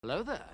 Hello there.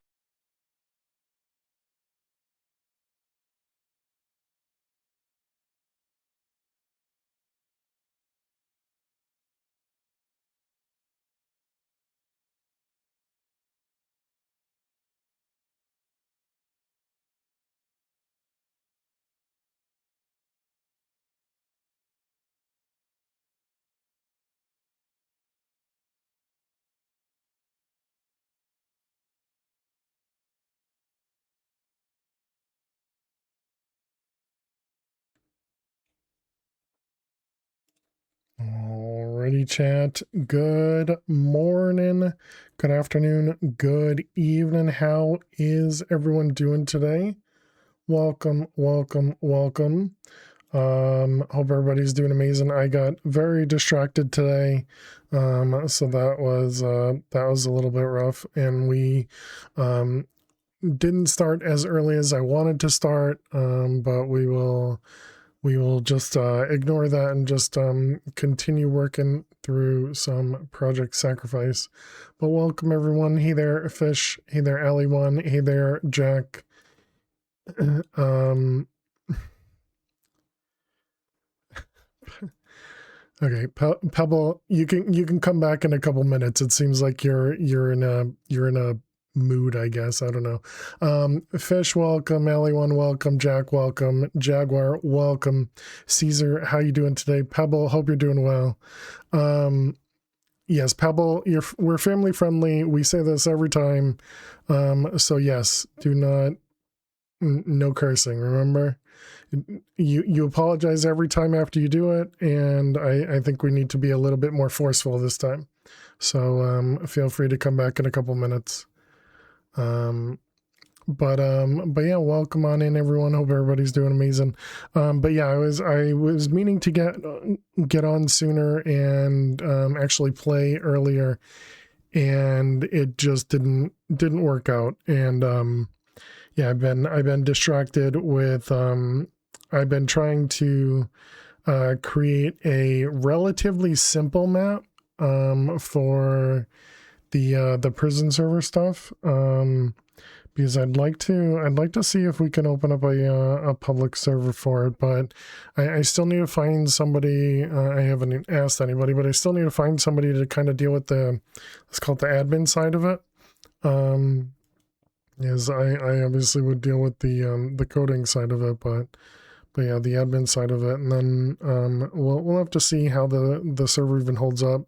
Alrighty, chat. Good morning, good afternoon, good evening. How is everyone doing today? Welcome, welcome, welcome. Hope everybody's doing amazing. I got very distracted today, so that was a little bit rough, and we didn't start as early as I wanted to start, but we will just ignore that and just continue working through some Project Sacrifice. But welcome everyone. Hey there, Fish. Hey there, Ali1. Hey there, Jack. um, okay, Pebble, you can come back in a couple minutes. It seems like you're in a mood, I guess. I don't know. Fish, welcome. Ali1, welcome. Jack, welcome. Jaguar, welcome. Caesar, how you doing today? Pebble, hope you're doing well. Yes, Pebble, we're family friendly. We say this every time. So yes, do not, no cursing, remember? You apologize every time after you do it, and I think we need to be a little bit more forceful this time. So feel free to come back in a couple minutes. But yeah, welcome on in everyone. Hope everybody's doing amazing. But yeah, I was meaning to get on sooner and actually play earlier, and it just didn't work out. And yeah, I've been distracted with I've been trying to create a relatively simple map for the prison server stuff. Because I'd like to see if we can open up a public server for it, but I still need to find somebody. I haven't asked anybody, but I still need to find somebody to kind of deal with let's call it the admin side of it. Yes, I obviously would deal with the coding side of it, but yeah, the admin side of it, and then we'll have to see how the server even holds up.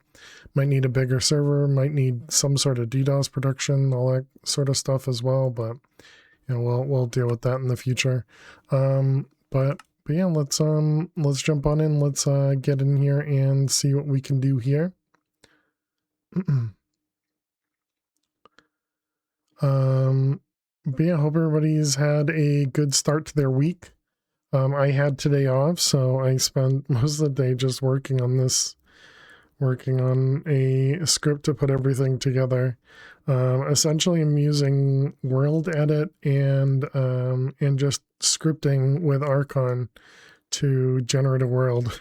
Might need a bigger server, might need some sort of DDoS protection, all that sort of stuff as well. But you know, we'll deal with that in the future. But yeah, let's jump on in. Let's get in here and see what we can do here. But yeah, hope everybody's had a good start to their week. I had today off, so I spent most of the day just working on a script to put everything together. Essentially, I'm using World Edit and just scripting with Archon to generate a world.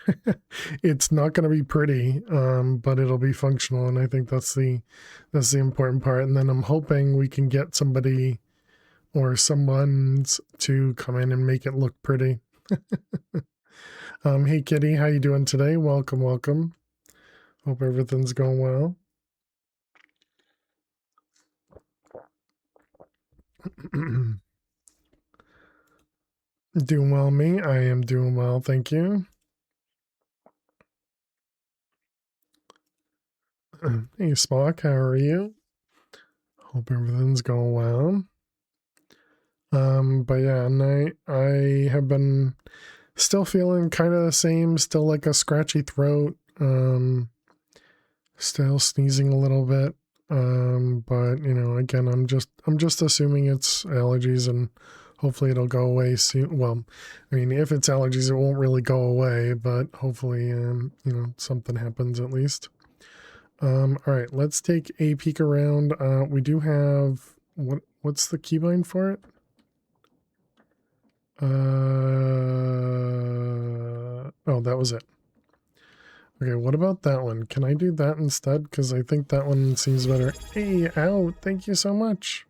It's not going to be pretty, but it'll be functional, and I think that's the important part. And then I'm hoping we can get somebody or someone's to come in and make it look pretty. Hey Kitty, how you doing today? Welcome, welcome. Hope everything's going well. Doing well, me? I am doing well, thank you. Hey Spock, how are you? Hope everything's going well. But yeah, and I have been still feeling kind of the same, still like a scratchy throat, still sneezing a little bit. But you know, again, I'm just assuming it's allergies, and hopefully it'll go away soon. Well, I mean, if it's allergies, it won't really go away, but hopefully, you know, something happens at least. All right, let's take a peek around. We do have what's the keybind for it? Oh, that was it. Okay, what about that one? Can I do that instead? Because I think that one seems better. Hey, ow, thank you so much.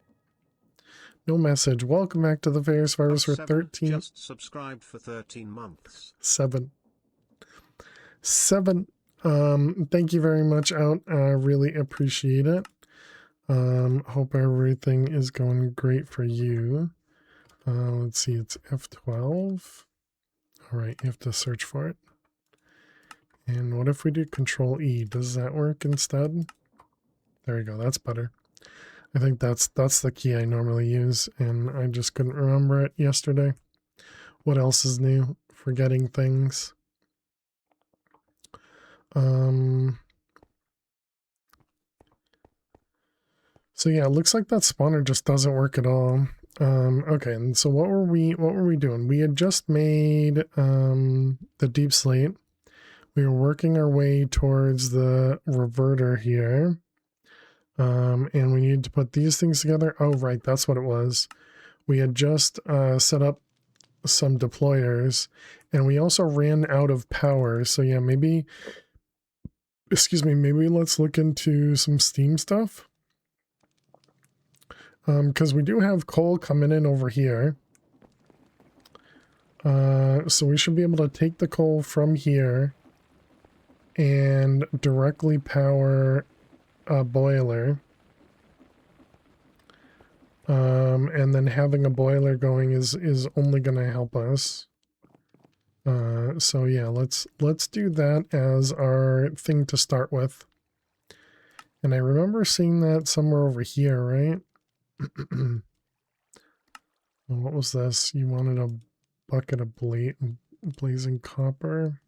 No message. Welcome back to the Fair Survivors for 13. Just subscribed for 13 months. 7. Thank you very much, Out. Really appreciate it. Hope everything is going great for you. Let's see, it's F12. All right, you have to search for it. And what if we do Control E? Does that work instead? There you go. That's better. I think that's the key I normally use, and I just couldn't remember it yesterday. What else is new? Forgetting things. So yeah, it looks like that spawner just doesn't work at all. Okay, and so what were we doing? We had just made the deep slate. We were working our way towards the reverter here. And we needed to put these things together. Oh, right, that's what it was. We had just set up some deployers, and we also ran out of power. So yeah, maybe, excuse me, maybe let's look into some Steam stuff. Because we do have coal coming in over here. So we should be able to take the coal from here and directly power a boiler. And then having a boiler going is only going to help us. So yeah, let's do that as our thing to start with. And I remember seeing that somewhere over here, right? What was this? You wanted a bucket of blazing copper.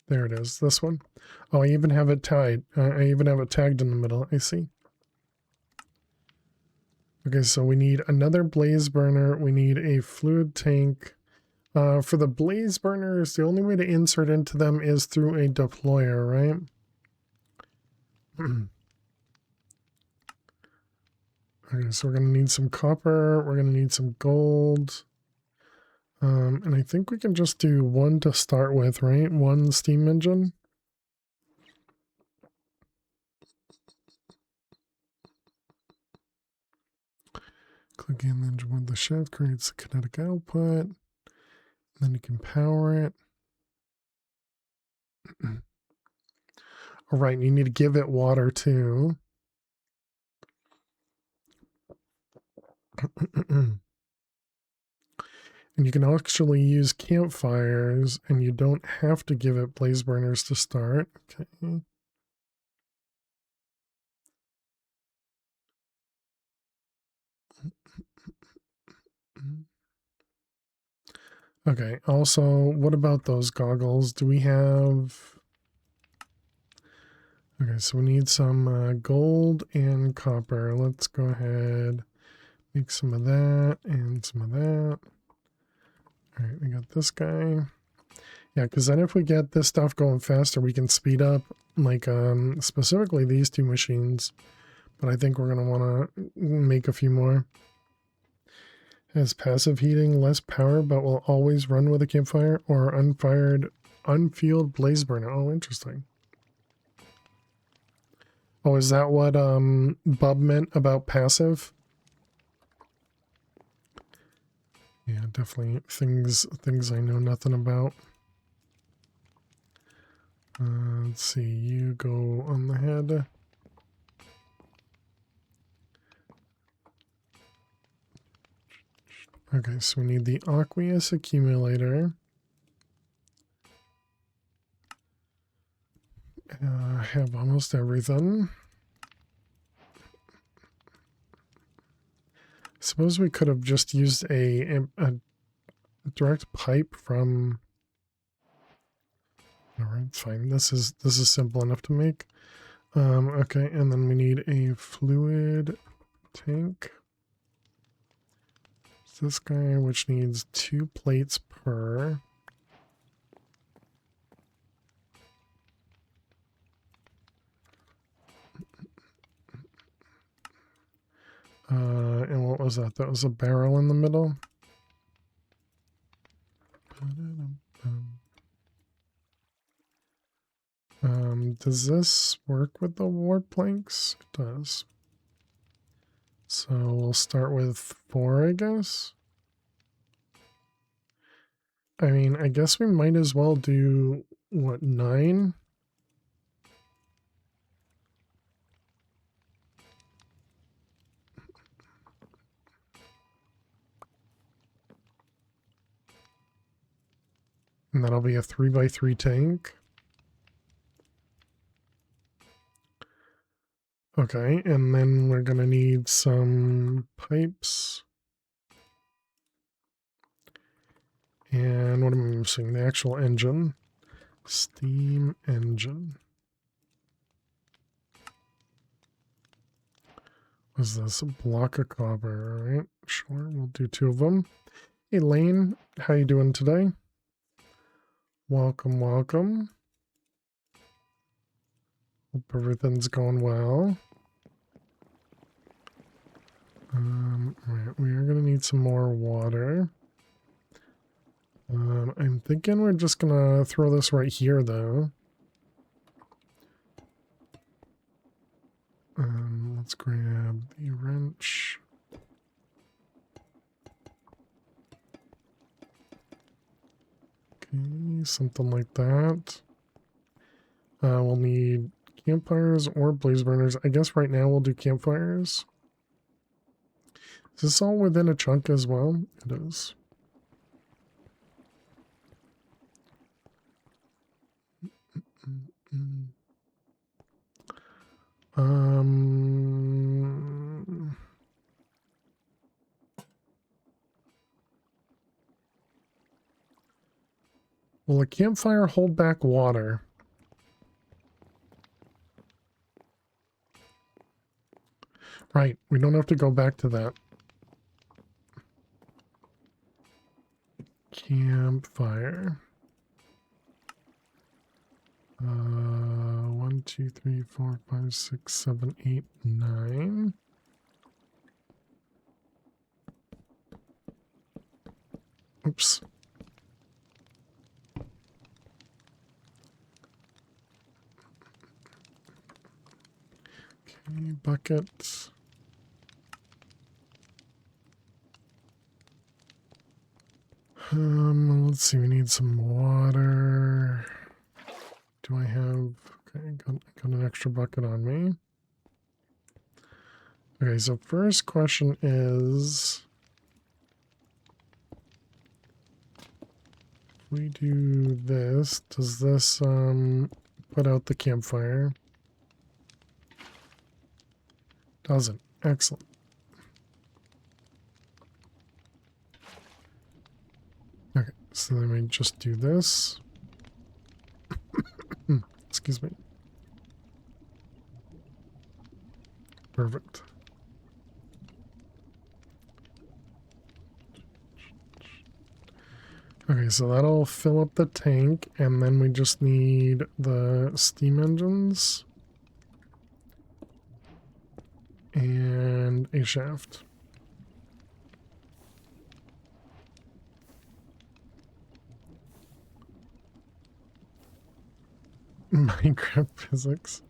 There it is, this one. Oh, I even have it tied. I even have it tagged in the middle, I see. Okay, so we need another blaze burner. We need a fluid tank. For the blaze burners, the only way to insert into them is through a deployer, right? Okay, so we're going to need some copper. We're going to need some gold. And I think we can just do one to start with, right? One steam engine. Clicking the engine with the shift creates the kinetic output. Then you can power it. All right, you need to give it water too. And you can actually use campfires, and you don't have to give it blaze burners to start. Okay. Okay, also, what about those goggles? Do we have... Okay, so we need some gold and copper. Let's go ahead, make some of that and some of that. All right, we got this guy. Yeah, because then if we get this stuff going faster, we can speed up, like, specifically these two machines. But I think we're going to want to make a few more. Has passive heating, less power, but will always run with a campfire, or unfueled blaze burner. Oh, interesting. Oh, is that what Bub meant about passive? Yeah, definitely things I know nothing about. Let's see, you go on the head. Okay, so we need the aqueous accumulator. Have almost everything. Suppose we could have just used a direct pipe from... Alright, it's fine. This is simple enough to make. Okay, and then we need a fluid tank. It's this guy, which needs 2 plates per. And what was that? That was a barrel in the middle. Does this work with the warp planks? It does. So we'll start with 4, I guess. I mean, I guess we might as well do, what, 9? And that'll be a 3x3 tank. Okay, and then we're going to need some pipes. And what am I missing? The actual engine. Steam engine. Was this a block of copper? All right, sure, we'll do 2 of them. Hey, Lane, how you doing today? Welcome, welcome. Hope everything's going well. Right, we are going to need some more water. I'm thinking we're just going to throw this right here, though. Let's grab the wrench. Okay, something like that. We'll need campfires or blaze burners. I guess right now we'll do campfires. Is this all within a chunk as well? It is. Will a campfire hold back water? Right, we don't have to go back to that. Campfire. 1, 2, 3, 4, 5, 6, 7, 8, 9. Oops. Okay, bucket. Let's see, we need some water. Do I have, okay, got an extra bucket on me. Okay, so first question is, if we do this, does this put out the campfire? Doesn't. Excellent. Okay, so then we just do this. Excuse me. Perfect. Okay, so that'll fill up the tank, and then we just need the steam engines and a shaft. Minecraft physics.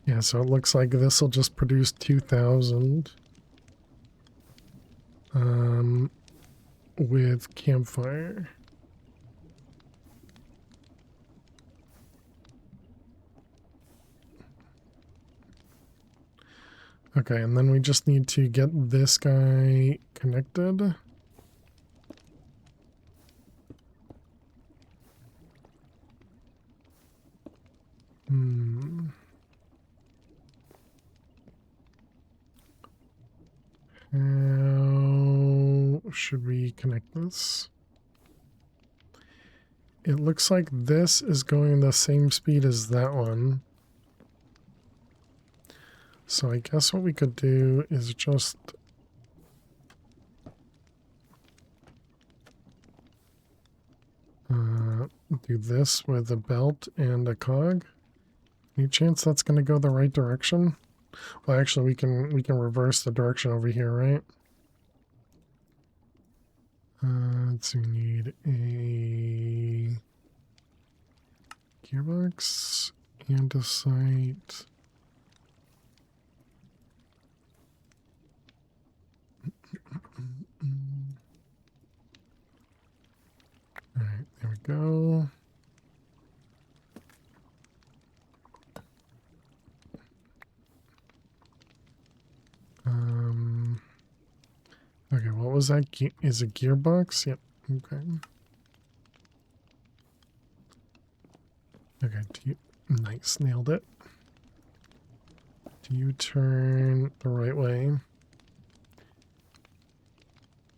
Yeah, so it looks like this will just produce 2,000 with campfire. Okay, and then we just need to get this guy connected. How should we connect this? It looks like this is going the same speed as that one. So I guess what we could do is just do this with a belt and a cog. Any chance that's going to go the right direction? Well, actually, we can reverse the direction over here, right? So we need a gearbox, andesite. All right, there we go. Okay, what was that? Is a gearbox? Yep. Okay. Okay, nice, nailed it. Do you turn the right way?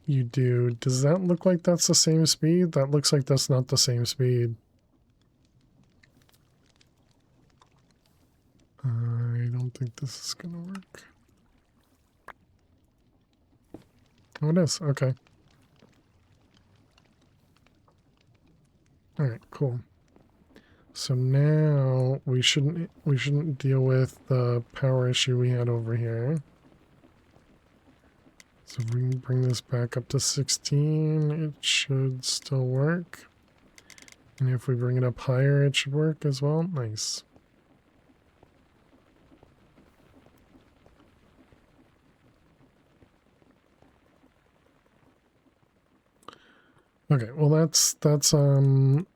You do. Does that look like that's the same speed? That looks like that's not the same speed. I don't think this is gonna work. Oh, it is. Okay. All right, cool. So now we shouldn't deal with the power issue we had over here. So if we can bring this back up to 16, it should still work. And if we bring it up higher, it should work as well. Nice. Okay, well that's a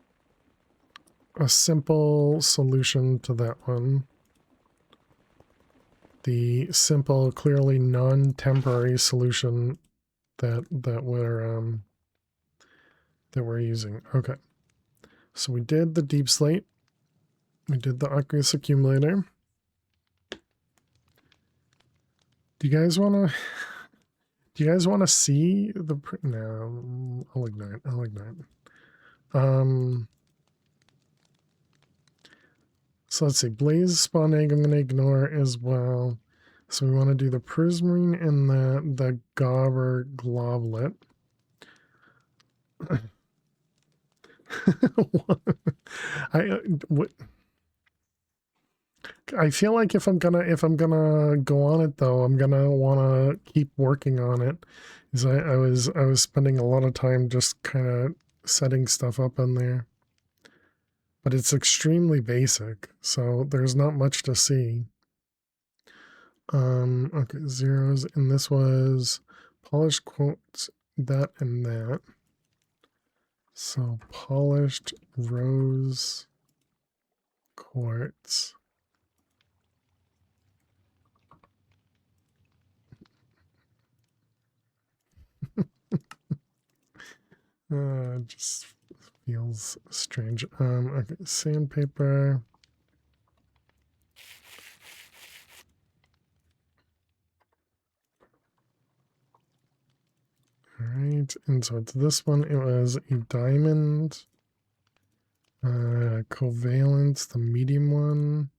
simple solution to that one. The simple, clearly non-temporary solution that we're using. Okay. So we did the deep slate. We did the aqueous accumulator. Do you guys want to see the no, I'll ignore it. I'll ignore it. So let's see. Blaze spawn egg I'm going to ignore as well. So we want to do the prismarine and the gobber globlet. What? I feel like if I'm gonna go on it though, I'm gonna want to keep working on it. Because I was spending a lot of time just kind of setting stuff up in there. But it's extremely basic, so there's not much to see. Okay, zeros, and this was polished quotes, that and that. So polished rose quartz. Just feels strange. Okay, sandpaper. All right, and so it's this one. It was a diamond. Covalence, the medium one.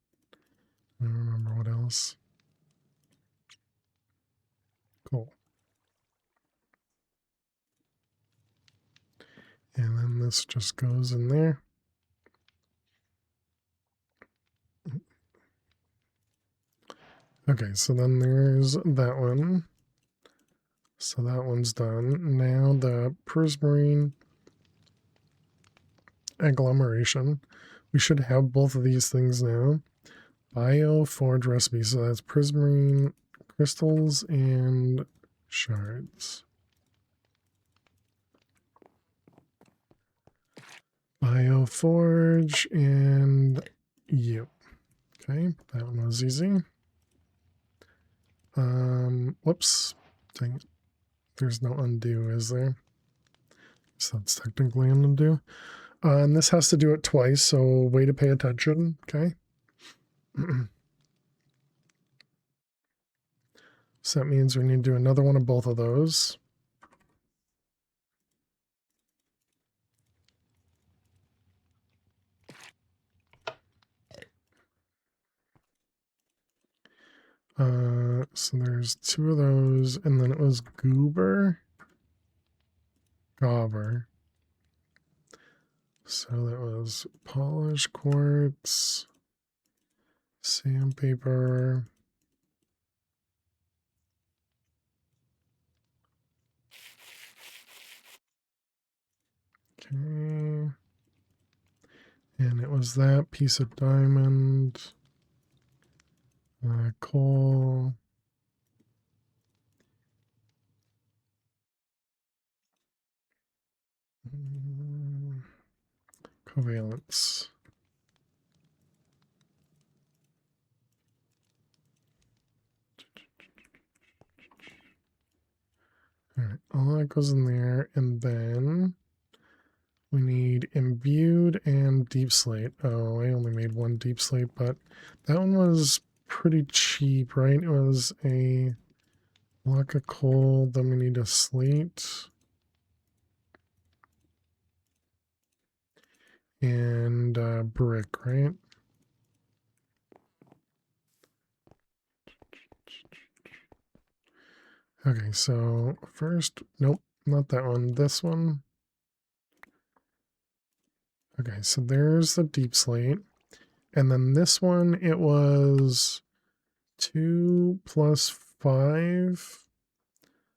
I don't remember what else. Cool. And then this just goes in there. Okay, so then there's that one. So that one's done. Now the prismarine agglomeration. We should have both of these things now. Bioforge recipe. So that's prismarine crystals and shards. Bioforge and you. Okay, that one was easy. Whoops. Dang it. There's no undo, is there? So that's technically an undo. And this has to do it twice, so way to pay attention, okay? So that means we need to do another one of both of those. So there's two of those, and then it was gobber. So that was polished quartz, sandpaper, Okay. And it was that piece of diamond, coal. Covalence. All right, all that goes in there, and then we need imbued and deep slate. Oh, I only made one deep slate, but that one was pretty cheap, right? It was a block of coal, then we need a slate. And brick, right? Okay, so first, nope, not that one, this one. Okay, so there's the deep slate. And then this one, it was 2 plus 5,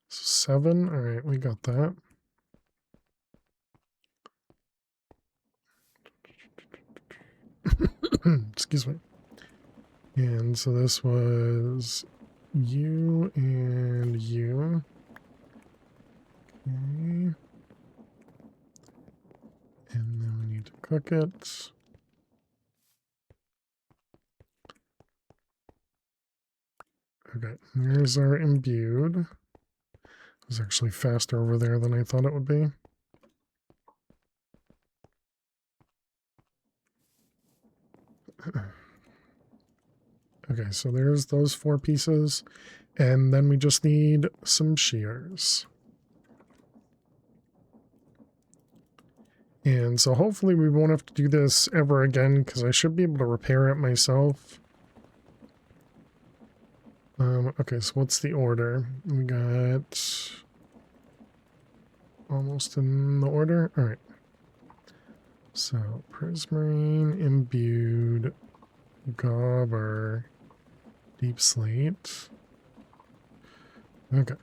7. All right, we got that. Excuse me. And so this was you and you. Okay. And then we need to cook it. Okay, there's our imbued. It was actually faster over there than I thought it would be. Okay, so there's those 4 pieces. And then we just need some shears. And so hopefully we won't have to do this ever again, because I should be able to repair it myself. Okay, so what's the order? We got almost in the order. All right. So prismarine, imbued, gobber, deep slate. Okay.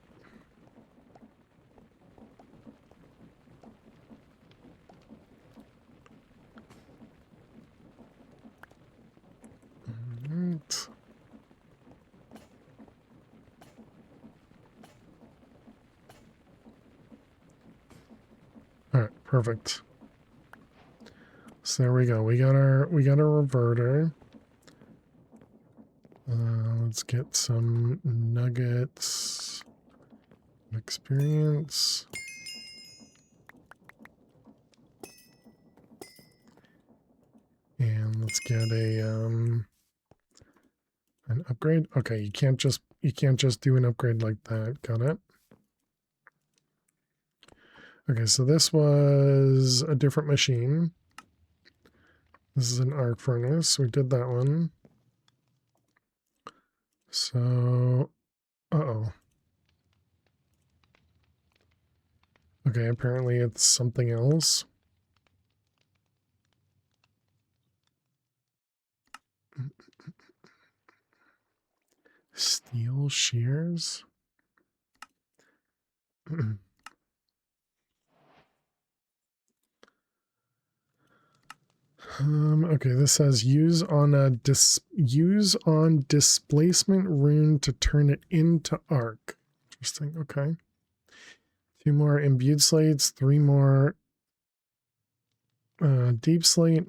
All right. All right, perfect. So there we go. We got our reverter. Let's get some nuggets of experience. And let's get a an upgrade. Okay, you can't just do an upgrade like that. Got it. Okay, so this was a different machine. This is an arc furnace. We did that one. So, uh-oh. Okay, apparently it's something else. Steel shears? Okay, this says use on displacement rune to turn it into arc. Interesting. Okay. 2 more imbued slates, 3 more deep slate,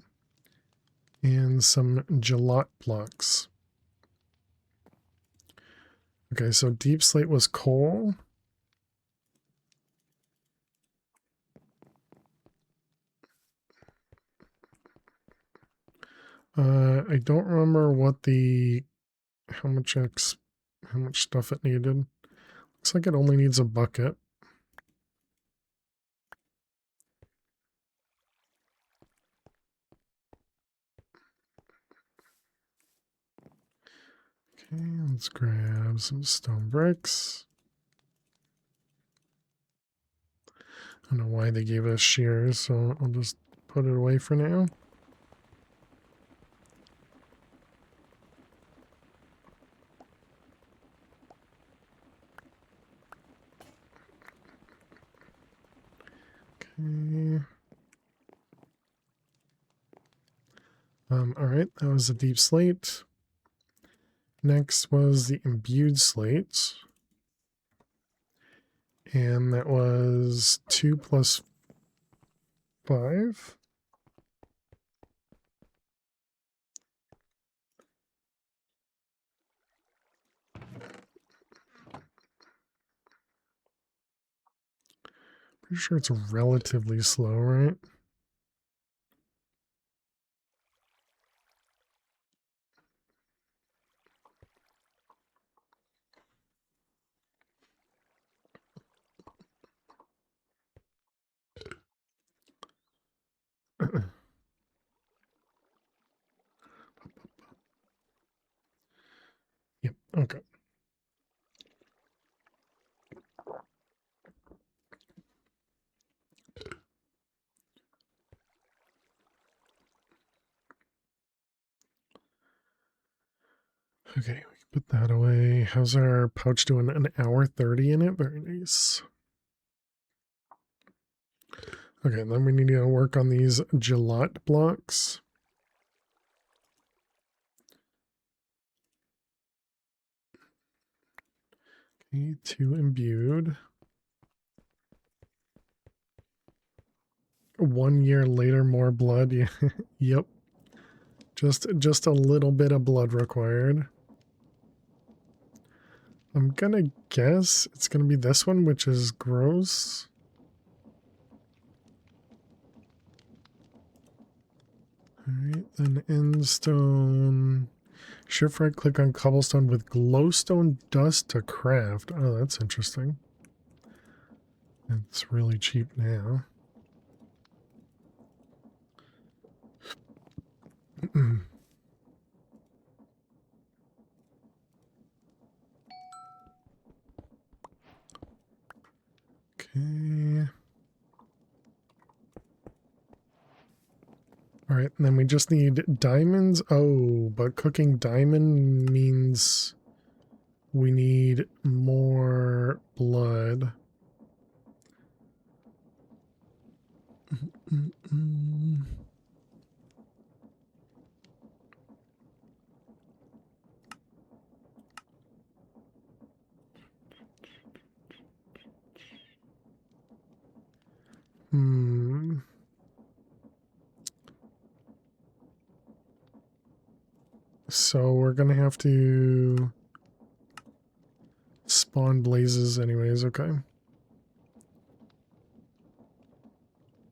and some gelot blocks. Okay, so deep slate was coal. I don't remember what how much stuff it needed. Looks like it only needs a bucket. Okay, let's grab some stone bricks. I don't know why they gave us shears, so I'll just put it away for now. Okay. All right, that was the deep slate. Next was the imbued slate. And that was 2 plus 5. Pretty sure it's relatively slow, right? Yep, okay. Okay, we can put that away. How's our pouch doing? An hour 30 in it? Very nice. Okay, then we need to work on these gelot blocks. Okay, 2 imbued. 1 year later, more blood. Yeah. Yep. Just a little bit of blood required. I'm gonna guess it's gonna be this one, which is gross. Alright, then endstone. Shift right click on cobblestone with glowstone dust to craft. Oh, that's interesting. It's really cheap now. Okay. All right, and then we just need diamonds. Oh, but cooking diamond means we need more blood. Hmm. So we're gonna have to spawn blazes anyways, okay.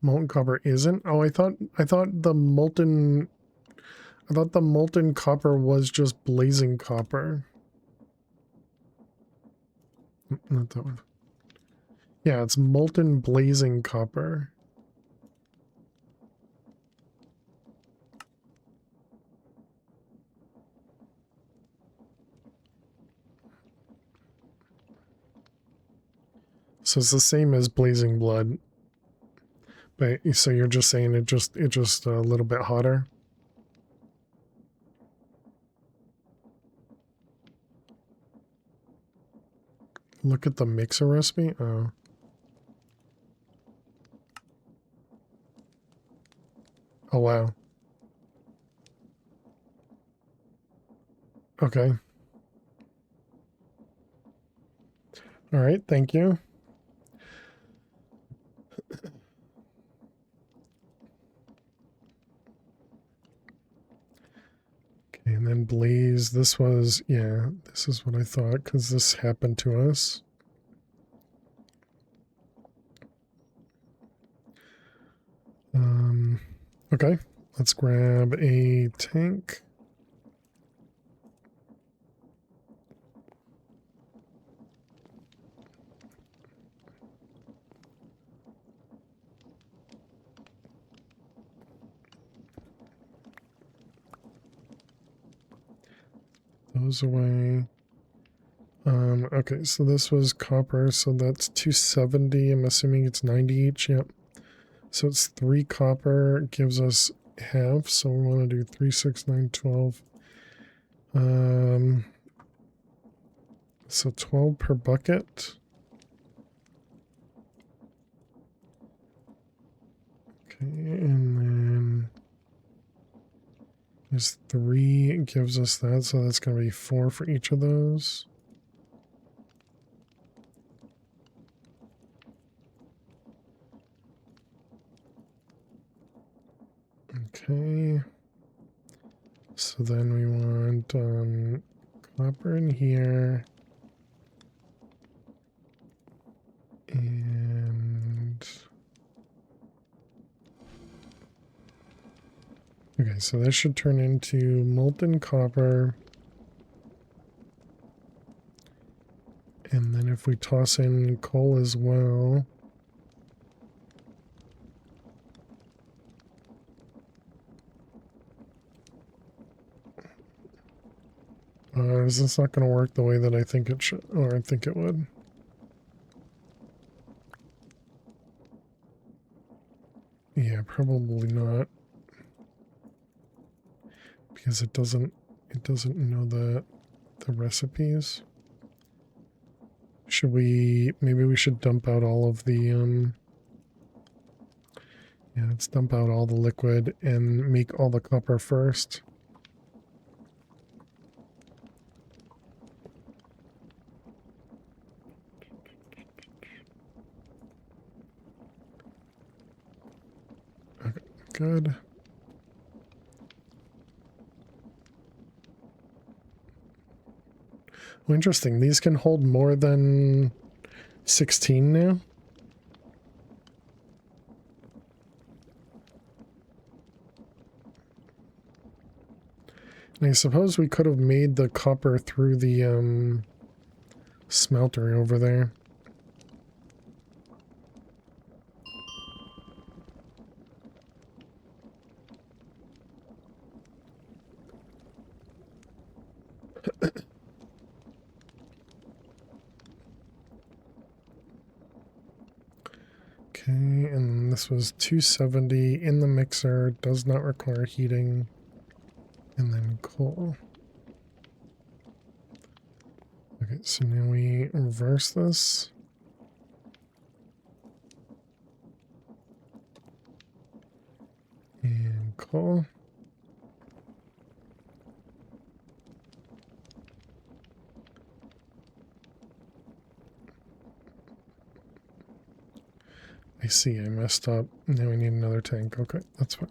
Molten copper isn't? Oh, I thought the molten copper was just blazing copper. Not that one. Yeah, it's molten blazing copper. So it's the same as blazing blood. But so you're just saying it just a little bit hotter? Look at the mixer recipe. Oh. Oh wow. Okay. All right, thank you. Okay, and then blaze. This was, yeah, this is what I thought because this happened to us. Okay, let's grab a tank. Those away. Okay, so this was copper, so that's 270. I'm assuming it's 90 each. Yep. So it's 3 copper, gives us half. So we want to do 3, 6, 9, 12. So 12 per bucket. Okay, and then There's 3, it gives us that, so that's going to be 4 for each of those. Okay. So then we want copper in here. And okay, so this should turn into molten copper. And then if we toss in coal as well. Is this not going to work the way that I think it should, or I think it would? Yeah, probably not. Because it doesn't know the recipes. Should we, maybe we should dump out all of the, yeah, let's dump out all the liquid and make all the copper first. Okay, good. Well, interesting. These can hold more than 16 now. And I suppose we could have made the copper through the smelter over there. Okay, and this was 270 in the mixer, does not require heating. And then coal. Okay, so now we reverse this. And coal. I see, I messed up. Now we need another tank. Okay, that's fine.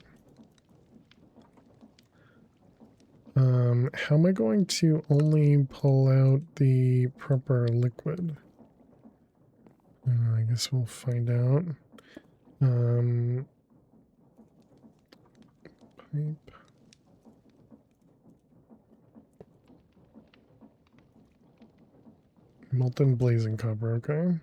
How am I going to only pull out the proper liquid? I guess we'll find out. Pipe. Molten blazing copper, okay.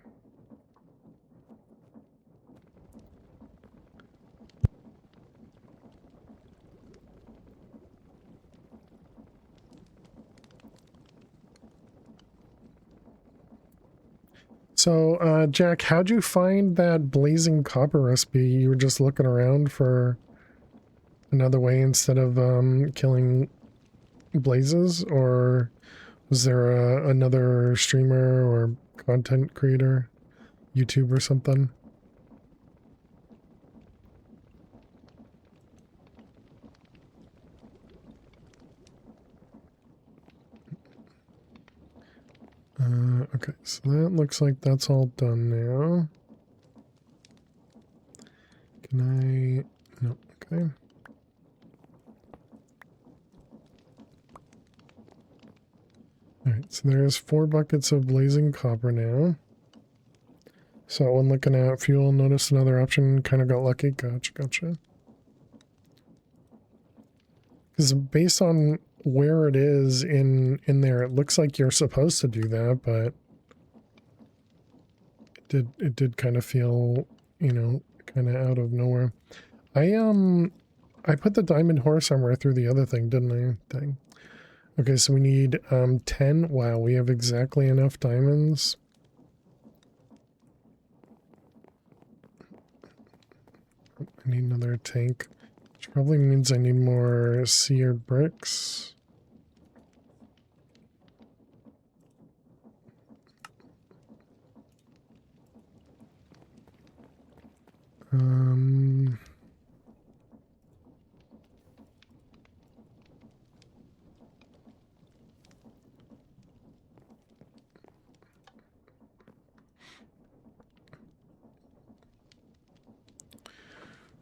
So, Jack, how'd you find that blazing copper recipe? You were just looking around for another way instead of killing blazes, or was there another streamer or content creator, YouTube or something? Okay, so that looks like that's all done now. Can I? No, okay. Alright, so there's 4 buckets of blazing copper now. So when looking at fuel, notice another option, kind of got lucky. Gotcha. Because based on where it is in there, it looks like you're supposed to do that, but it did kind of feel, you know, kind of out of nowhere. I put the diamond horse armor through the other thing, didn't I? Dang. Okay, so we need 10. Wow, we have exactly enough diamonds. I need another tank, which probably means I need more seared bricks.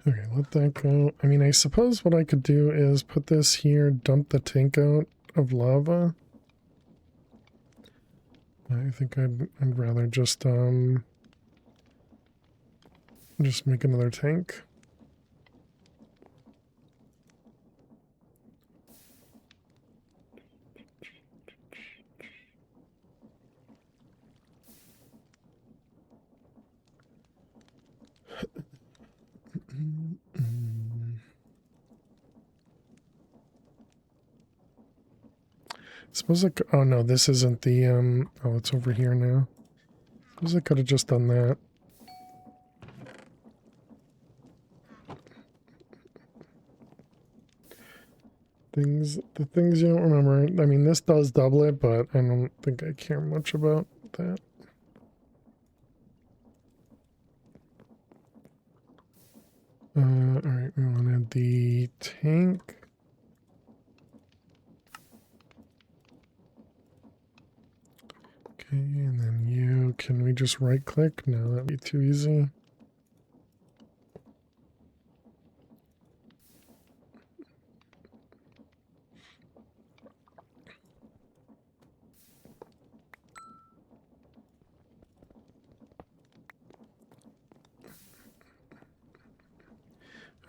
Okay, let that go. I mean, I suppose what I could do is put this here, dump the tank out of lava. I think I'd rather just make another tank. Suppose I could, oh no, this isn't the, oh, it's over here now. Suppose I could have just done that. The things you don't remember. I mean, this does double it, but I don't think I care much about that. Alright, we wanted the tank. Okay, and then you, can we just right click? No, that'd be too easy.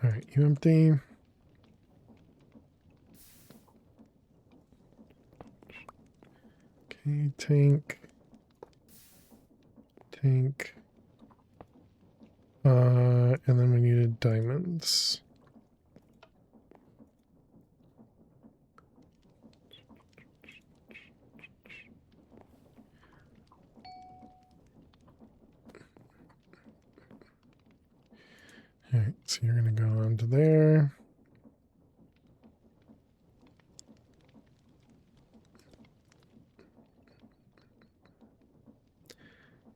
Alright, you empty. Okay, tank. Tank. And then we needed diamonds. Alright, so you're gonna go onto there.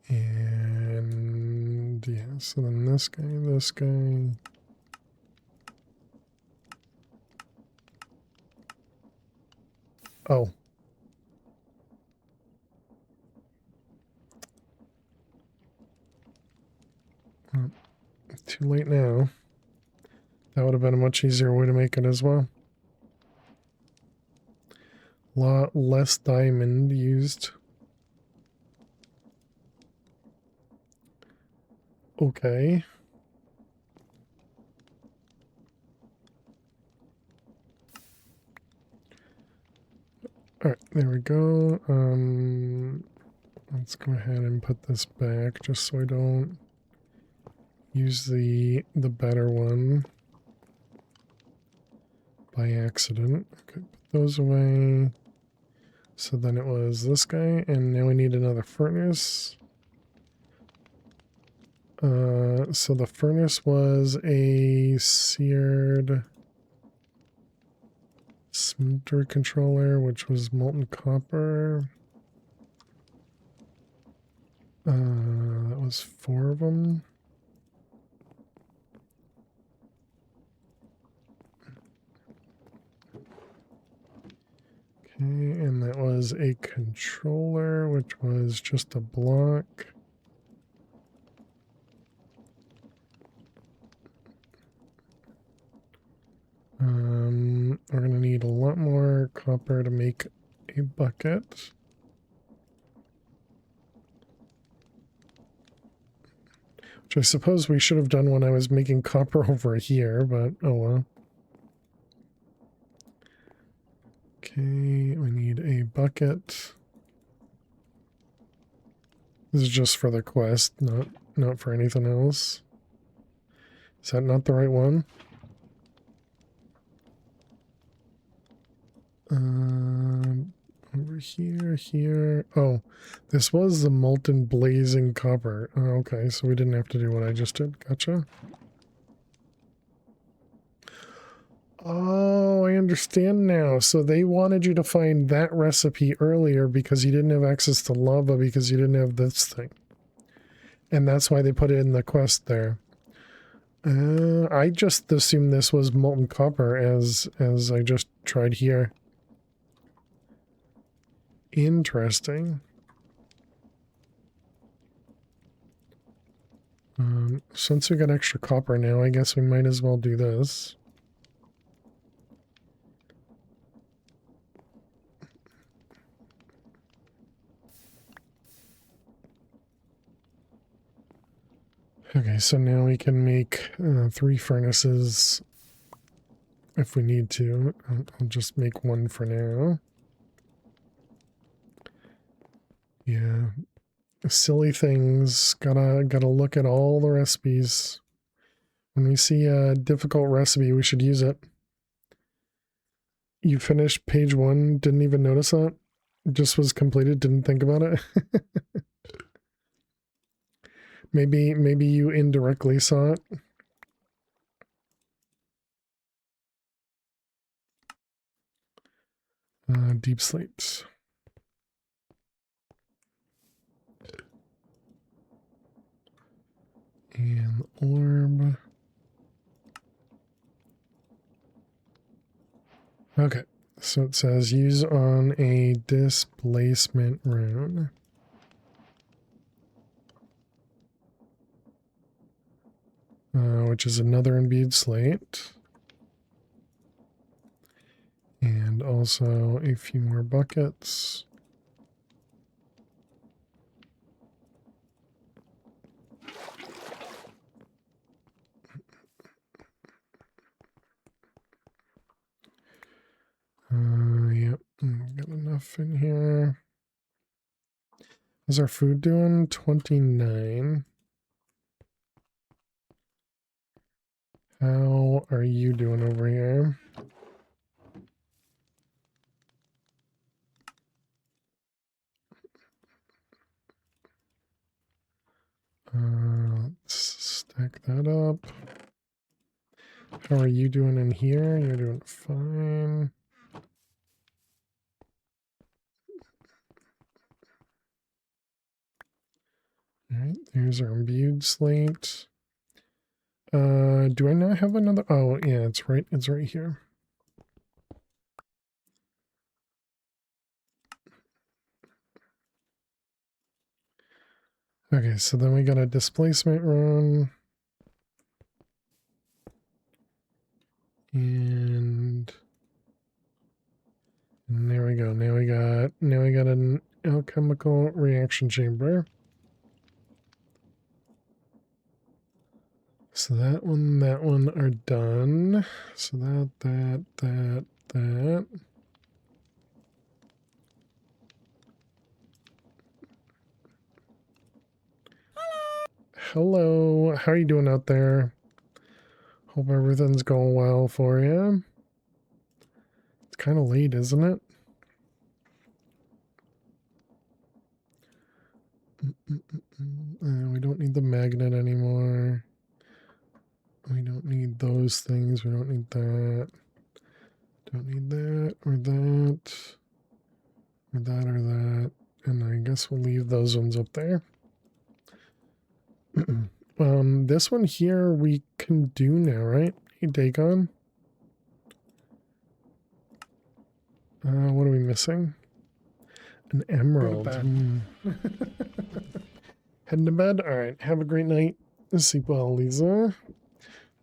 And yeah, so then this guy. Oh. Oh, too late now. That would have been a much easier way to make it as well. A lot less diamond used. Okay. Alright, there we go. Let's go ahead and put this back just so I don't use the better one by accident. Okay, put those away. So then it was this guy, and now we need another furnace. So the furnace was a seared smelter controller, which was molten copper. That was 4 of them. Okay, and that was a controller, which was just a block. We're gonna need a lot more copper to make a bucket. Which I suppose we should have done when I was making copper over here, but oh well. Okay, we need a bucket. This is just for the quest, not for anything else. Is that not the right one? Over here. Oh, this was the molten blazing copper. Oh, okay, so we didn't have to do what I just did. Gotcha. Oh, I understand now. So they wanted you to find that recipe earlier because you didn't have access to lava because you didn't have this thing. And that's why they put it in the quest there. I just assumed this was molten copper as I just tried here. Interesting. Since we got extra copper now, I guess we might as well do this. Okay, so now we can make 3 furnaces if we need to. I'll just make 1 for now. Yeah, silly things. Gotta look at all the recipes. When we see a difficult recipe, we should use it. You finished page 1, didn't even notice that? Just was completed, didn't think about it. Maybe you indirectly saw it. Deep sleeps. And orb. Okay, so it says use on a displacement rune. Which is another imbued slate. And also a few more buckets. Yep, got enough in here. How's our food doing? 29. How are you doing over here? Let's stack that up. How are you doing in here? You're doing fine. Alright, there's our imbued slate. Do I not have another? Oh, yeah, it's right here. Okay, so then we got a displacement run. And there we go. Now we got an alchemical reaction chamber. So that one are done. So that. Hello, how are you doing out there? Hope everything's going well for you. It's kind of late, isn't it? We don't need the magnet anymore. We don't need those things. We don't need that. Don't need that or that. Or that or that. And I guess we'll leave those ones up there. This one here we can do now, right? Hey, Dagon. What are we missing? An emerald. Heading to bed? Alright, have a great night. Sleep well, Lisa.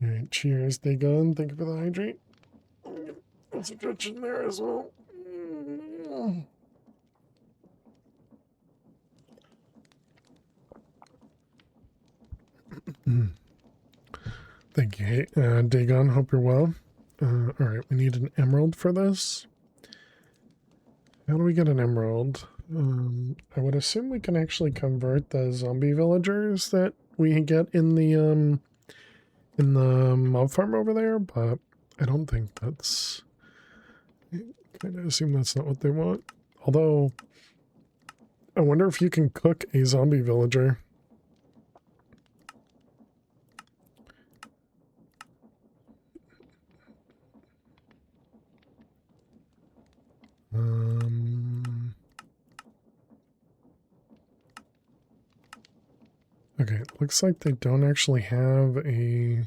Alright, cheers, Dagon. Thank you for the hydrate. There's a touch in there as well. Thank you. Hey, Dagon, hope you're well. Alright, we need an emerald for this. How do we get an emerald? I would assume we can actually convert the zombie villagers that we get in the mob farm over there, but I don't think that's... I kind of assume that's not what they want. Although, I wonder if you can cook a zombie villager. Okay, looks like they don't actually have a...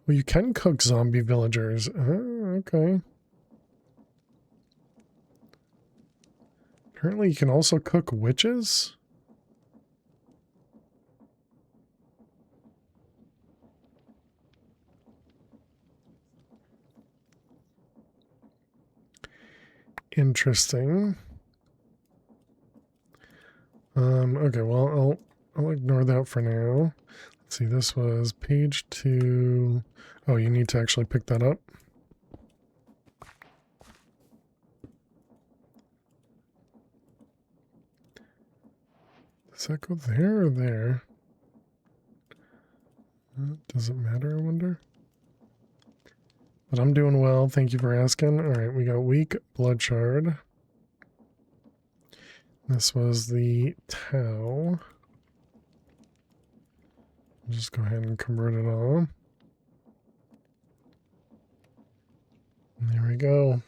Well, you can cook zombie villagers. Okay. Apparently you can also cook witches. Interesting. Okay, well, I'll ignore that for now. Let's see, this was page 2. Oh, you need to actually pick that up. Does that go there or there? Does it matter, I wonder? But I'm doing well, thank you for asking. Alright, we got weak blood shard. This was the Tau. Just go ahead and convert it all. And there we go.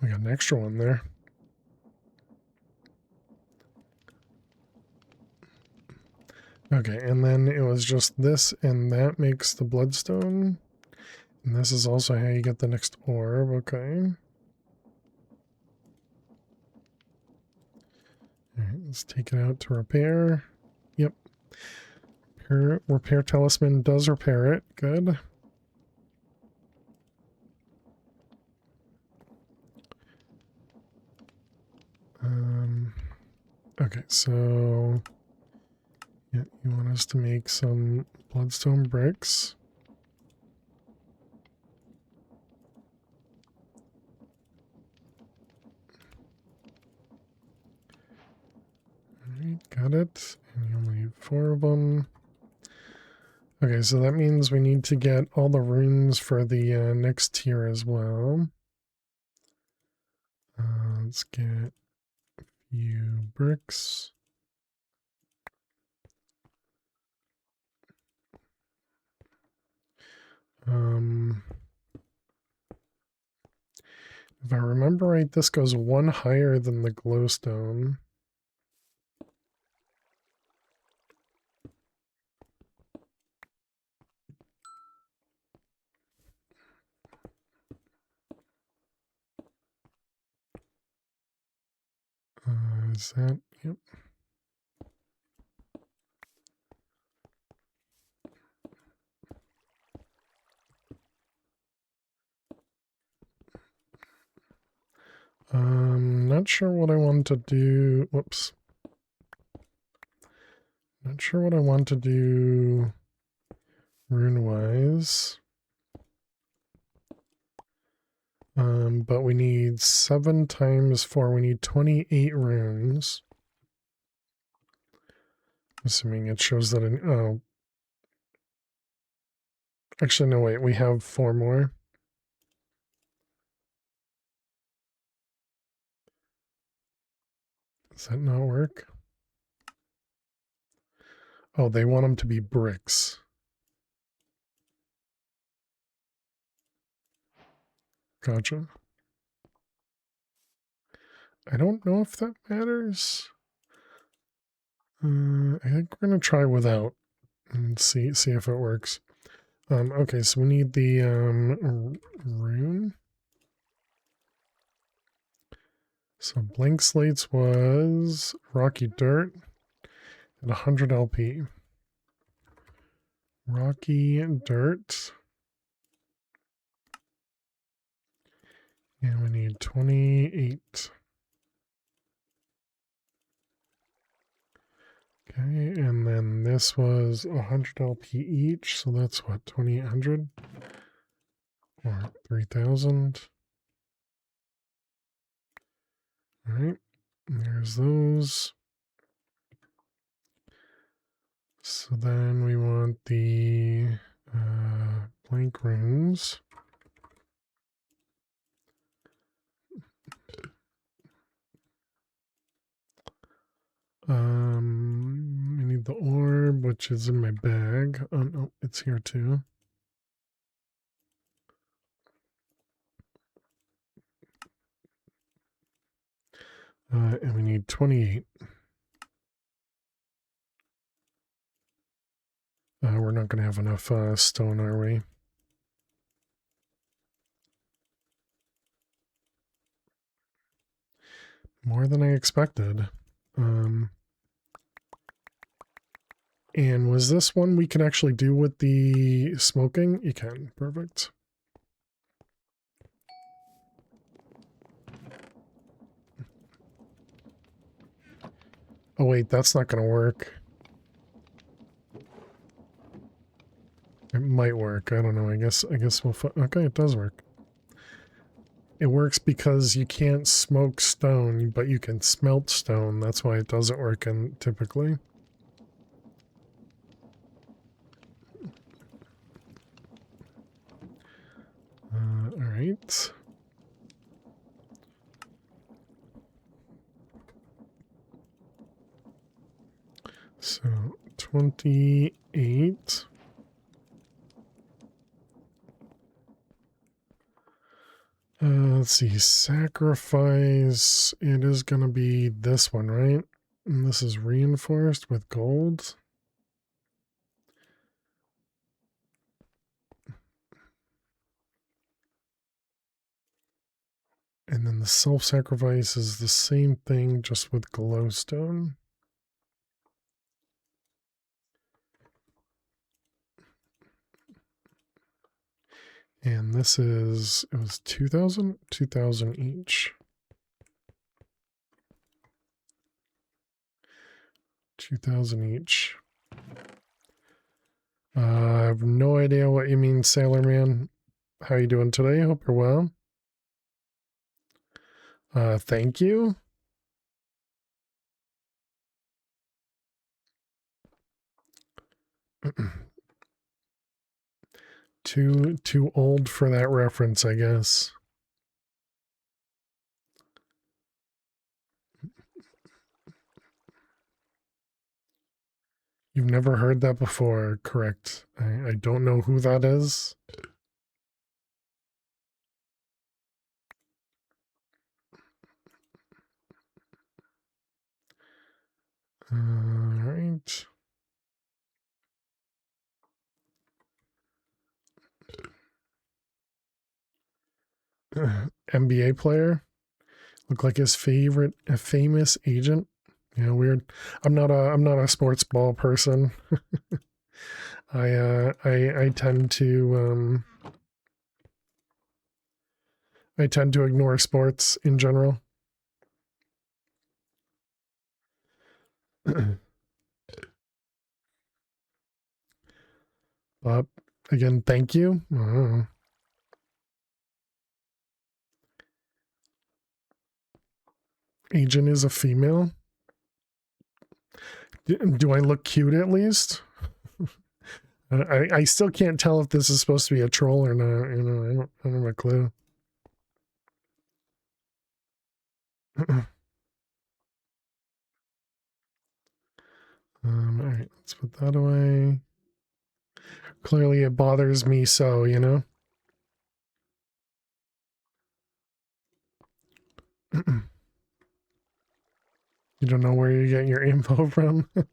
We got an extra one there. Okay, and then it was just this, and that makes the bloodstone. And this is also how you get the next orb, okay. Alright, let's take it out to repair. Yep. Repair talisman does repair it. Good. Okay, so yeah, you want us to make some bloodstone bricks. Alright, got it. And you only need 4 of them. Okay, so that means we need to get all the runes for the next tier as well. Let's get a few bricks. If I remember right, this goes 1 higher than the glowstone. Is that? Yep. Not sure what I want to do. Whoops. Not sure what I want to do rune-wise. But we need 7 times 4. We need 28 runes. Assuming it shows that in... Oh. Actually, no, wait. We have 4 more. Does that not work? Oh, they want them to be bricks. Gotcha. I don't know if that matters. I think we're gonna try without and see if it works. Okay, so we need the rune. So blank slates was rocky dirt at 100 LP. Rocky dirt. And we need 28. Okay, and then this was 100 LP each, so that's what, 2800? Or 3000? Alright, there's those. So then we want the blank runes. I need the orb, which is in my bag. Oh no, it's here too. And we need 28. We're not going to have enough stone, are we? More than I expected. And was this one we can actually do with the smoking? You can. Perfect. Oh wait, that's not going to work. It might work. I don't know. I guess we'll. Okay, it does work. It works because you can't smoke stone, but you can smelt stone. That's why it doesn't work typically. All right. So 28. Let's see, sacrifice. It is going to be this one, right? And this is reinforced with gold. And then the self-sacrifice is the same thing, just with glowstone. And this is, it was 2,000? 2,000 each. 2,000 each. I have no idea what you mean, Sailor Man. How you doing today? Hope you're well. Thank you. Too old for that reference, I guess. You've never heard that before, correct? I don't know who that is. All right. NBA player. Look like his favorite, a famous agent. Yeah, weird. I'm not a sports ball person. I tend to ignore sports in general. But again, thank you. Agent is a female. Do I look cute at least? I still can't tell if this is supposed to be a troll or not. You know, I don't have a clue. All right, let's put that away. Clearly it bothers me so, you know? You don't know where you get your info from? All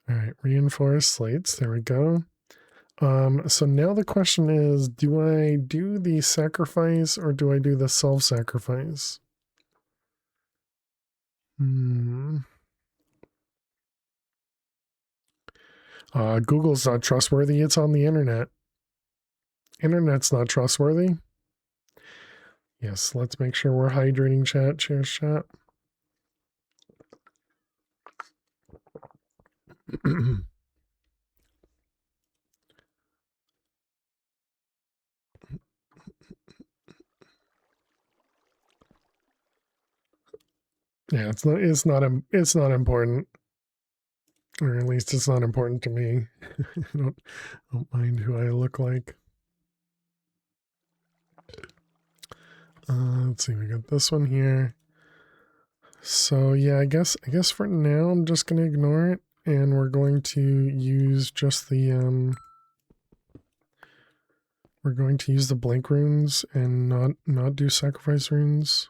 right, reinforced slates. There we go. So now the question is, do I do the sacrifice or do I do the self-sacrifice? Google's not trustworthy. It's on the internet. Internet's not trustworthy. Yes, let's make sure we're hydrating chat. Cheers, chat. Yeah, it's not important. Or at least it's not important to me. I don't mind who I look like. Let's see, we got this one here. So yeah, I guess for now I'm just gonna ignore it, and we're going to use just the we're going to use the blank runes and not do sacrifice runes.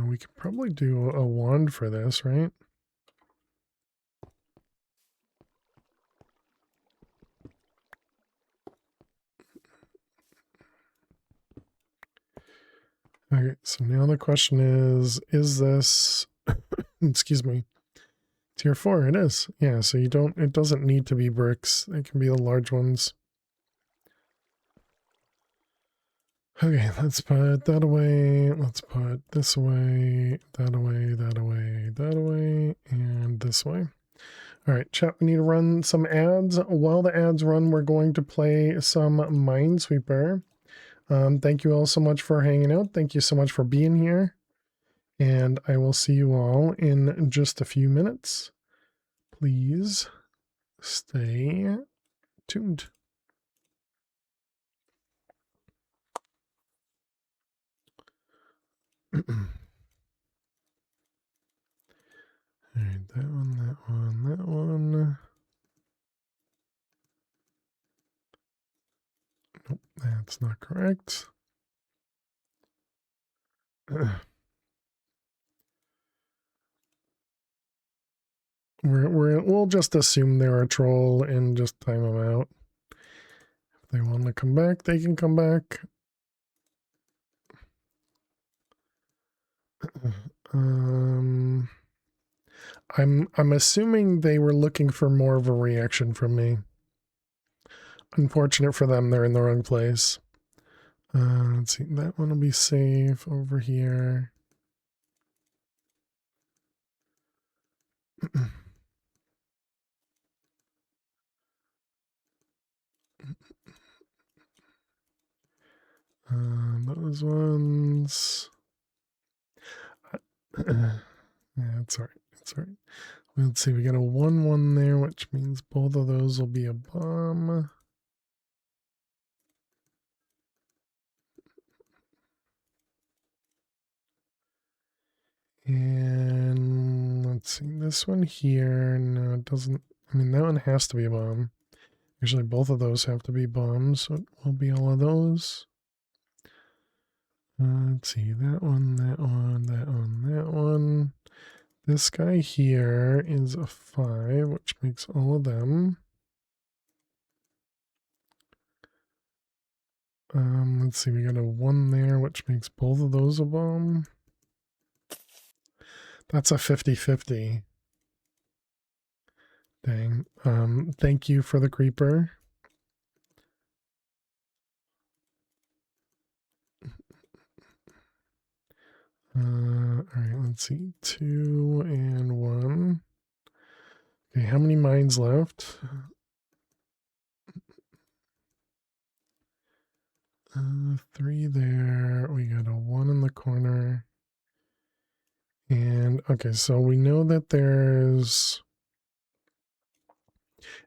We could probably do a wand for this, right? Okay, so now the question is this, excuse me, tier 4? It is. Yeah, so it doesn't need to be bricks. It can be the large ones. Okay, let's put that away. Let's put this away, that away, that away, that away, and this way. All right, chat, we need to run some ads. While the ads run, we're going to play some Minesweeper. Thank you all so much for hanging out. Thank you so much for being here. And I will see you all in just a few minutes. Please stay tuned. All right, that one, that one, that one. Nope, that's not correct. We'll just assume they're a troll and just time them out. If they want to come back, they can come back. I'm assuming they were looking for more of a reaction from me. Unfortunate for them, they're in the wrong place. Let's see, that one will be safe over here. Those ones. Yeah, it's all right. It's all right. Let's see, we got a 1-1 there, which means both of those will be a bomb. And let's see, this one here, no, it doesn't. I mean, that one has to be a bomb. Usually both of those have to be bombs, so it will be all of those. Let's see, that one, that one, that one, that one. This guy here is a 5, which makes all of them. Let's see, we got a 1 there, which makes both of those a bomb. That's a 50-50. Dang. Thank you for the creeper. All right, let's see. 2 and 1. Okay, how many mines left? 3 there. We got a 1 in the corner. And okay, so we know that there's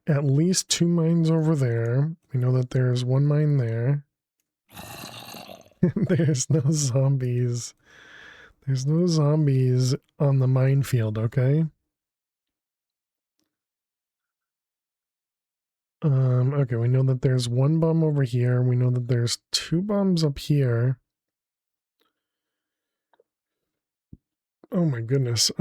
at least 2 mines over there. We know that there's 1 mine there. There's no zombies. There's no zombies on the minefield, okay? Okay, we know that there's 1 bomb over here. We know that there's 2 bombs up here. Oh my goodness.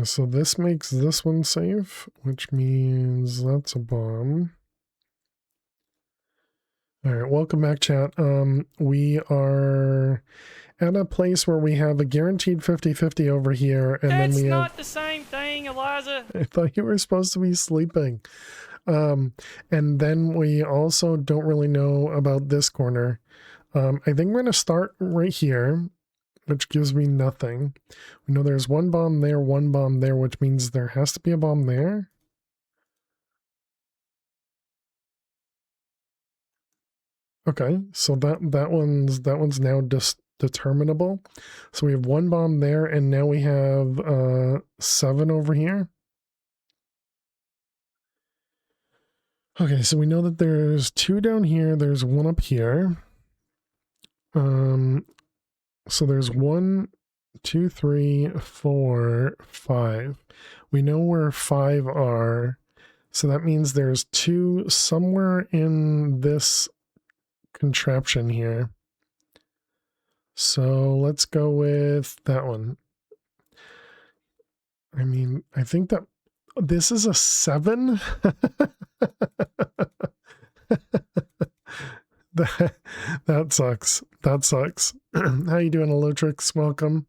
So this makes this one safe, which means that's a bomb. All right, welcome back, chat. We are at a place where we have a guaranteed 50-50 over here, and That's then we not have... the same thing, Eliza. I thought you were supposed to be sleeping. And then we also don't really know about this corner. I think we're going to start right here, which gives me nothing. We know there's 1 bomb there, 1 bomb there, which means there has to be a bomb there. Okay, so that one's now determinable. So we have 1 bomb there, and now we have 7 over here. Okay, so we know that there's 2 down here, there's 1 up here. So there's 1, 2, 3, 4, 5. We know where 5 are. So that means there's 2 somewhere in this contraption here. So let's go with that one. I mean, I think that this is a 7. that sucks. That sucks. How you doing, Elotrix? Welcome.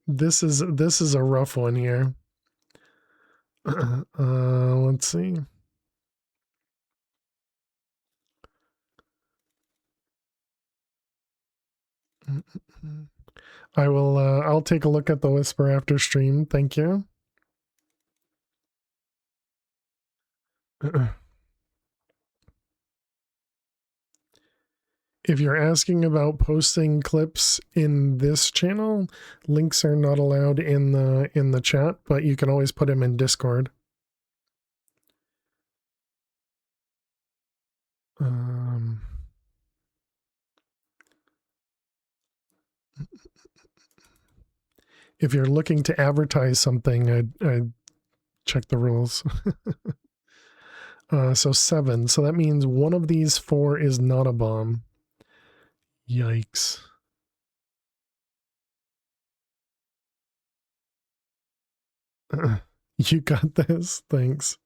This is a rough one here. Let's see. I will I'll take a look at the Whisper after stream. Thank you. If you're asking about posting clips in this channel, links are not allowed in the chat, but you can always put them in Discord. If you're looking to advertise something, I'd check the rules. So 7. So that means one of these 4 is not a bomb. Yikes. You got this. Thanks.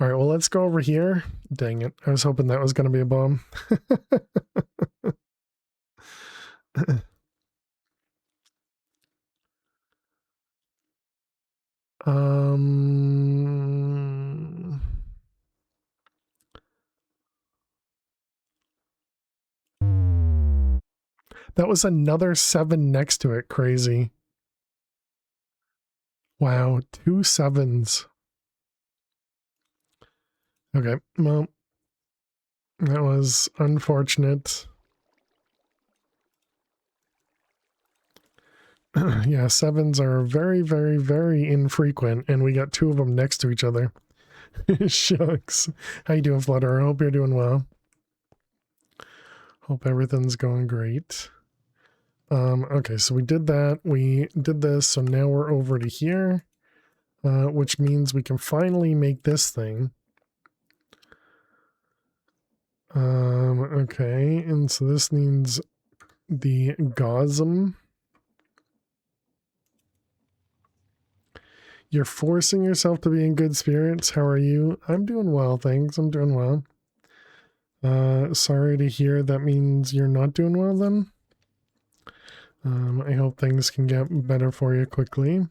All right, well, let's go over here. Dang it. I was hoping that was going to be a bomb. That was another 7 next to it. Crazy. Wow, 2 7s. Okay, well, that was unfortunate. Yeah, 7s are very, very, very infrequent, and we got 2 of them next to each other. Shucks. How you doing, Flutter? I hope you're doing well. Hope everything's going great. Okay, so we did that. We did this, so now we're over to here, which means we can finally make this thing. Okay, and so this needs the Gosm. You're forcing yourself to be in good spirits. How are you? I'm doing well, thanks. I'm doing well. Sorry to hear that means you're not doing well then. I hope things can get better for you quickly.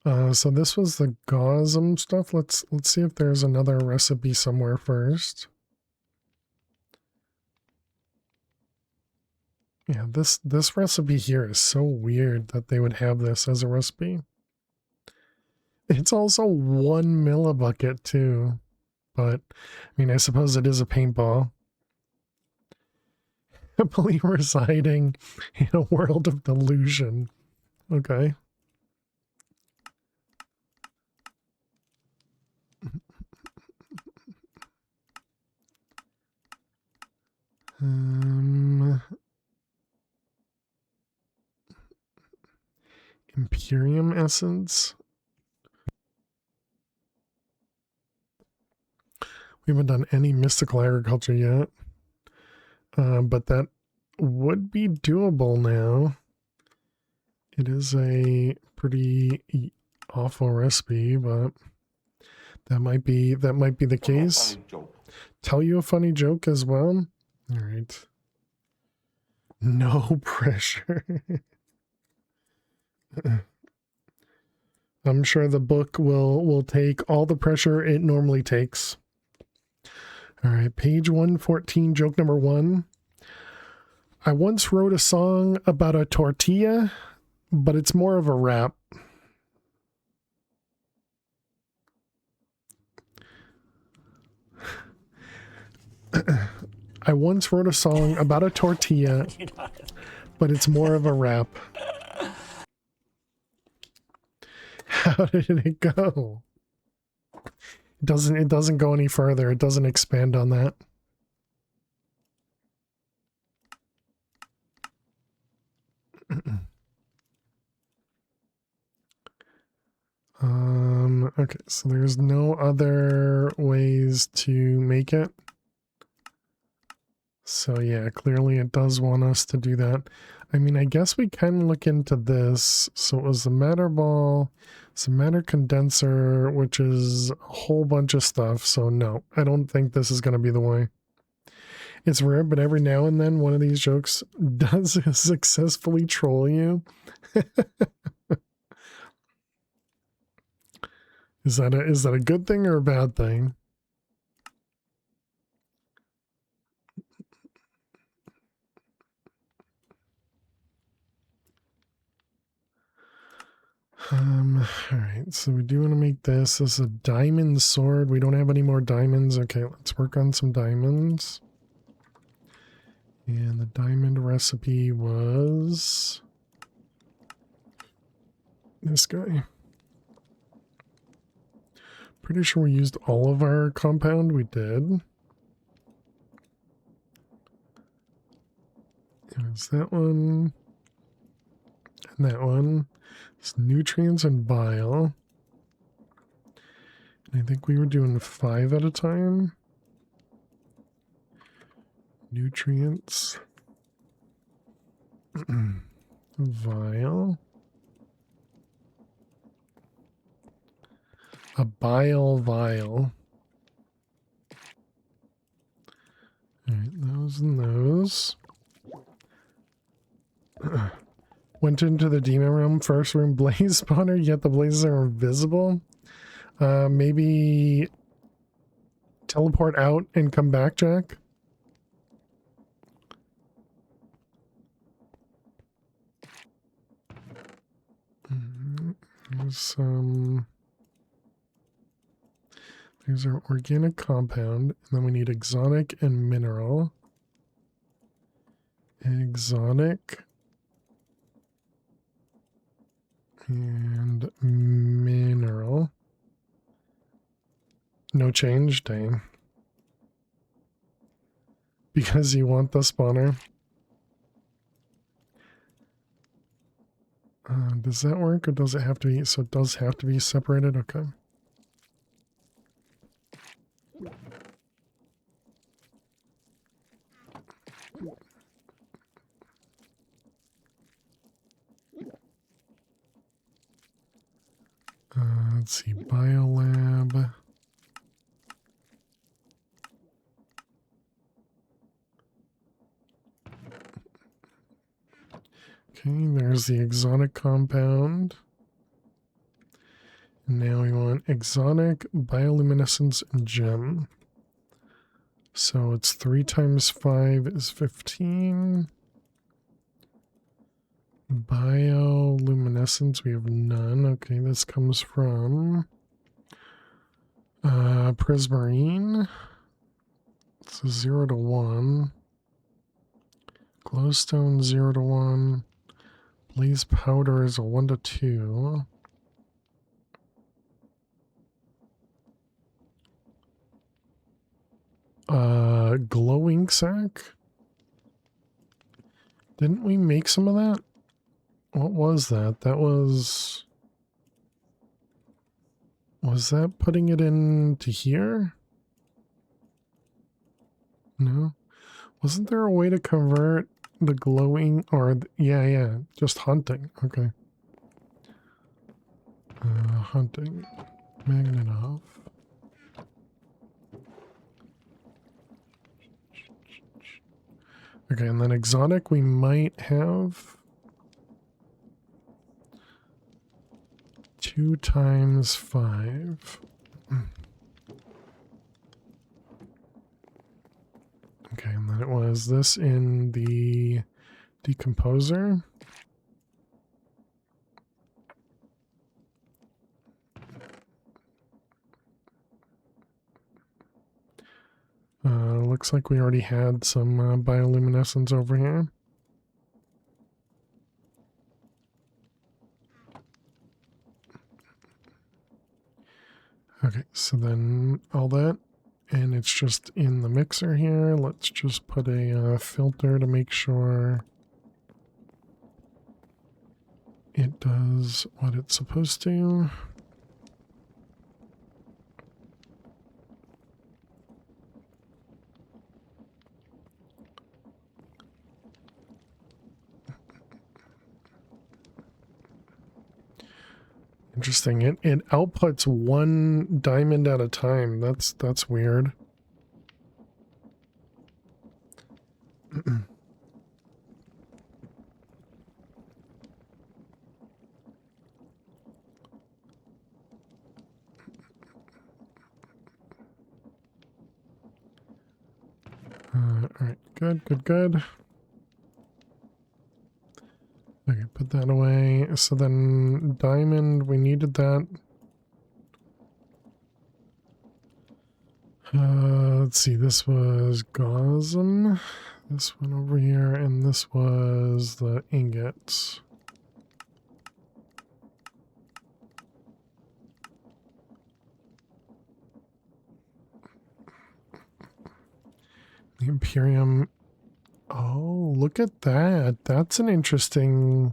So this was the Gosm stuff. Let's see if there's another recipe somewhere first. Yeah, this recipe here is so weird that they would have this as a recipe. It's also 1 millibucket too, but I mean, I suppose it is a paintball. Happily residing in a world of delusion. Okay. Imperium essence. We haven't done any mystical agriculture yet. But that would be doable now. It is a pretty awful recipe, but that might be the case. Tell you a funny joke as well. All right. No pressure. I'm sure the book will take all the pressure it normally takes. All right, page 114, joke number 1. I once wrote a song about a tortilla, but it's more of a rap. I once wrote a song about a tortilla, but it's more of a rap. How did it go? It doesn't go any further. It doesn't expand on that. Okay, so there's no other ways to make it. So yeah, clearly it does want us to do that. I mean, I guess we can look into this. So it was the matter ball, it's a matter condenser, which is a whole bunch of stuff. So no, I don't think this is going to be the way. It's rare, but every now and then one of these jokes does successfully troll you. Is that a good thing or a bad thing? All right, so we do want to make this. This is a diamond sword. We don't have any more diamonds. Okay, let's work on some diamonds. And the diamond recipe was this guy. Pretty sure we used all of our compound. We did. There's that one. And that one. It's nutrients and bile. And I think we were doing 5 at a time. Nutrients. Vial. A bile vial. Alright, those and those. Went into the demon room, first room blaze spawner, yet the blazes are invisible. Maybe teleport out and come back, Jack? There's some... There's our organic compound, and then we need exotic and mineral. Exotic and mineral. No change, dang. Because you want the spawner. Does that work, or does it have to be? So it does have to be separated. Okay. Let's see, biolab. Okay, there's the exotic compound. Now we want exotic, bioluminescence, and gem. So it's 3 times 5 is 15. Bioluminescence, we have none. Okay, this comes from prismarine. It's a 0 to 1. Glowstone 0 to 1. Blaze powder is a 1 to 2. Glowing sack? Didn't we make some of that? What was that? That was... Was that putting it into here? No? Wasn't there a way to convert the glowing or... Yeah, just hunting. Okay. Hunting. Magnet off. Okay, and then exotic we might have 2 times 5. Okay, and then it was this in the decomposer. Looks like we already had some bioluminescence over here. Okay, so then all that, and it's just in the mixer here. Let's just put a filter to make sure it does what it's supposed to. Interesting. It outputs one diamond at a time. That's weird. All right, good. Okay, put that away. So then diamond, we needed that. Let's see, this was gauze. This one over here, and this was the ingots. The Imperium. Oh, look at that. That's an interesting.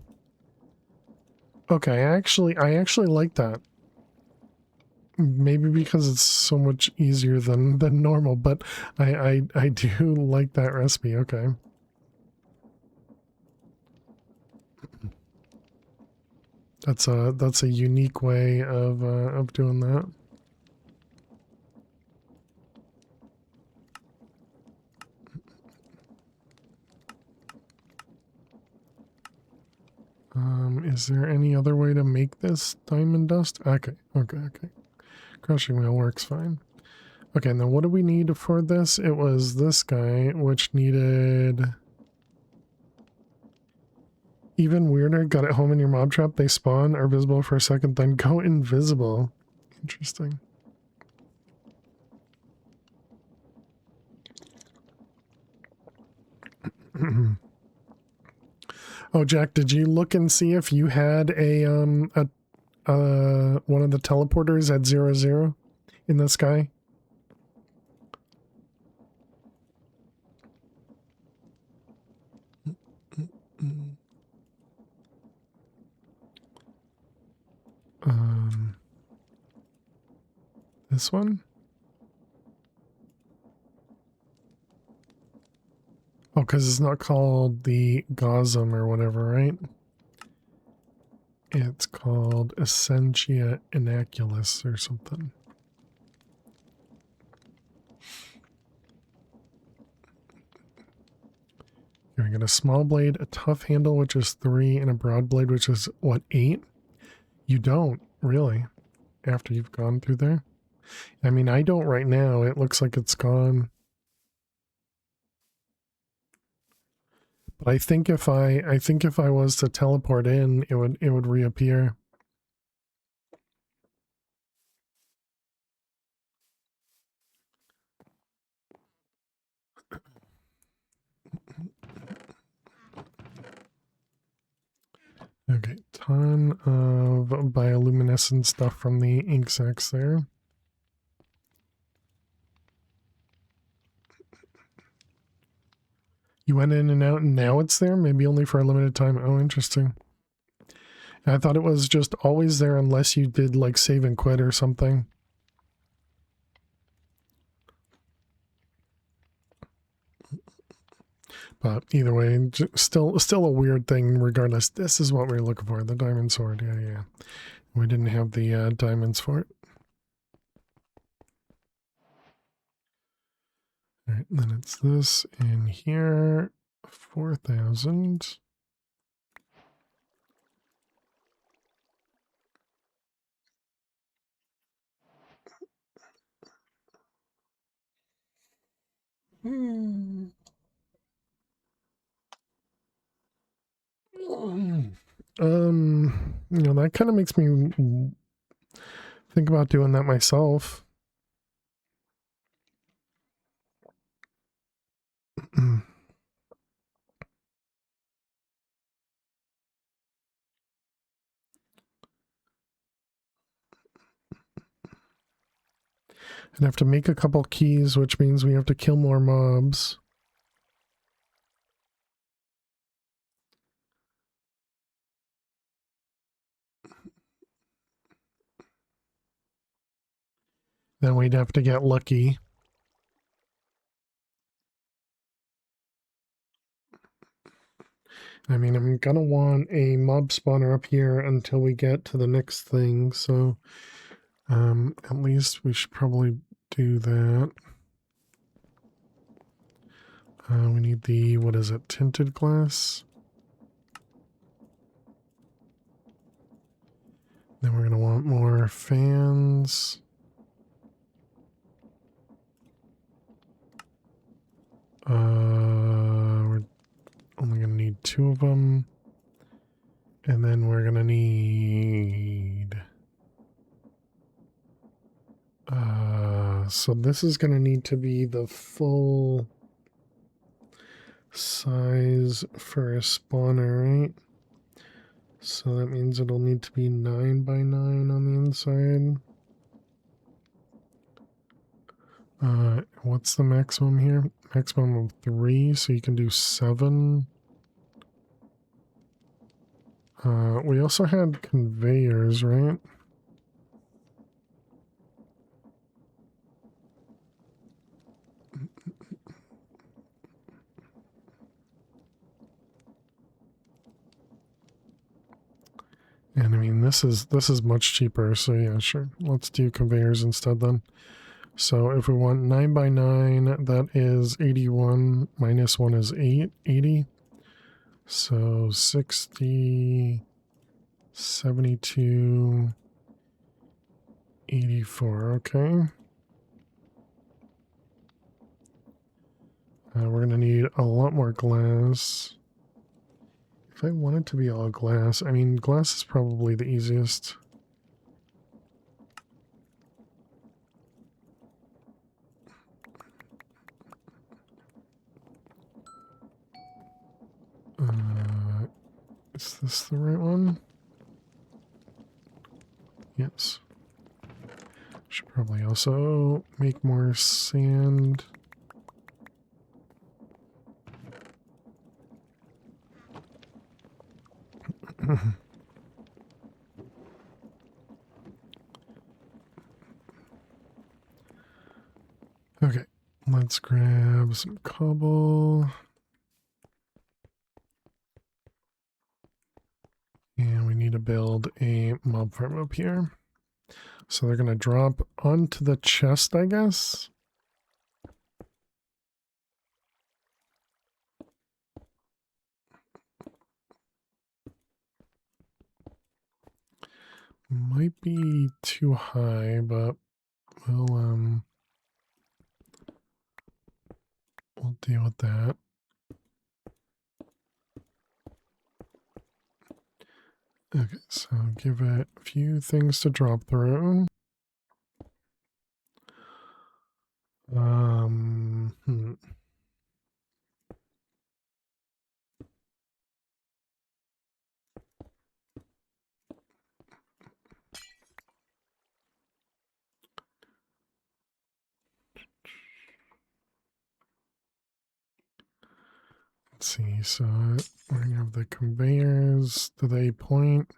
Okay, I actually like that. Maybe because it's so much easier than normal, but I do like that recipe. Okay. That's a unique way of doing that. Is there any other way to make this diamond dust? Okay. Crushing wheel works fine. Okay, now what do we need for this? It was this guy, which needed... Even weirder, got it home in your mob trap, they spawn, are visible for a second, then go invisible. Interesting. Oh, Jack, did you look and see if you had a one of the teleporters at 0, in the sky? This one? Oh, because it's not called the Gaussum or whatever, right? It's called Essentia Innocuous or something. Here we got a small blade, a tough handle, which is 3, and a broad blade, which is, what, 8? You don't, really, after you've gone through there. I mean, I don't right now. It looks like it's gone. But I think if I was to teleport in, it would reappear. Okay, ton of bioluminescent stuff from the ink sacs there. You went in and out and now it's there? Maybe only for a limited time. Oh, interesting. I thought it was just always there unless you did like save and quit or something. But either way, still a weird thing regardless. This is what we we're looking for, the diamond sword. Yeah. We didn't have the diamonds for it. All right, then it's this in here, 4,000. That kind of makes me think about doing that myself. And have to make a couple keys, which means we have to kill more mobs. Then we'd have to get lucky. I mean, I'm gonna want a mob spawner up here until we get to the next thing, so at least we should probably do that. We need the, what is it, tinted glass? Then we're gonna want more fans. We're only gonna need 2 of them. And then we're gonna need... so this is gonna need to be the full size for a spawner, right? So that means it'll need to be 9 by 9 on the inside. What's the maximum here? Maximum of 3, so you can do 7. We also had conveyors, right? And I mean, this is much cheaper, so yeah, sure. Let's do conveyors instead then. So if we want 9 by 9, that is 81 minus 1 is 80. So 60, 72, 84, okay. We're gonna need a lot more glass. If I want it to be all glass, I mean, glass is probably the easiest. Is this the right one? Yes. Should probably also make more sand. Okay, let's grab some cobble. And we need to build a mob farm up here. So they're going to drop onto the chest, I guess. Might be too high, but we'll deal with that. Okay, so give it a few things to drop through. Let's see, so we're gonna have the conveyors. Do they point?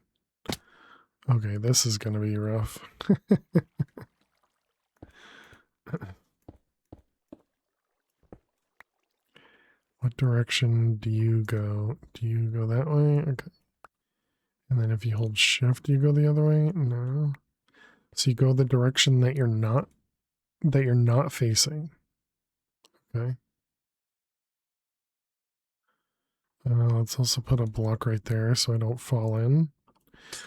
Okay, this is gonna be rough. What direction do you go? Do you go that way? Okay. And then if you hold shift, you go the other way? No. So you go the direction that you're not facing. Okay. Let's also put a block right there so I don't fall in.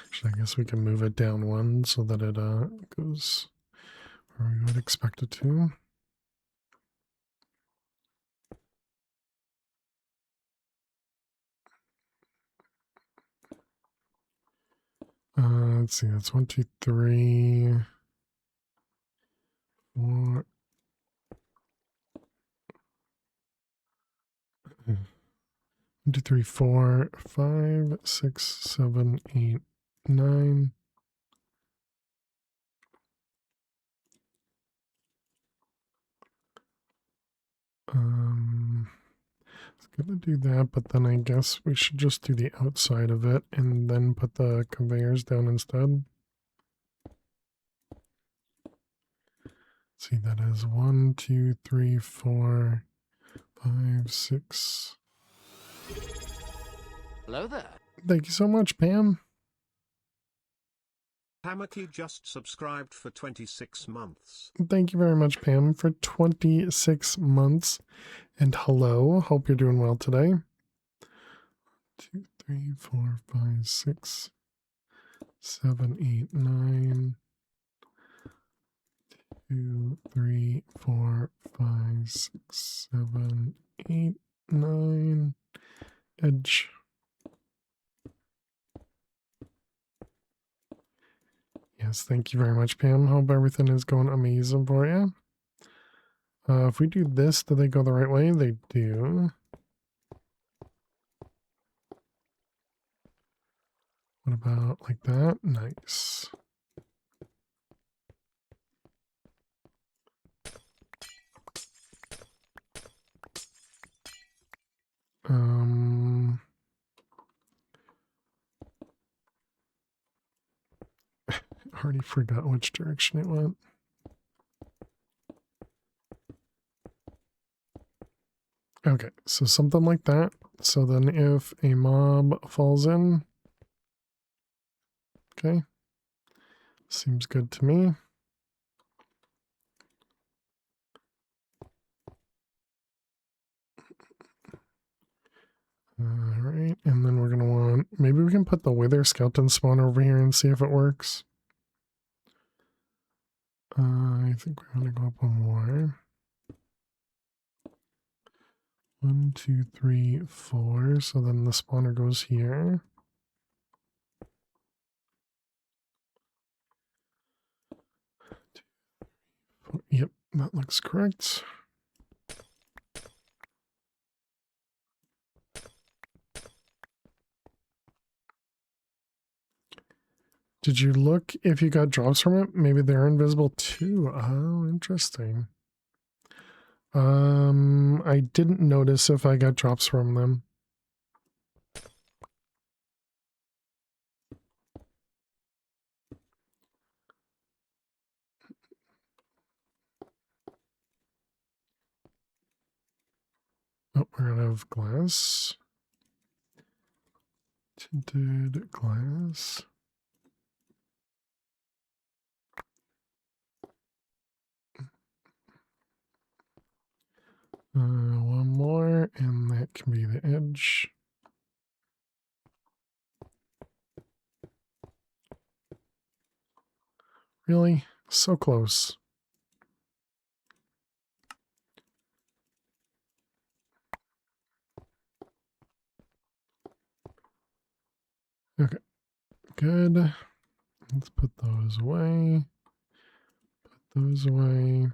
Actually, I guess we can move it down 1 so that it goes where we would expect it to. Let's see, that's 1, 2, 3, 4. 1, 2, 3, 4, 5, 6, 7, 8, 9. It's gonna do that, but then I guess we should just do the outside of it and then put the conveyors down instead. See, that is 1, 2, 3, 4, 5, 6. Hello there. Thank you so much, Pam. Hammock, you just subscribed for 26 months. Thank you very much, Pam, for 26 months. And hello, hope you're doing well today. 2, 3, 4, 5, 6, 7, 8, 9. 2, 3, 4, 5, 6, 7, 8, 9. Edge. Yes, thank you very much, Pam. Hope everything is going amazing for you. If we do this, do they go the right way? They do. What about like that? Nice. I already forgot which direction it went. Okay, so something like that. So then if a mob falls in, okay, seems good to me. Alright, and then we're going to want, maybe we can put the Wither skeleton spawn over here and see if it works. I think we're going to go up one more. 1, 2, 3, 4. So then the spawner goes here. Yep, that looks correct. Did you look if you got drops from it? Maybe they're invisible too. Oh, interesting. I didn't notice if I got drops from them. Oh, we're out of glass. Tinted glass. One more, and that can be the edge. Really? So close. Okay, good. Let's put those away. Put those away.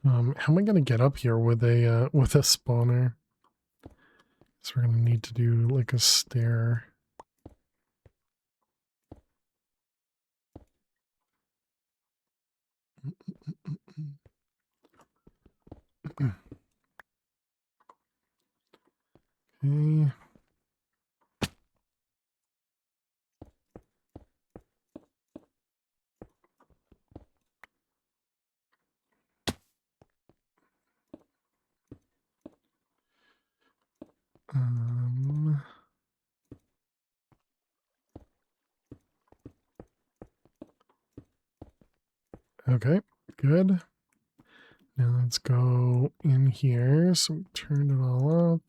How am I gonna get up here with a spawner? So we're gonna need to do like a stair. Okay. Okay, good. Now let's go in here. So we turn it all up.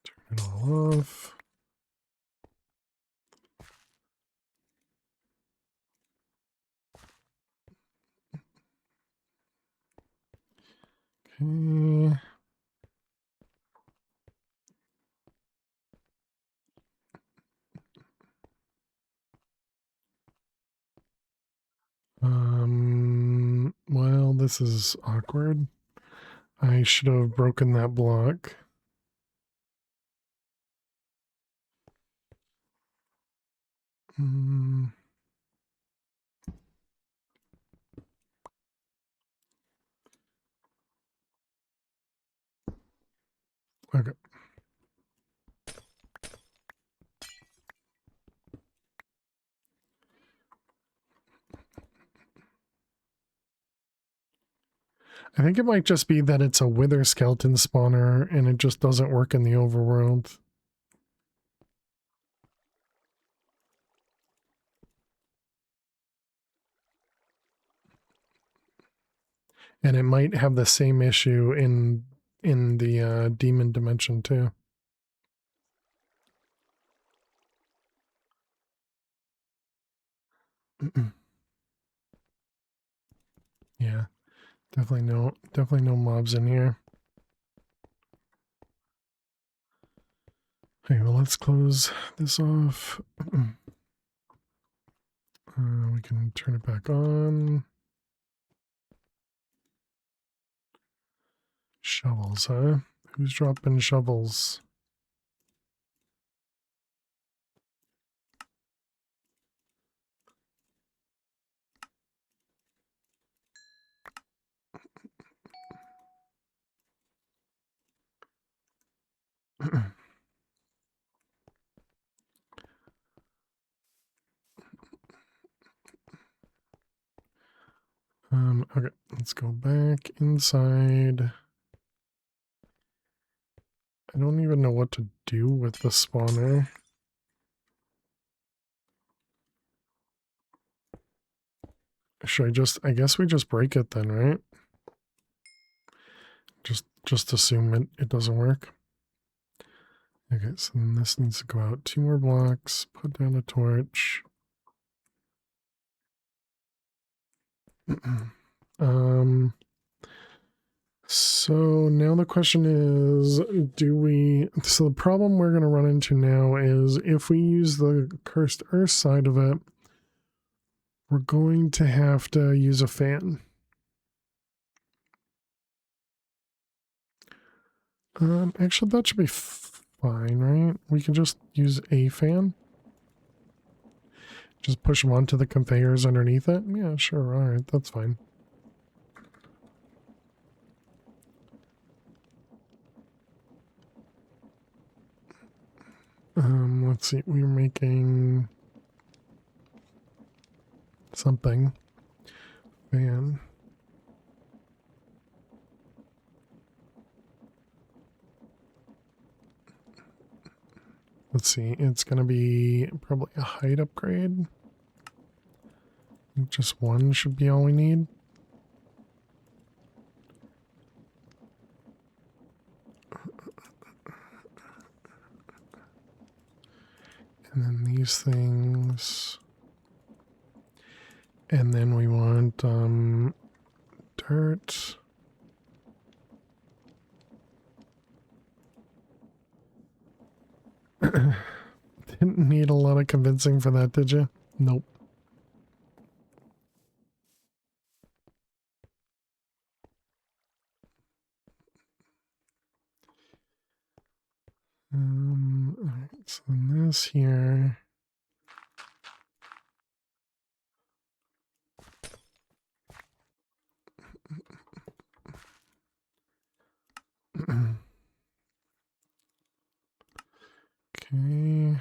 Turn it all off. Okay. Well, this is awkward. I should have broken that block. Okay. I think it might just be that it's a wither skeleton spawner and it just doesn't work in the overworld. And it might have the same issue in the demon dimension too. Yeah, definitely no mobs in here. Okay, well, let's close this off. We can turn it back on. Shovels, huh? Who's dropping shovels? Okay, let's go back inside. I don't even know what to do with the spawner. Should I guess we just break it then, right? Just assume it doesn't work. Okay, so then this needs to go out 2 more blocks, put down a torch. So now the question is, so the problem we're going to run into now is if we use the cursed earth side of it, we're going to have to use a fan. Actually, that should be fine, right? We can just use a fan. Just push them onto the conveyors underneath it. Yeah, sure. All right, that's fine. Let's see. We're making something. Fan. Let's see. It's going to be probably a height upgrade. Just one should be all we need. And then these things. And then we want dirt. Didn't need a lot of convincing for that, did you? Nope. Alright, so then this here. Okay.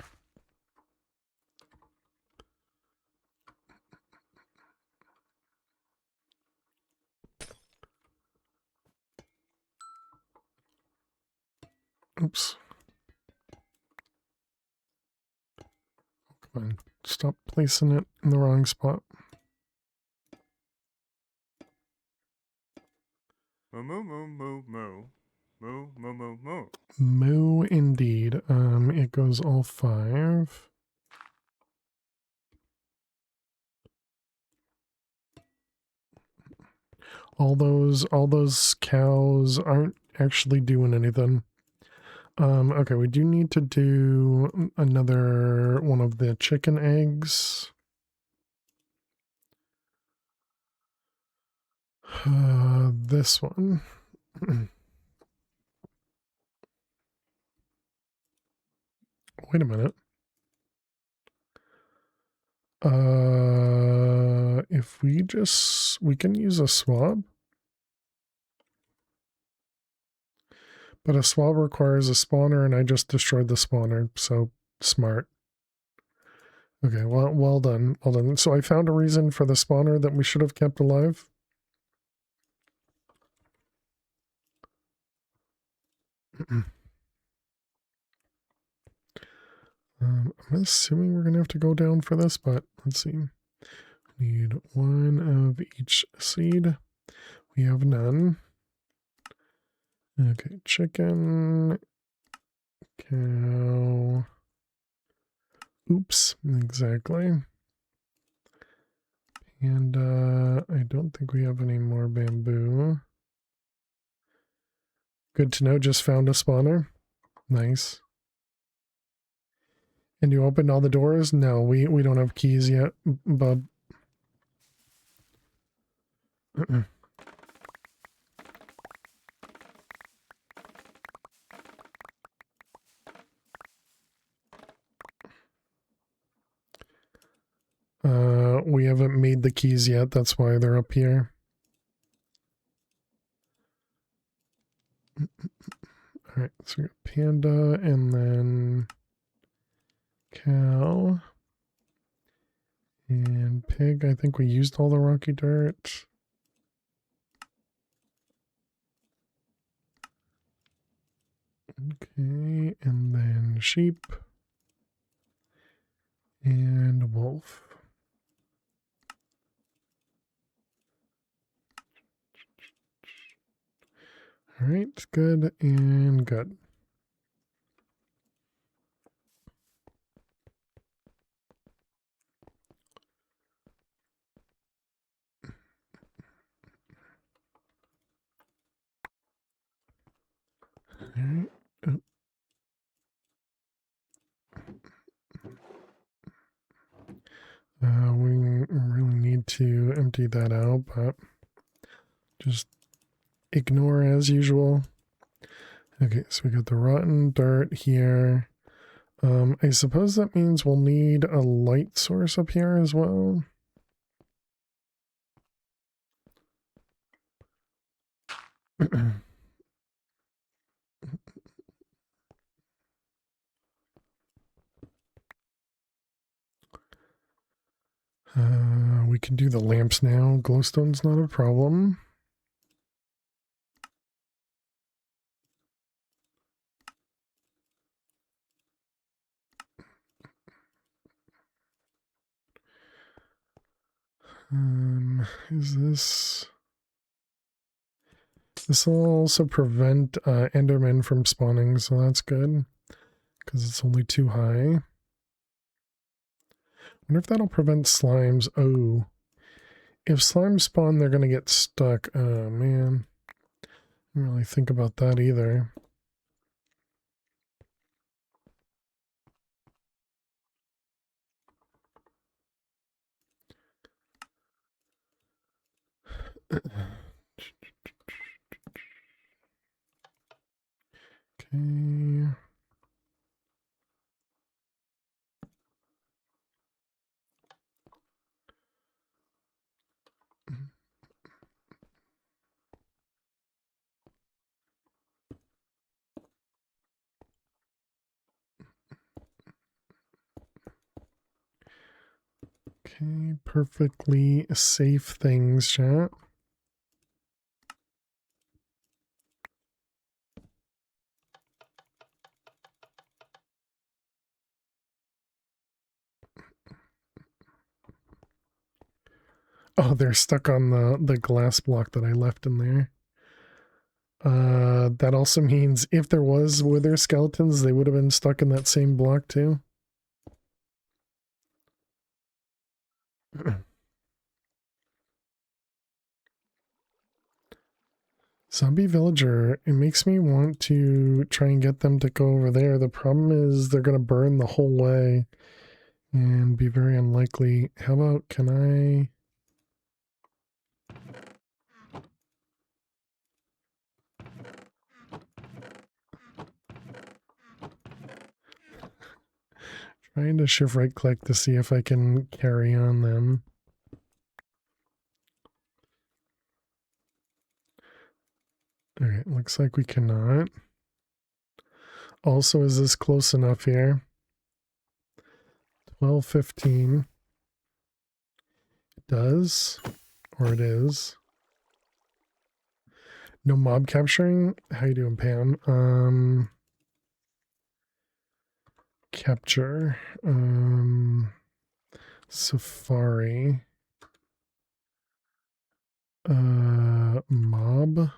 Oops. Come on. Stop placing it in the wrong spot. Moo moo moo moo moo. Moo moo moo moo. Moo indeed. It goes all 5. All those cows aren't actually doing anything. Okay, we do need to do another one of the chicken eggs. This one. Wait a minute. If we can use a swab. But a swap requires a spawner, and I just destroyed the spawner, so smart. Okay, well done. Well done. So I found a reason for the spawner that we should have kept alive. I'm assuming we're going to have to go down for this, but let's see. We need one of each seed. We have none. Okay, chicken, cow. Oops, exactly. And I don't think we have any more bamboo. Good to know, just found a spawner. Nice. And you opened all the doors? No, we don't have keys yet, bub. We haven't made the keys yet, that's why they're up here. Alright, so we got panda and then cow. And pig, I think we used all the rocky dirt. Okay, and then sheep. And wolf. Alright, good and good. Alright. Oh. We really need to empty that out, but just ignore as usual. Okay, so we got the rotten dirt here. I suppose that means we'll need a light source up here as well. We can do the lamps now. Glowstone's not a problem. Is this... This will also prevent Endermen from spawning, so that's good. Because it's only too high. I wonder if that'll prevent slimes. Oh. If slimes spawn, they're going to get stuck. Oh, man. I didn't really think about that either. Okay. Okay, perfectly safe things, chat. Oh, they're stuck on the glass block that I left in there. That also means if there was wither skeletons, they would have been stuck in that same block too. Zombie villager, it makes me want to try and get them to go over there. The problem is they're going to burn the whole way and be very unlikely. How about, can I... Trying to shift right click to see if I can carry on them. Okay, looks like we cannot. also, is this close enough here? 12:15. It does, or it is. No mob capturing. How you doing, Pam? Capture. Safari. Mob.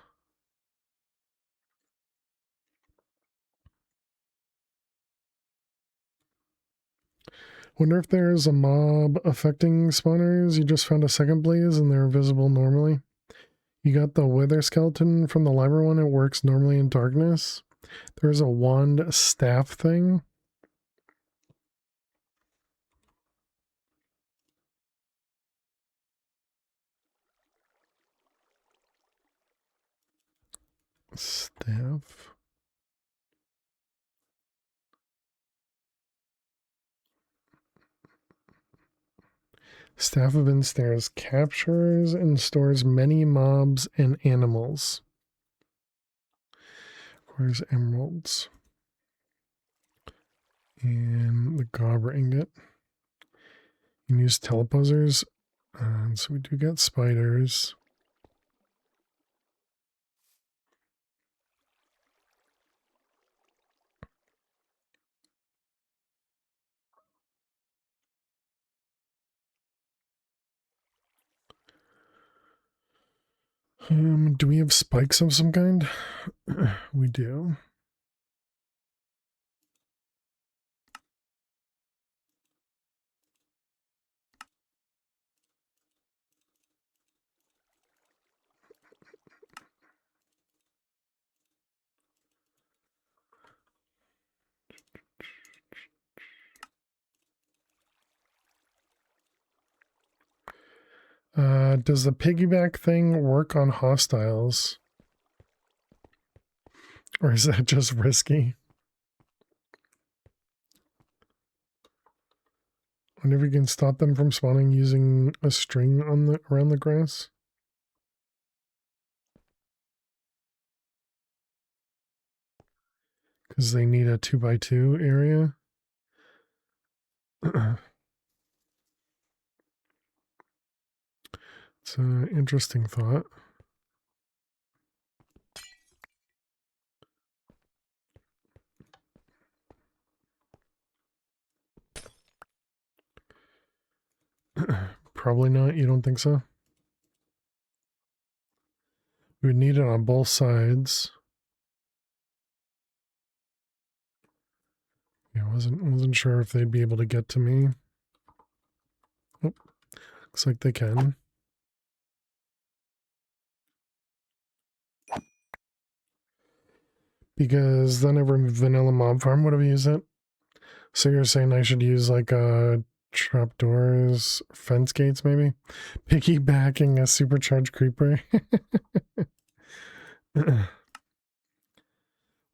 Wonder if there's a mob affecting spawners. You just found a second blaze and they're visible normally. You got the wither skeleton from the library one. It works normally in darkness. There's a wand staff thing. Staff. Staff of Ensnares captures and stores many mobs and animals. Requires emeralds. And the gobber ingot. You can use teleposers. So we do get spiders. Do we have spikes of some kind? We do. Does the piggyback thing work on hostiles? Or is that just risky? I wonder if we can stop them from spawning using a string on the around the grass. Because they need a 2x2 area. It's an interesting thought. Probably not. You don't think so? We would need it on both sides. Yeah, wasn't sure if they'd be able to get to me. Oh, looks like they can. Because then every vanilla mob farm would have used it. So you're saying I should use like trapdoors, fence gates maybe? Piggybacking a supercharged creeper.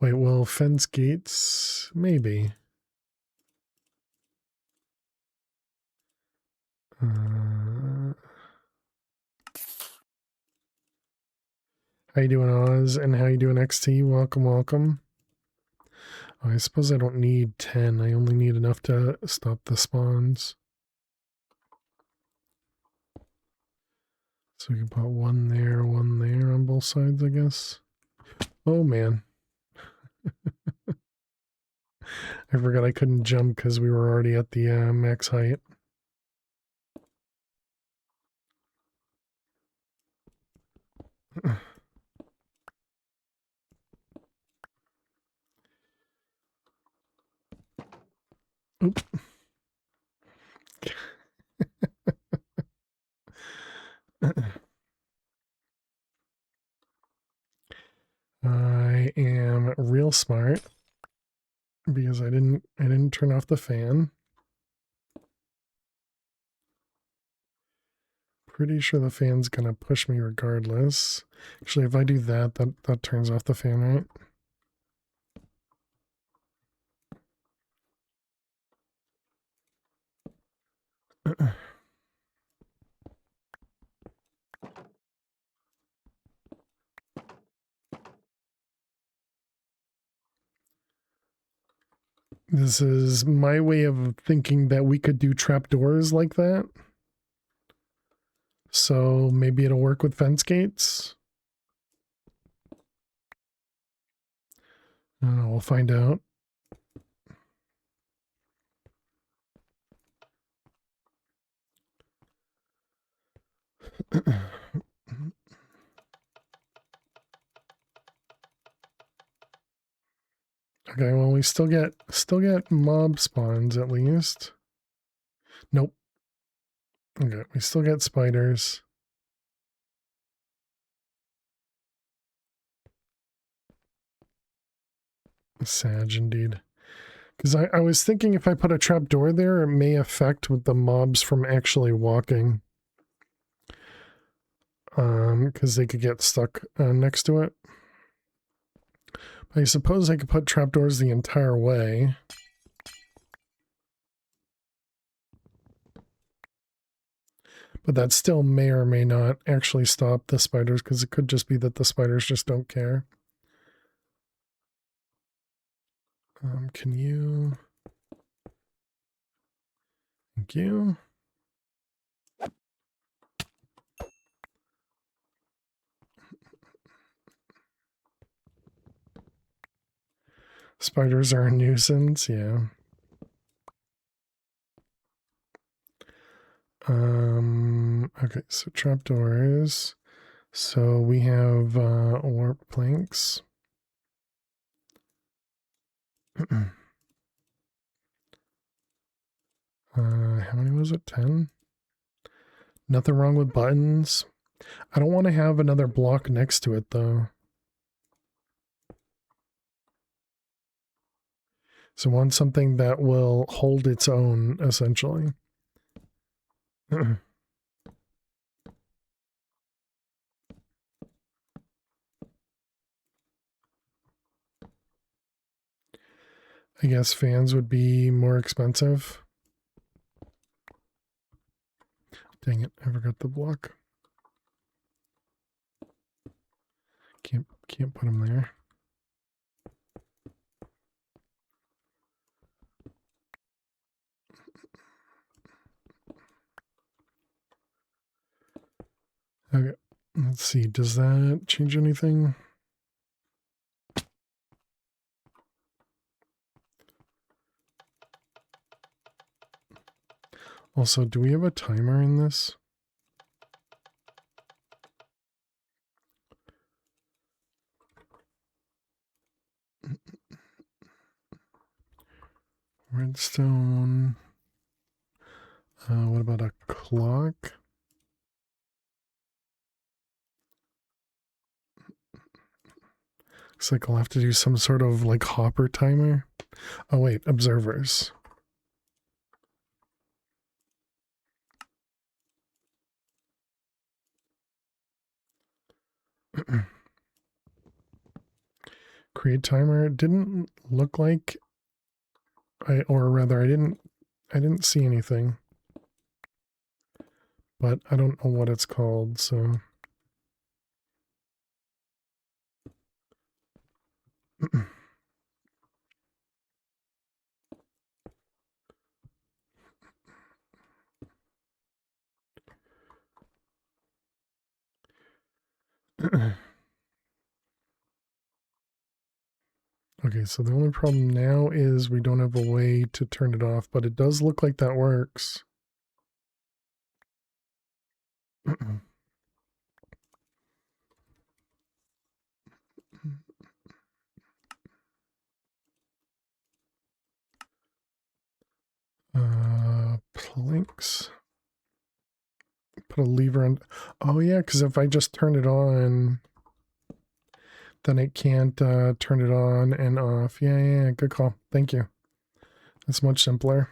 Wait, well, fence gates? Maybe. How you doing, Oz? And how you doing, XT? Welcome, welcome. Oh, I suppose I don't need 10. I only need enough to stop the spawns. So we can put one there on both sides, I guess. Oh, man. I forgot I couldn't jump because we were already at the max height. Oop. I am real smart because I didn't turn off the fan. Pretty sure the fan's gonna push me regardless. Actually, if I do that, that turns off the fan, right? This is my way of thinking that we could do trapdoors like that. So maybe it'll work with fence gates. We'll find out. Okay, well, we still get mob spawns at least. Nope. Okay, we still get spiders. Sad indeed. Because I was thinking if I put a trapdoor there, it may affect with the mobs from actually walking. Because they could get stuck next to it. I suppose I could put trapdoors the entire way. But that still may or may not actually stop the spiders, because it could just be that the spiders just don't care. Can you... Thank you. Spiders are a nuisance, yeah. Okay, so trapdoors. So we have warp planks. How many was it? 10? Nothing wrong with buttons. I don't want to have another block next to it though. So I want something that will hold its own, essentially. I guess fans would be more expensive. Dang it, I forgot the block. Can't put them there. Okay, let's see, does that change anything? Also, do we have a timer in this? Redstone. What about a clock? Looks like I'll have to do some sort of like hopper timer. Oh wait, observers. Create timer. It didn't look like I didn't see anything. But I don't know what it's called, so okay, so the only problem now is we don't have a way to turn it off, but it does look like that works. Planks. Put a lever on. Oh yeah, because if I just turn it on, then it can't turn it on and off. Yeah, good call. Thank you. That's much simpler.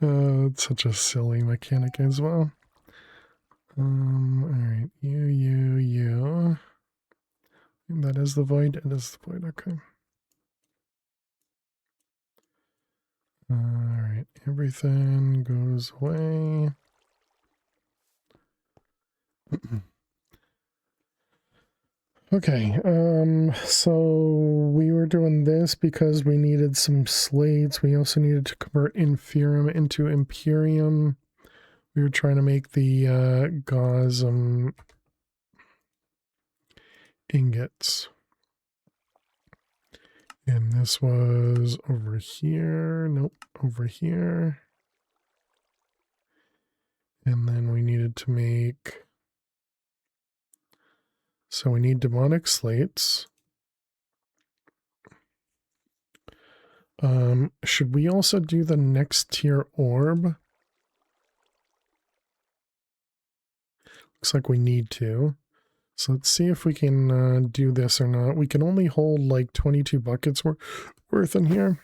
It's such a silly mechanic as well. Alright, you. That is the void. It is the void, okay. Alright, everything goes away. Okay, so we were doing this because we needed some slates. We also needed to convert inferium into imperium. We were trying to make the gauze ingots. And this was over here. Nope, over here. And then we needed to make... So we need demonic slates. Should we also do the next tier orb? Looks like we need to. So let's see if we can do this or not. We can only hold like 22 buckets worth in here.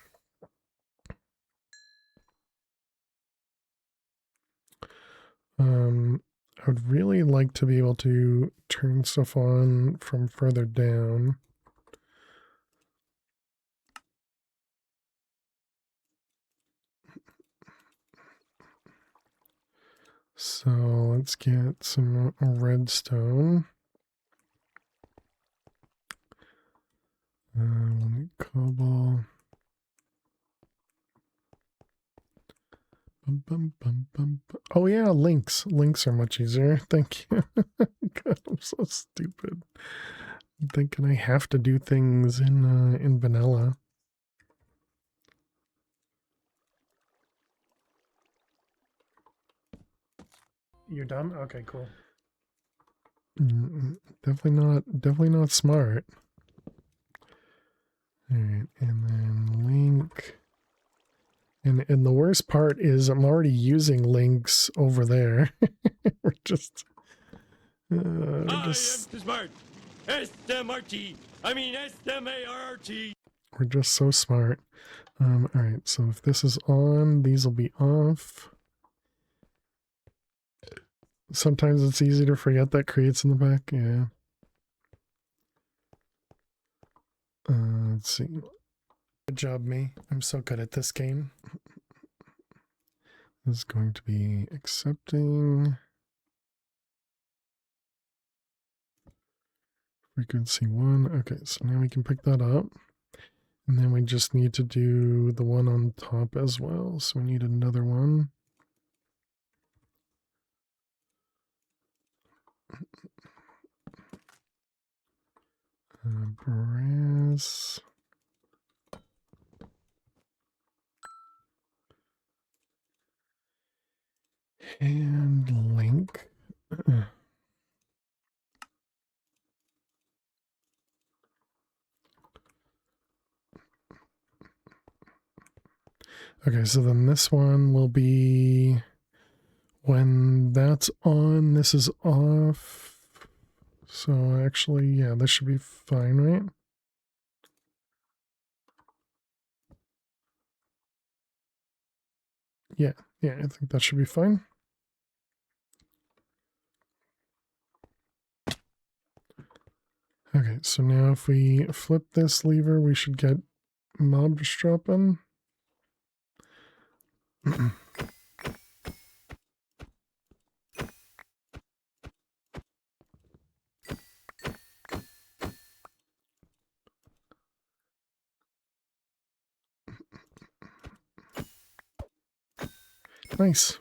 I would really like to be able to turn stuff on from further down. So let's get some redstone. We'll need cobalt. Oh yeah, links. Links are much easier. Thank you. God, I'm so stupid. I'm thinking I have to do things in vanilla. You're done? Okay, cool. Definitely not smart. Alright, and then link. And the worst part is I'm already using links over there. We're just... I am smart. S-M-R-T. I mean S-M-A-R-R-T. We're just so smart. Alright, so if this is on, these will be off. Sometimes it's easy to forget that creates in the back, yeah. Let's see. Good job, me. I'm so good at this game. This is going to be accepting. Frequency 1. Okay, so now we can pick that up. And then we just need to do the one on top as well. So we need another one. Brass. And link. Okay, so then this one will be when that's on, this is off. So actually, yeah, this should be fine, right? Yeah, I think that should be fine. Okay, so now if we flip this lever, we should get mobs dropping. Nice.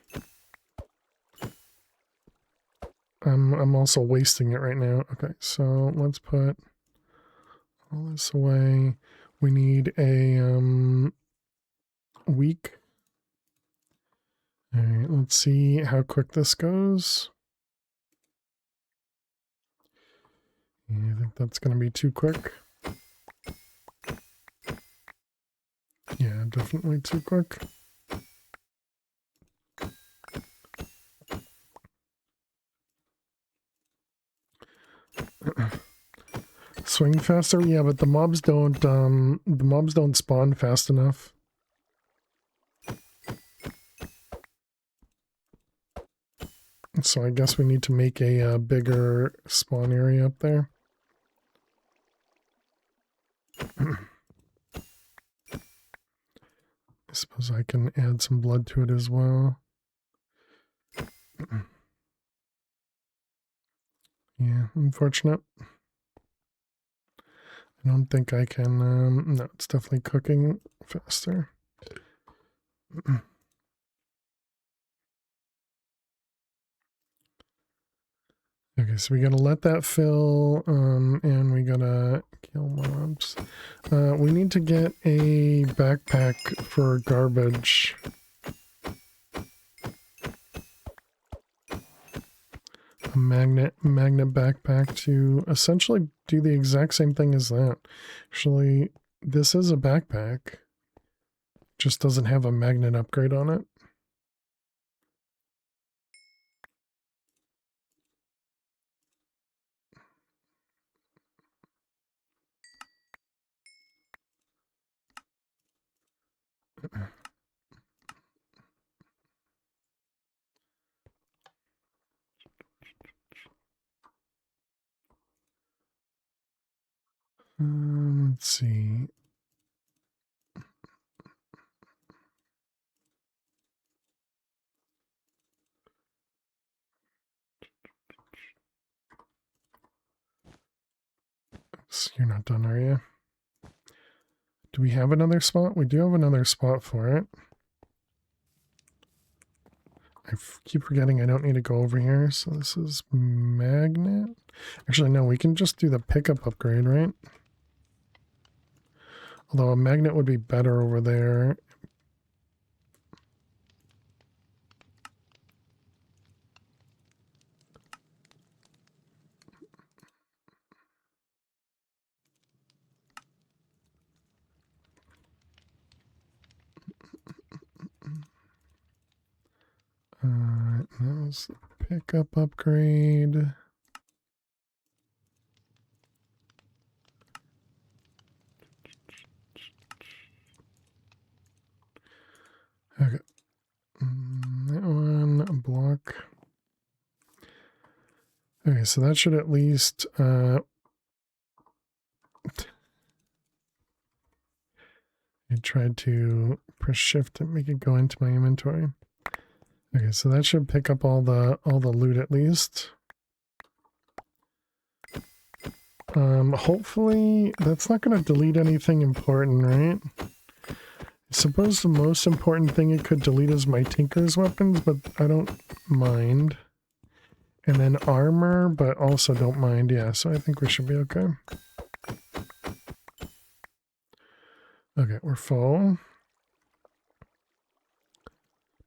I'm also wasting it right now. Okay, so let's put all this away. We need a week. All right, let's see how quick this goes. Yeah, I think that's going to be too quick. Yeah, definitely too quick. Swing faster? Yeah, but the mobs don't spawn fast enough. So I guess we need to make a bigger spawn area up there. I suppose I can add some blood to it as well. Yeah, unfortunate. I don't think I can, no, it's definitely cooking faster. Okay, so we gotta let that fill, and we gotta kill mobs. We need to get a backpack for garbage. A magnet backpack to essentially do the exact same thing as that. Actually, this is a backpack. Just doesn't have a magnet upgrade on it. Let's see. So you're not done, are you? Do we have another spot? We do have another spot for it. I keep forgetting I don't need to go over here. So this is magnet. Actually, no, we can just do the pickup upgrade, right? Although a magnet would be better over there. That was the pickup upgrade. Okay. That one, a block. Okay, so that should at least I tried to press shift to make it go into my inventory. Okay, so that should pick up all the loot at least. Hopefully that's not going to delete anything important, right? I suppose the most important thing it could delete is my Tinker's weapons, but I don't mind. And then armor, but also don't mind. Yeah, so I think we should be okay. Okay, we're full.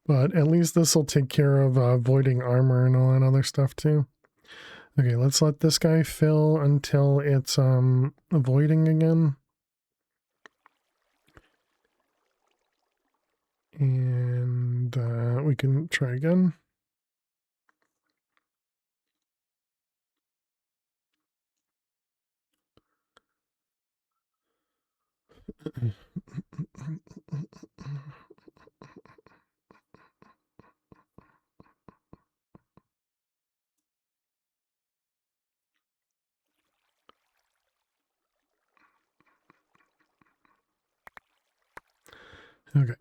But at least this will take care of voiding armor and all that other stuff too. Okay, let's let this guy fill until it's voiding again. And we can try again. Okay.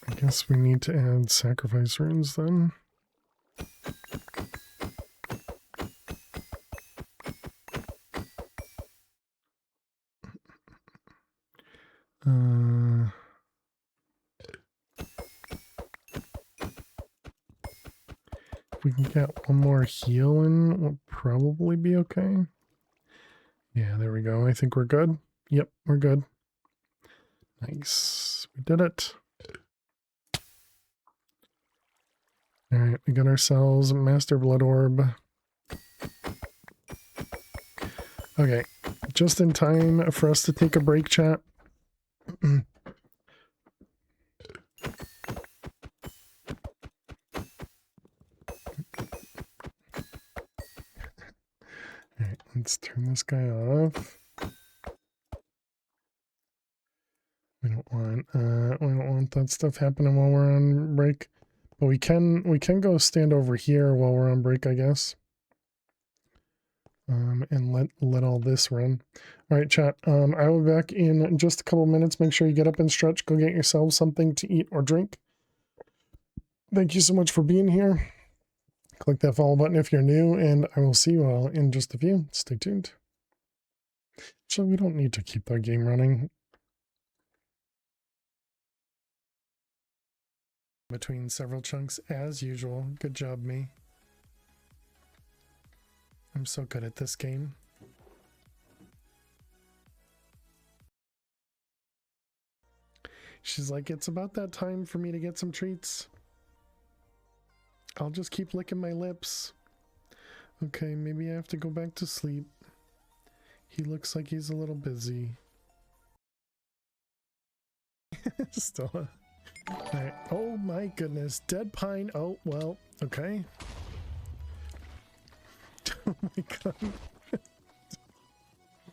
I guess we need to add sacrifice runes then. If we can get one more heal in, we'll probably be okay. Yeah, there we go. I think we're good. Yep, we're good. Nice. We did it. Alright, we got ourselves a Master Blood Orb. Okay, just in time for us to take a break, chat. Alright, let's turn this guy off. that stuff happening while we're on break. But we can go stand over here while we're on break, I guess. And let all this run. All right, chat. I will be back in just a couple minutes. Make sure you get up and stretch. Go get yourself something to eat or drink. Thank you so much for being here. Click that follow button if you're new, and I will see you all in just a few. Stay tuned. So we don't need to keep that game running. Between several chunks as usual. Good job, me. I'm so good at this game. She's like, it's about that time for me to get some treats. I'll just keep licking my lips. Okay, maybe I have to go back to sleep. He looks like he's a little busy. Stella. Alright. Oh my goodness. Dead pine. Oh, well, okay. Oh my god.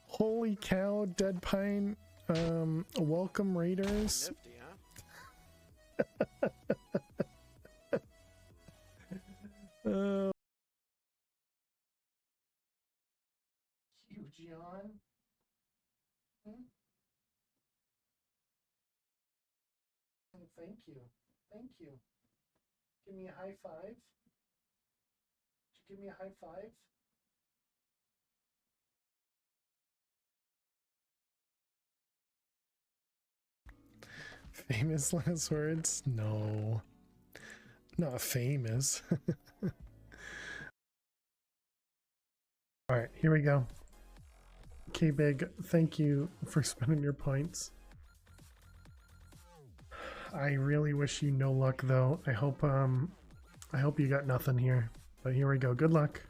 Holy cow, dead pine. Welcome raiders. Nifty, huh? Huge yawn. Thank you. Thank you. Give me a high five. Did you give me a high five? Famous last words? No. Not famous. Alright, here we go. K-Big, thank you for spending your points. I really wish you no luck though. I hope you got nothing here. But here we go. Good luck.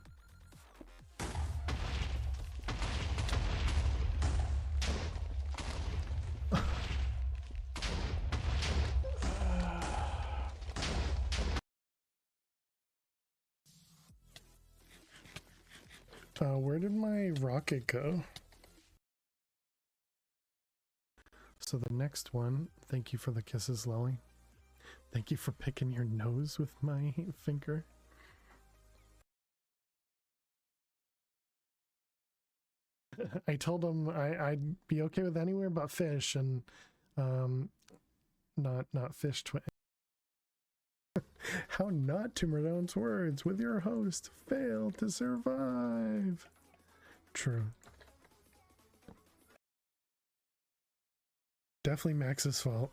Where did my rocket go? So the next one, thank you for the kisses, Lily. Thank you for picking your nose with my finger. I told him I'd be okay with anywhere but fish, and not fish twin. How not to pronounce words with your host fail to survive. True. Definitely Max's fault.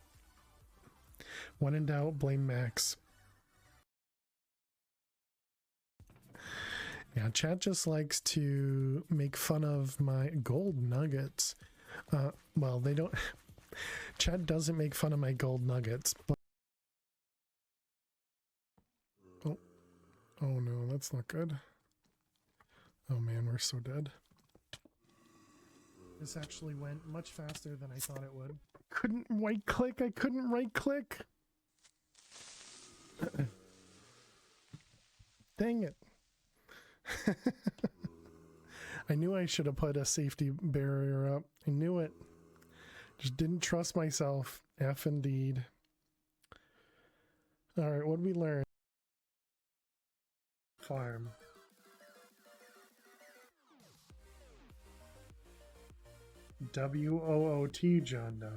When in doubt, blame Max. Yeah, chat just likes to make fun of my gold nuggets. Well, they don't. Chat doesn't make fun of my gold nuggets, but. Oh no, that's not good. Oh man, we're so dead. This actually went much faster than I thought it would. Couldn't right click, I couldn't right click. Dang it. I knew I should have put a safety barrier up. I knew it. Just didn't trust myself. F indeed. Alright, what did we learn? Farm. WOOT, John Doe.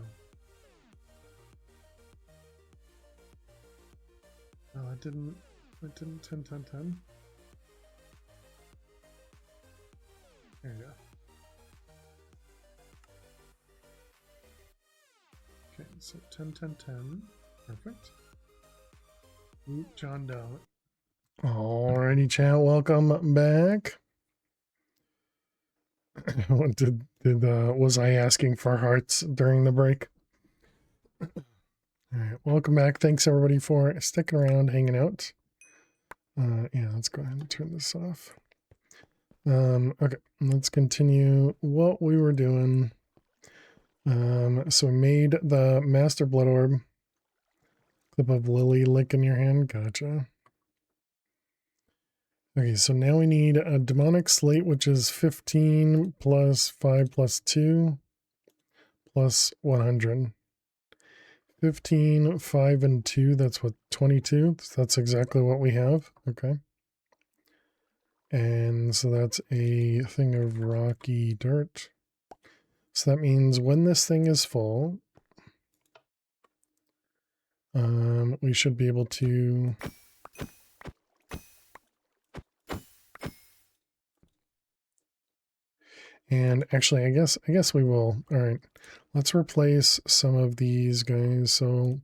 Oh, it didn't 10. There you go. Okay, so 10. Perfect. Ooh, John Doe. Alrighty, chat. Welcome back. Was I asking for hearts during the break? Alright, welcome back. Thanks everybody for sticking around, hanging out. Yeah, let's go ahead and turn this off. Okay, let's continue what we were doing. So we made the Master Blood Orb. Clip of Lily licking your hand. Gotcha. Okay, so now we need a Demonic Slate, which is 15 plus 5 plus 2 plus 100. 15, 5, and 2. That's what, 22? That's exactly what we have. Okay. And so that's a thing of rocky dirt. So that means when this thing is full, we should be able to... And actually, I guess we will. All right, let's replace some of these guys. So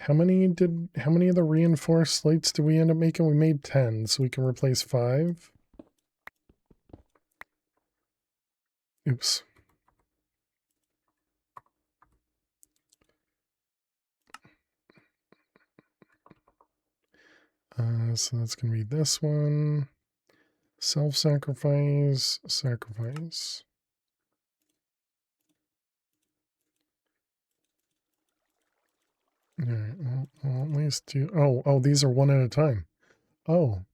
how many of the reinforced slates did we end up making? We made 10, so we can replace 5. Oops. So that's going to be this one. Self-sacrifice, sacrifice. All right, well, at least two. Oh, these are one at a time. Oh,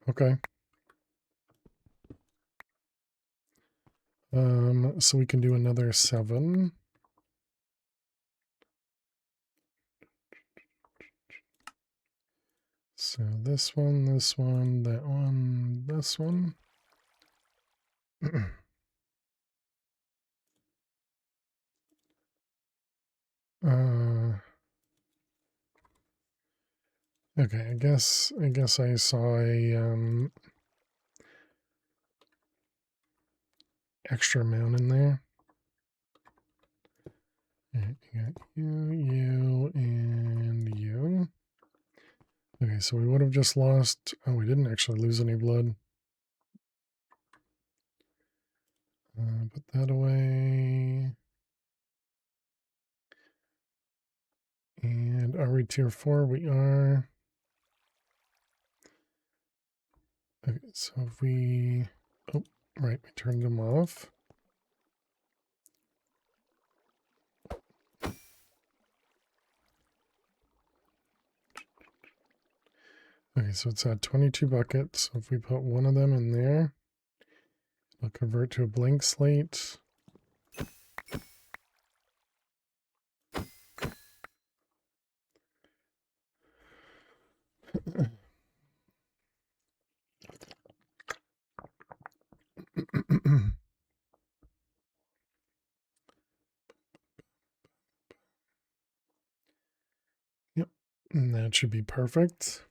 okay. So we can do another 7. So this one, that one, this one. Okay, I guess I saw a extra amount in there. Alright, you got you, and you. Okay, so we would have just lost... Oh, we didn't actually lose any blood. Put that away. And are we tier 4? We are. Okay, so if we... Oh, right, we turned them off. Okay, so it's at 22 buckets. So if we put one of them in there, it'll convert to a blank slate. Yep, and that should be perfect.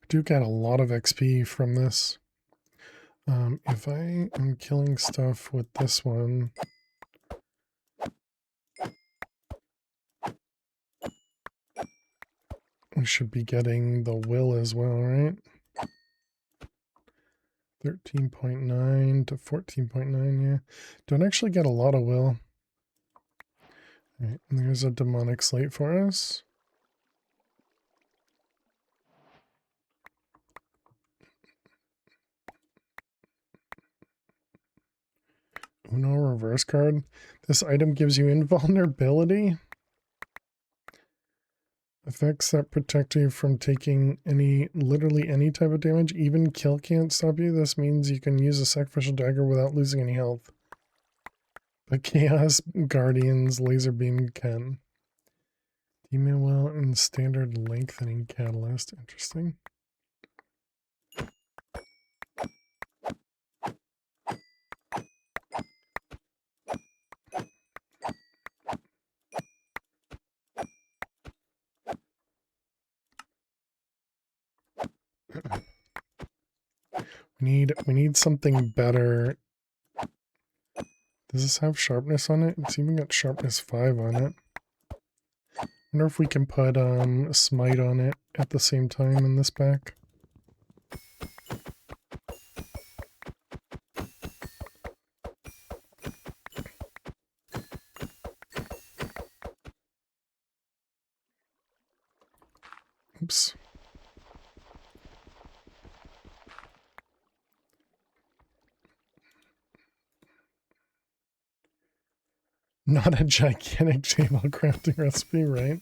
We do get a lot of XP from this. If I am killing stuff with this one, we should be getting the will as well, right? 13.9 to 14.9, yeah. Don't actually get a lot of will. All right, and there's a demonic slate for us. Uno reverse card. This item gives you invulnerability. Effects that protect you from taking literally any type of damage. Even kill can't stop you. This means you can use a sacrificial dagger without losing any health. But Chaos Guardian's laser beam can. Demon Will and standard lengthening catalyst. Interesting. We need something better. Does this have sharpness on it? It's even got sharpness 5 on it. I wonder if we can put smite on it at the same time in this pack. Oops. Not a gigantic table crafting recipe, right?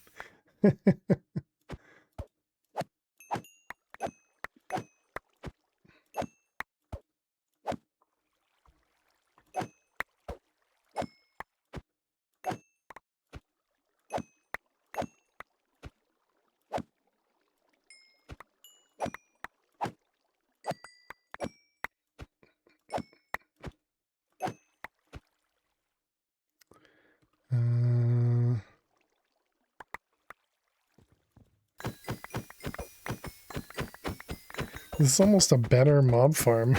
This is almost a better mob farm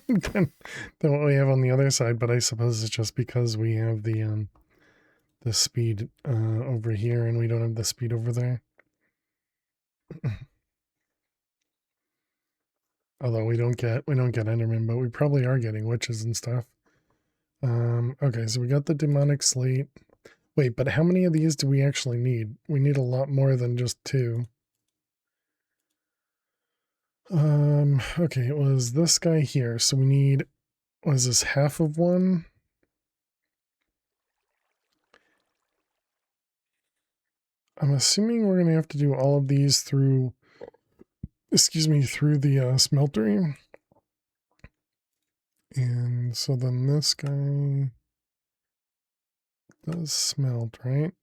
than what we have on the other side, but I suppose it's just because we have the speed over here and we don't have the speed over there. Although we don't get Enderman, but we probably are getting witches and stuff. Okay, so we got the demonic slate. Wait, but how many of these do we actually need? We need a lot more than just 2. Okay, it was this guy here. So we need, was this half of one? I'm assuming we're going to have to do all of these through, excuse me, through the smeltery. And so then this guy does smelt, right?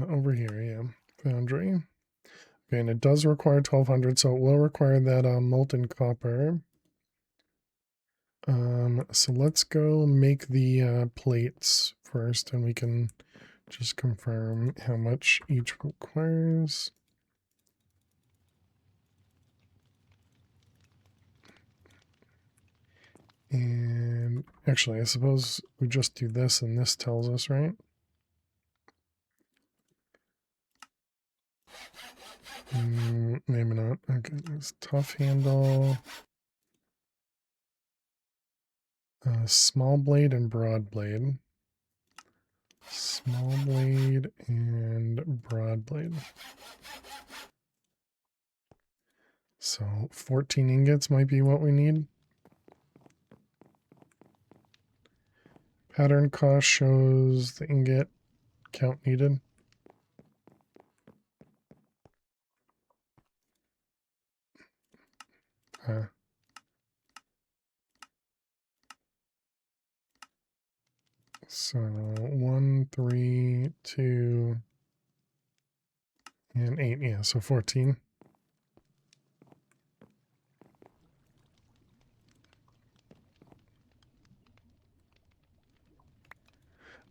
Over here, yeah. Foundry. Okay, and it does require 1200, so it will require that molten copper. So let's go make the plates first, and we can just confirm how much each requires. And actually, I suppose we just do this, and this tells us, right? Maybe not. Okay, there's tough handle, small blade and broad blade. Small blade and broad blade. So 14 ingots might be what we need. Pattern cost shows the ingot count needed. So 1, 3, 2, and 8. Yeah, so 14.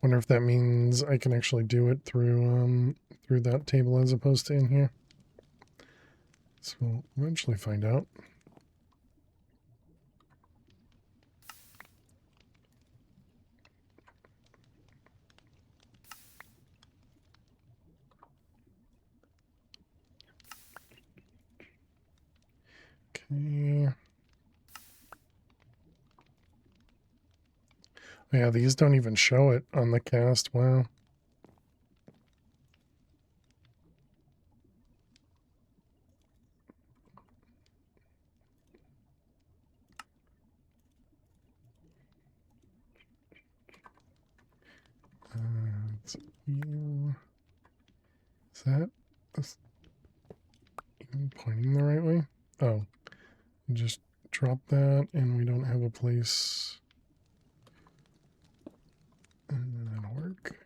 Wonder if that means I can actually do it through that table as opposed to in here. So we'll eventually find out. Okay. Oh, yeah, these don't even show it on the cast. Wow. It's you. Is that even pointing the right way? Oh, just drop that, and we don't have a place. And that'll work.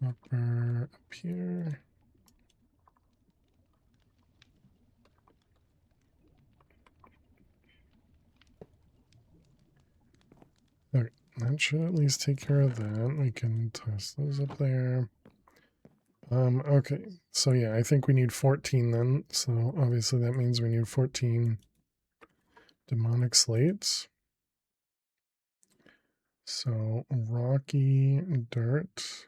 Upper up here. Okay, that should at least take care of that. We can toss those up there. Okay, so yeah, I think we need 14 then. So obviously that means we need 14 demonic slates. So rocky dirt.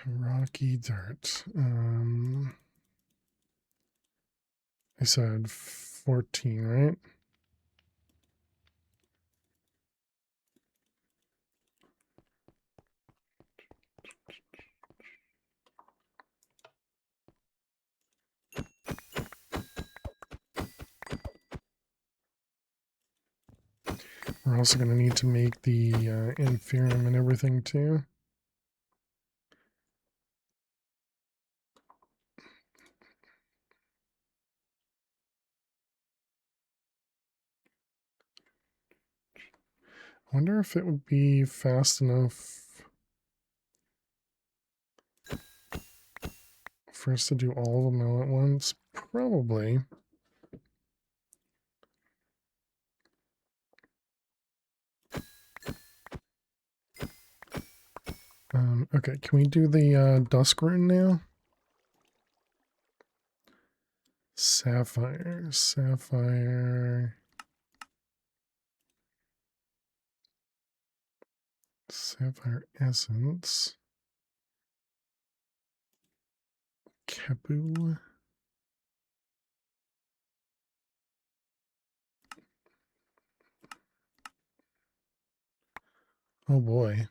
Rocky dirt. I said 14, right? We're also going to need to make the inferium and everything too. I wonder if it would be fast enough for us to do all of them all at once. Probably. Okay, can we do the dusk rune now? Sapphire, sapphire, sapphire essence, Kapu. Oh boy.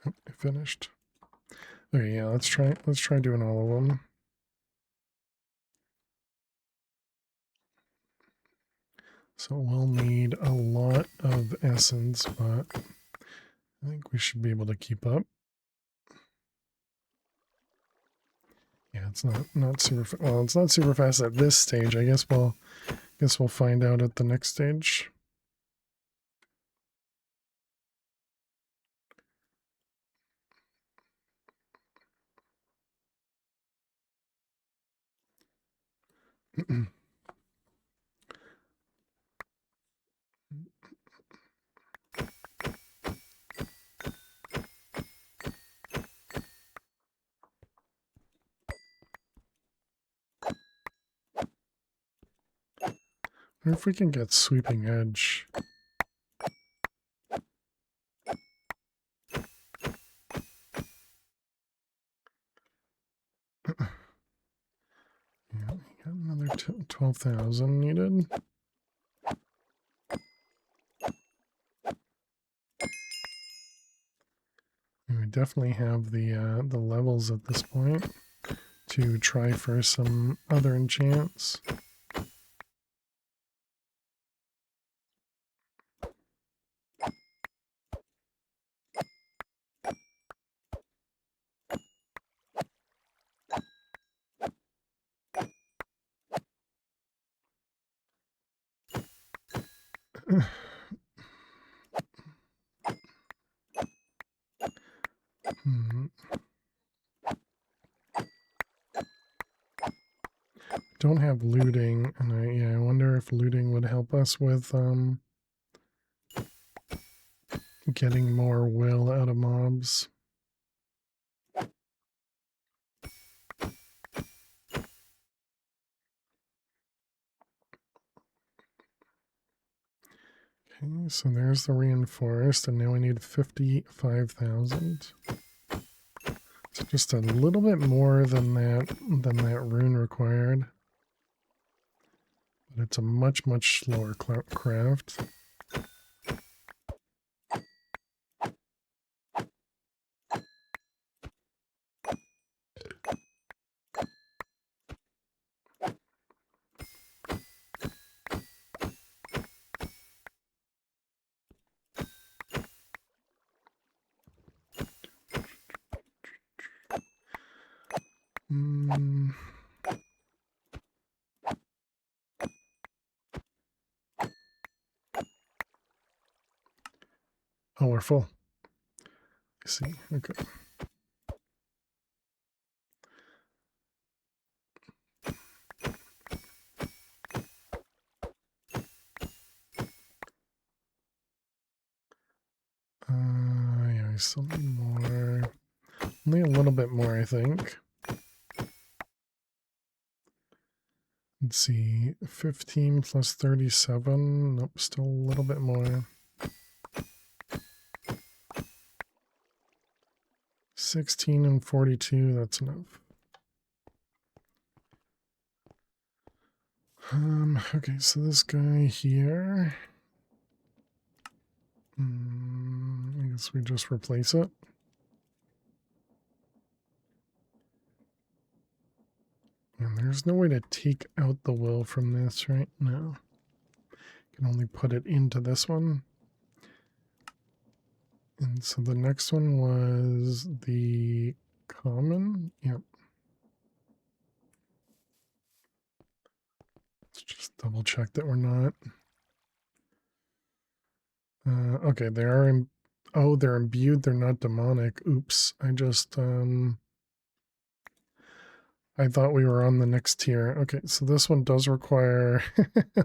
Oh, I finished. Okay, yeah, let's try doing all of them. So we'll need a lot of essence, but I think we should be able to keep up. Yeah, it's not super well, it's not super fast at this stage. I guess we'll find out at the next stage. Wonder if we can get sweeping edge. Yeah, we got another 12,000 needed. And we definitely have the levels at this point to try for some other enchants. Hmm. Don't have looting, and I wonder if looting would help us with getting more will out of mobs. Okay, so there's the reinforced, and now we need 55,000. It's just a little bit more than that rune required. But it's a much slower craft. Mm. Oh, we're full. I see. Okay. Yeah, we still need more. Only a little bit more, I think. Let's see. 15 plus 37. Nope, still a little bit more. 16 and 42, that's enough. Okay, so this guy here. I guess we just replace it. And there's no way to take out the will from this right now. Can only put it into this one. And so the next one was the common. Yep. Let's just double check that we're not. Okay, they are. Oh, they're imbued. They're not demonic. Oops. I just I thought we were on the next tier. Okay, so this one does require a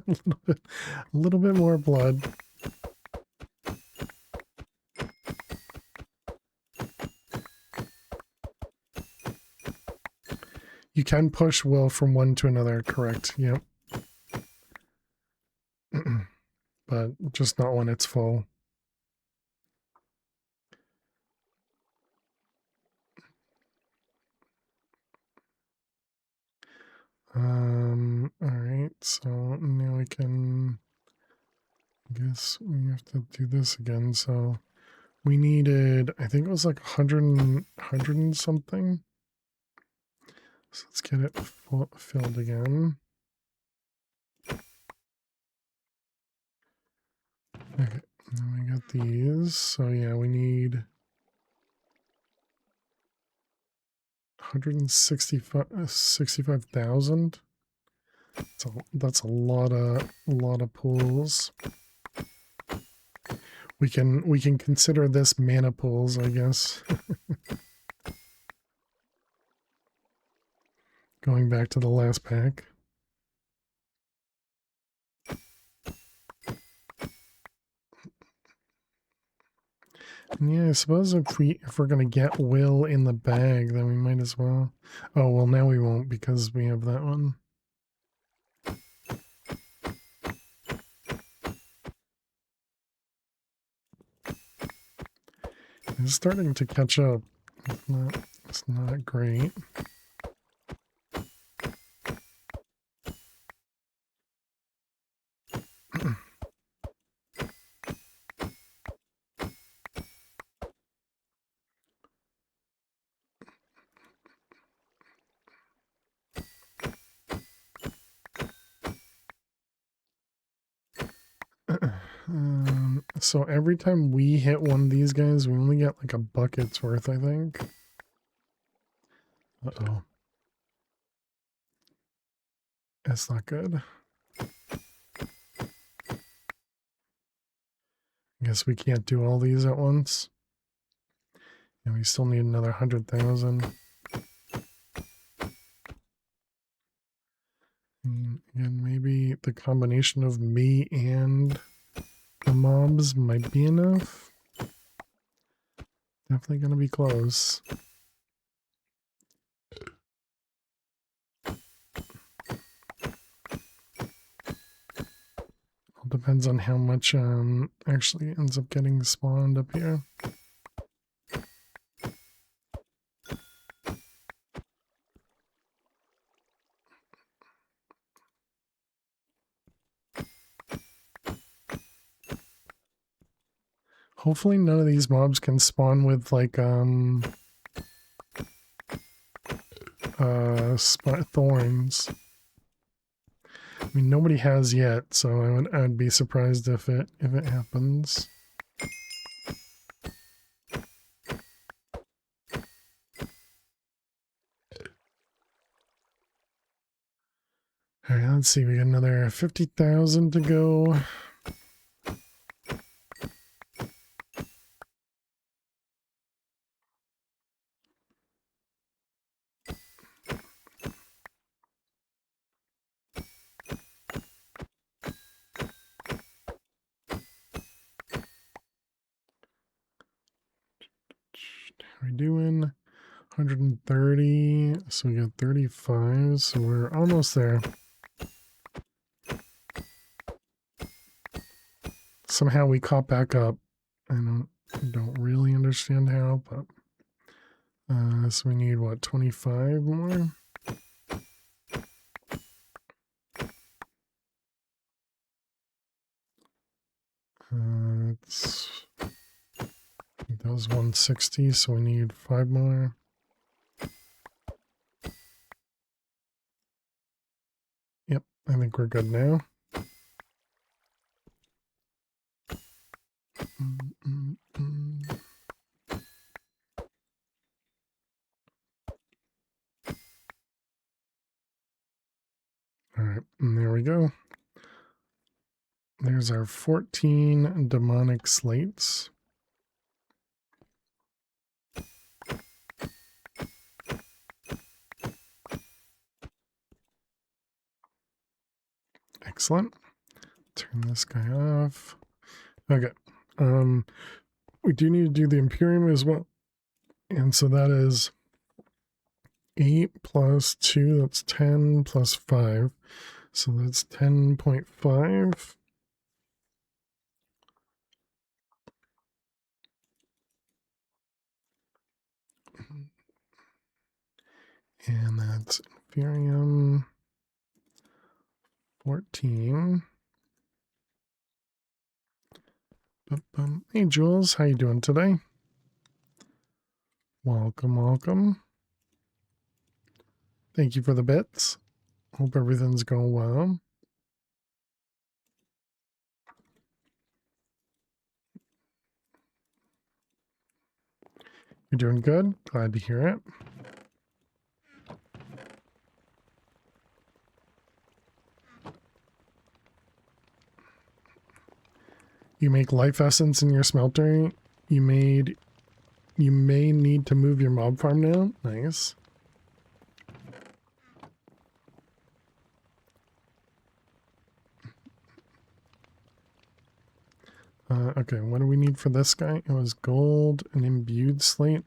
little bit more blood. You can push will from one to another, correct? Yep. But just not when it's full. All right, so now we can, I guess we have to do this again. So we needed, I think it was like 100 and something. So let's get it filled again. Okay, and then we got these. So yeah, we need 165,000. So that's a lot of pools. We can consider this mana pools, I guess. Going back to the last pack. And yeah, I suppose if we're gonna get Will in the bag, then we might as well. Oh well, now we won't because we have that one. It's starting to catch up. It's not great. So every time we hit one of these guys, we only get like a bucket's worth, I think. Uh-oh. That's not good. I guess we can't do all these at once. And we still need another 100,000. And maybe the combination of me and the mobs might be enough. Definitely gonna be close. All depends on how much actually ends up getting spawned up here. Hopefully none of these mobs can spawn with like thorns. I mean nobody has yet, so I'd be surprised if it happens. Alright, let's see, we got another 50,000 to go. How are we doing? 130, so we got 35, so we're almost there. Somehow we caught back up. I don't really understand how, but so we need what, 25 more? That was 160, so we need 5 more. Yep, I think we're good now. All right, and there we go. There's our 14 demonic slates. Excellent. Turn this guy off. Okay. We do need to do the Imperium as well. And so that is 8 plus 2, that's 10 plus 5. So that's 10.5. And that's Imperium 14. Hey Jules, how you doing today? Welcome, welcome. Thank you for the bits. Hope everything's going well. You're doing good. Glad to hear it. You make life essence in your smelter. You may need to move your mob farm now. Nice. Okay, what do we need for this guy? It was gold and imbued slate.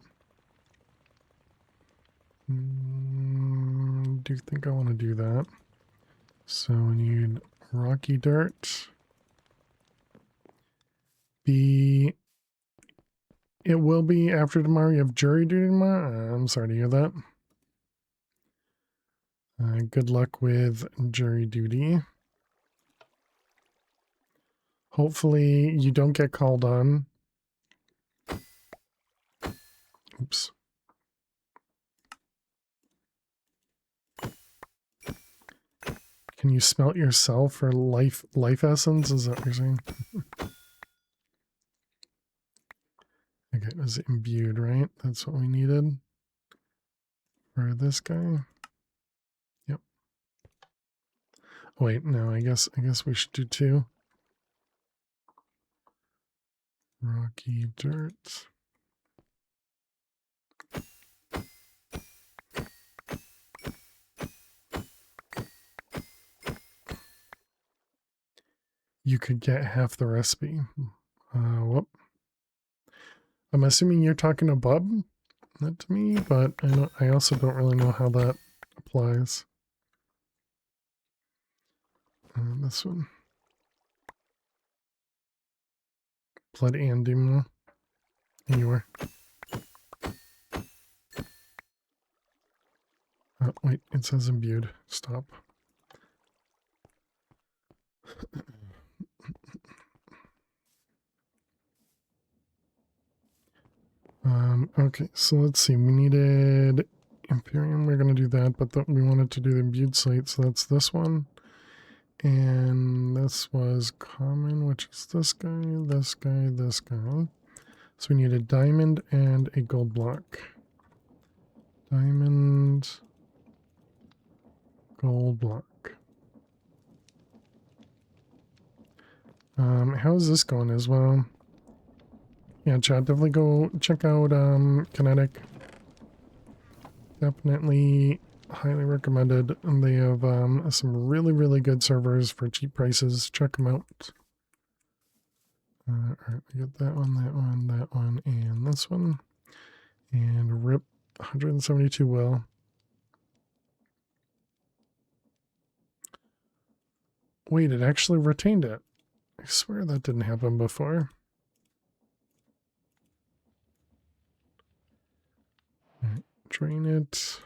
Do you think I want to do that? So we need rocky dirt. It will be after tomorrow. You have jury duty tomorrow? I'm sorry to hear that. Good luck with jury duty. Hopefully you don't get called on. Oops. Can you smelt yourself for life essence? Is that what you're saying? Okay, it was imbued, right? That's what we needed for this guy. Yep. Oh, wait, no, I guess we should do 2. Rocky dirt. You could get half the recipe. Whoop. I'm assuming you're talking to Bub, not to me, but I also don't really know how that applies. This one. Blood and Demon. Anywhere. Oh, wait, it says imbued. Stop. Okay, so let's see. We needed Imperium. We're going to do that, but we wanted to do the imbued slate, so that's this one. And this was common, which is this guy, this guy, this guy. So we need a diamond and a gold block. Diamond, gold block. How is this going as well? Yeah, chat, definitely go check out Kinetic. Definitely highly recommended. And they have some really, really good servers for cheap prices. Check them out. Alright, we got that one, and this one. And rip 172 will. Wait, it actually retained it. I swear that didn't happen before. Right, drain it.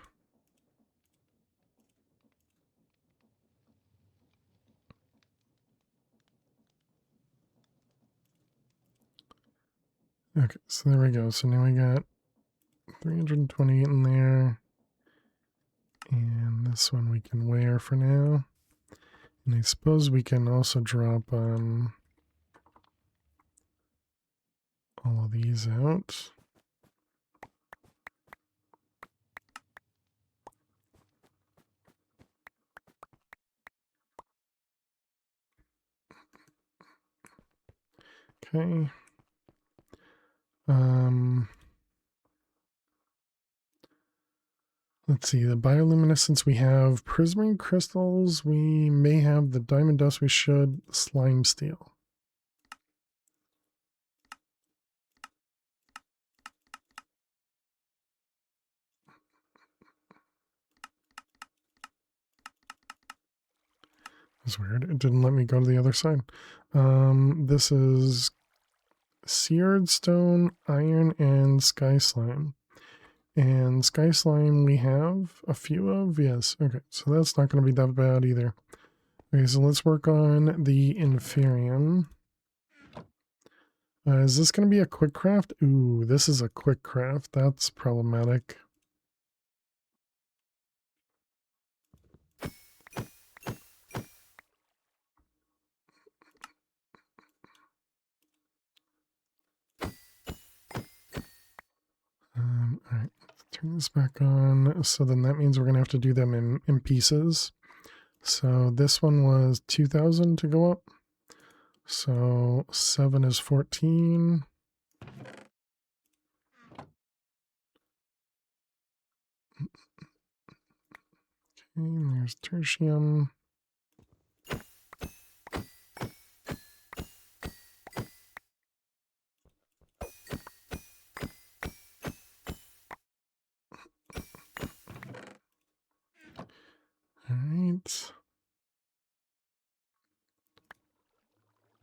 Okay, so there we go. So now we got 328 in there. And this one we can wear for now. And I suppose we can also drop all of these out. Okay. Let's Let's see, the bioluminescence we have, prismarine crystals, we may have the diamond dust, we should, slime steel. It's weird, it didn't let me go to the other side. This is seared stone, iron, and sky slime. And sky slime we have a few of, yes. Okay, so that's not going to be that bad either. Okay, so let's work on the inferium. Is this going to be a quick craft? Ooh, this is a quick craft. That's problematic. All right, let's turn this back on. So then that means we're going to have to do them in pieces. So this one was 2,000 to go up. So 7 is 14. Okay, and there's tertium. All right.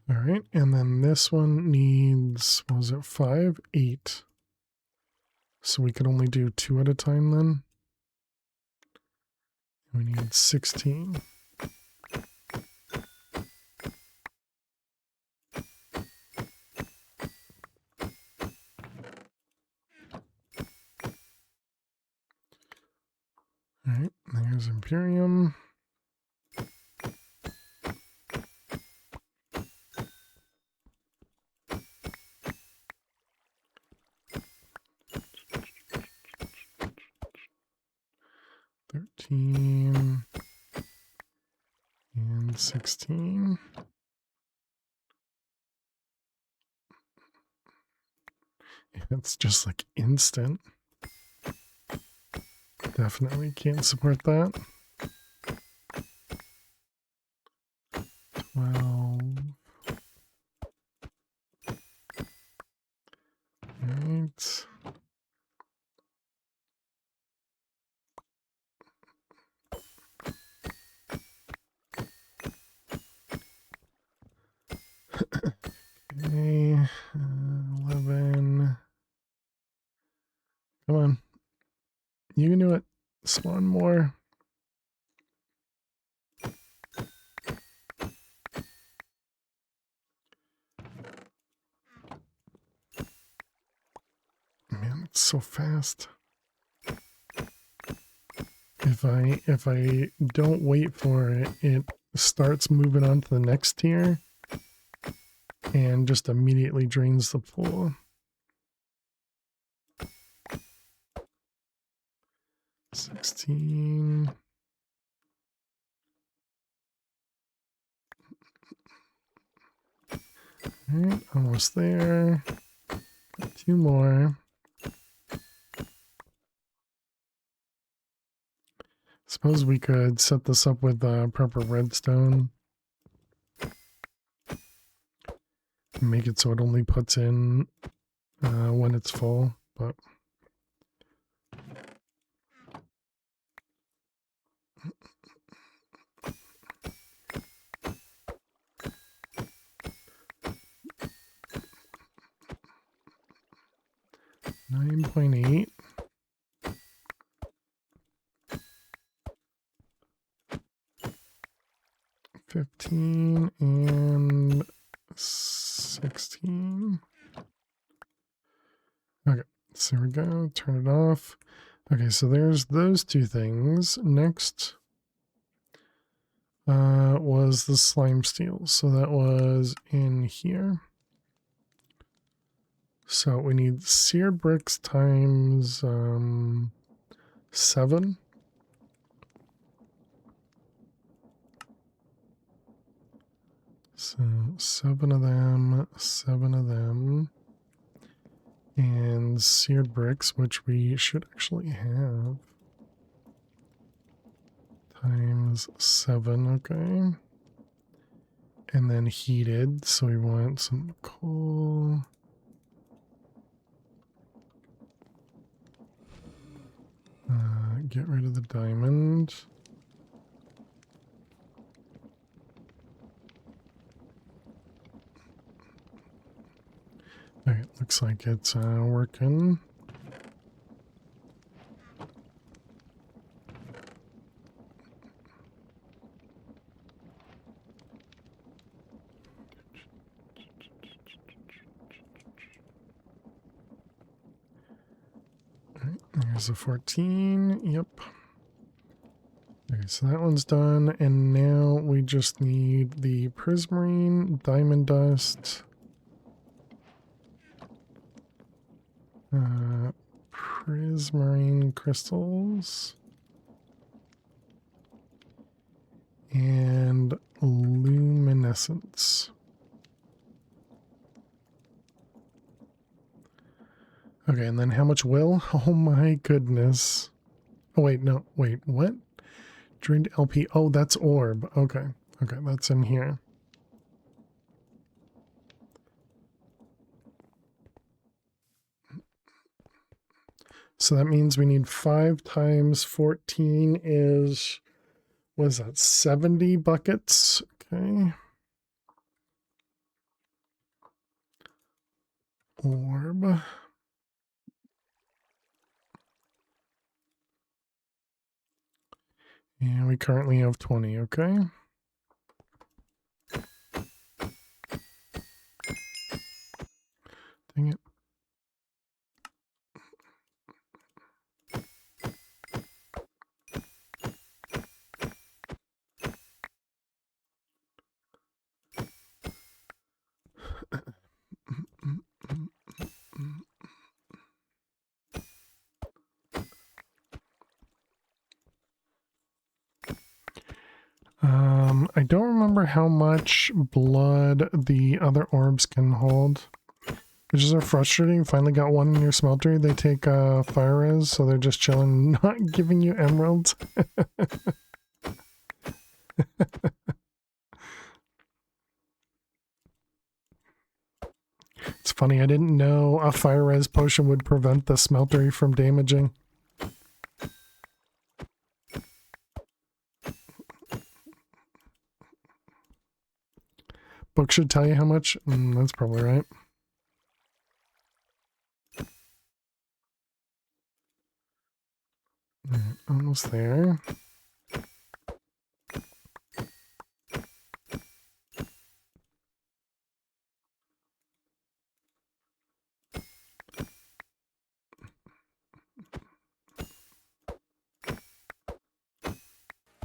All right, and then this one needs, what was it, 5? 8. So we could only do 2 at a time then. We need 16. All right, there's Imperium. $13 and $16. It's just like instant. Definitely can't support that. 12. Right. Okay. 11. Come on. You can do it. Spawn more. Man, it's so fast. If I don't wait for it, it starts moving on to the next tier and just immediately drains the pool. 16. All right, almost there. 2 more. Suppose we could set this up with proper redstone. Make it so it only puts in when it's full, but... $9.8. 15 and 16. Okay, so here we go. Turn it off. Okay, so there's those 2 things. Next was the slime steel. So that was in here. So we need seared bricks times 7. So 7 of them, 7 of them. And seared bricks, which we should actually have. times 7, okay. And then heated, so we want some coal. Get rid of the diamond. Okay, looks like it's working. There's a 14. Yep. Okay, so that one's done. And now we just need the prismarine, diamond dust, prismarine crystals, and luminescence. Okay, and then how much will? Oh my goodness. Oh, wait, no. Wait, what? Drained LP. Oh, that's orb. Okay. Okay, that's in here. So that means we need 5 times 14 is, what is that, 70 buckets? Okay. Orb. And we currently have 20, okay. Dang it. I don't remember how much blood the other orbs can hold, which is so frustrating. Finally got one in your smeltery. They take fire res, so they're just chilling, not giving you emeralds. It's funny, I didn't know a fire res potion would prevent the smeltery from damaging. Book should tell you how much. That's probably right. Almost there.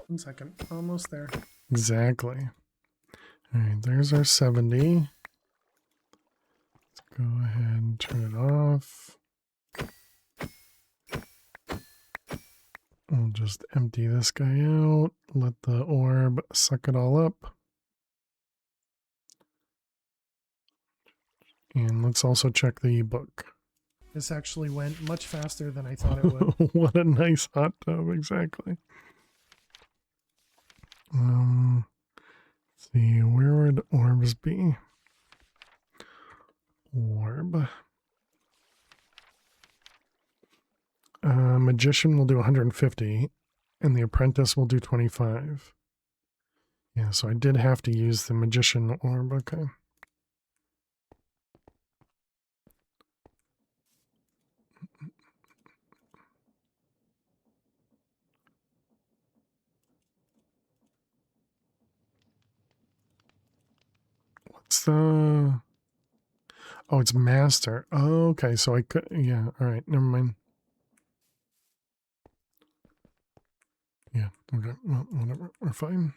One second. Almost there. Exactly. All right, there's our 70. Let's go ahead and turn it off. We'll just empty this guy out. Let the orb suck it all up. And let's also check the book. This actually went much faster than I thought it would. What a nice hot tub, exactly. Let's see, where would orbs be? Orb. Magician will do 150, and the apprentice will do 25. Yeah, so I did have to use the magician orb, okay. What's the... Oh, it's master. Oh, okay, so I could... Yeah, alright, never mind. Yeah, okay, well, whatever, we're fine.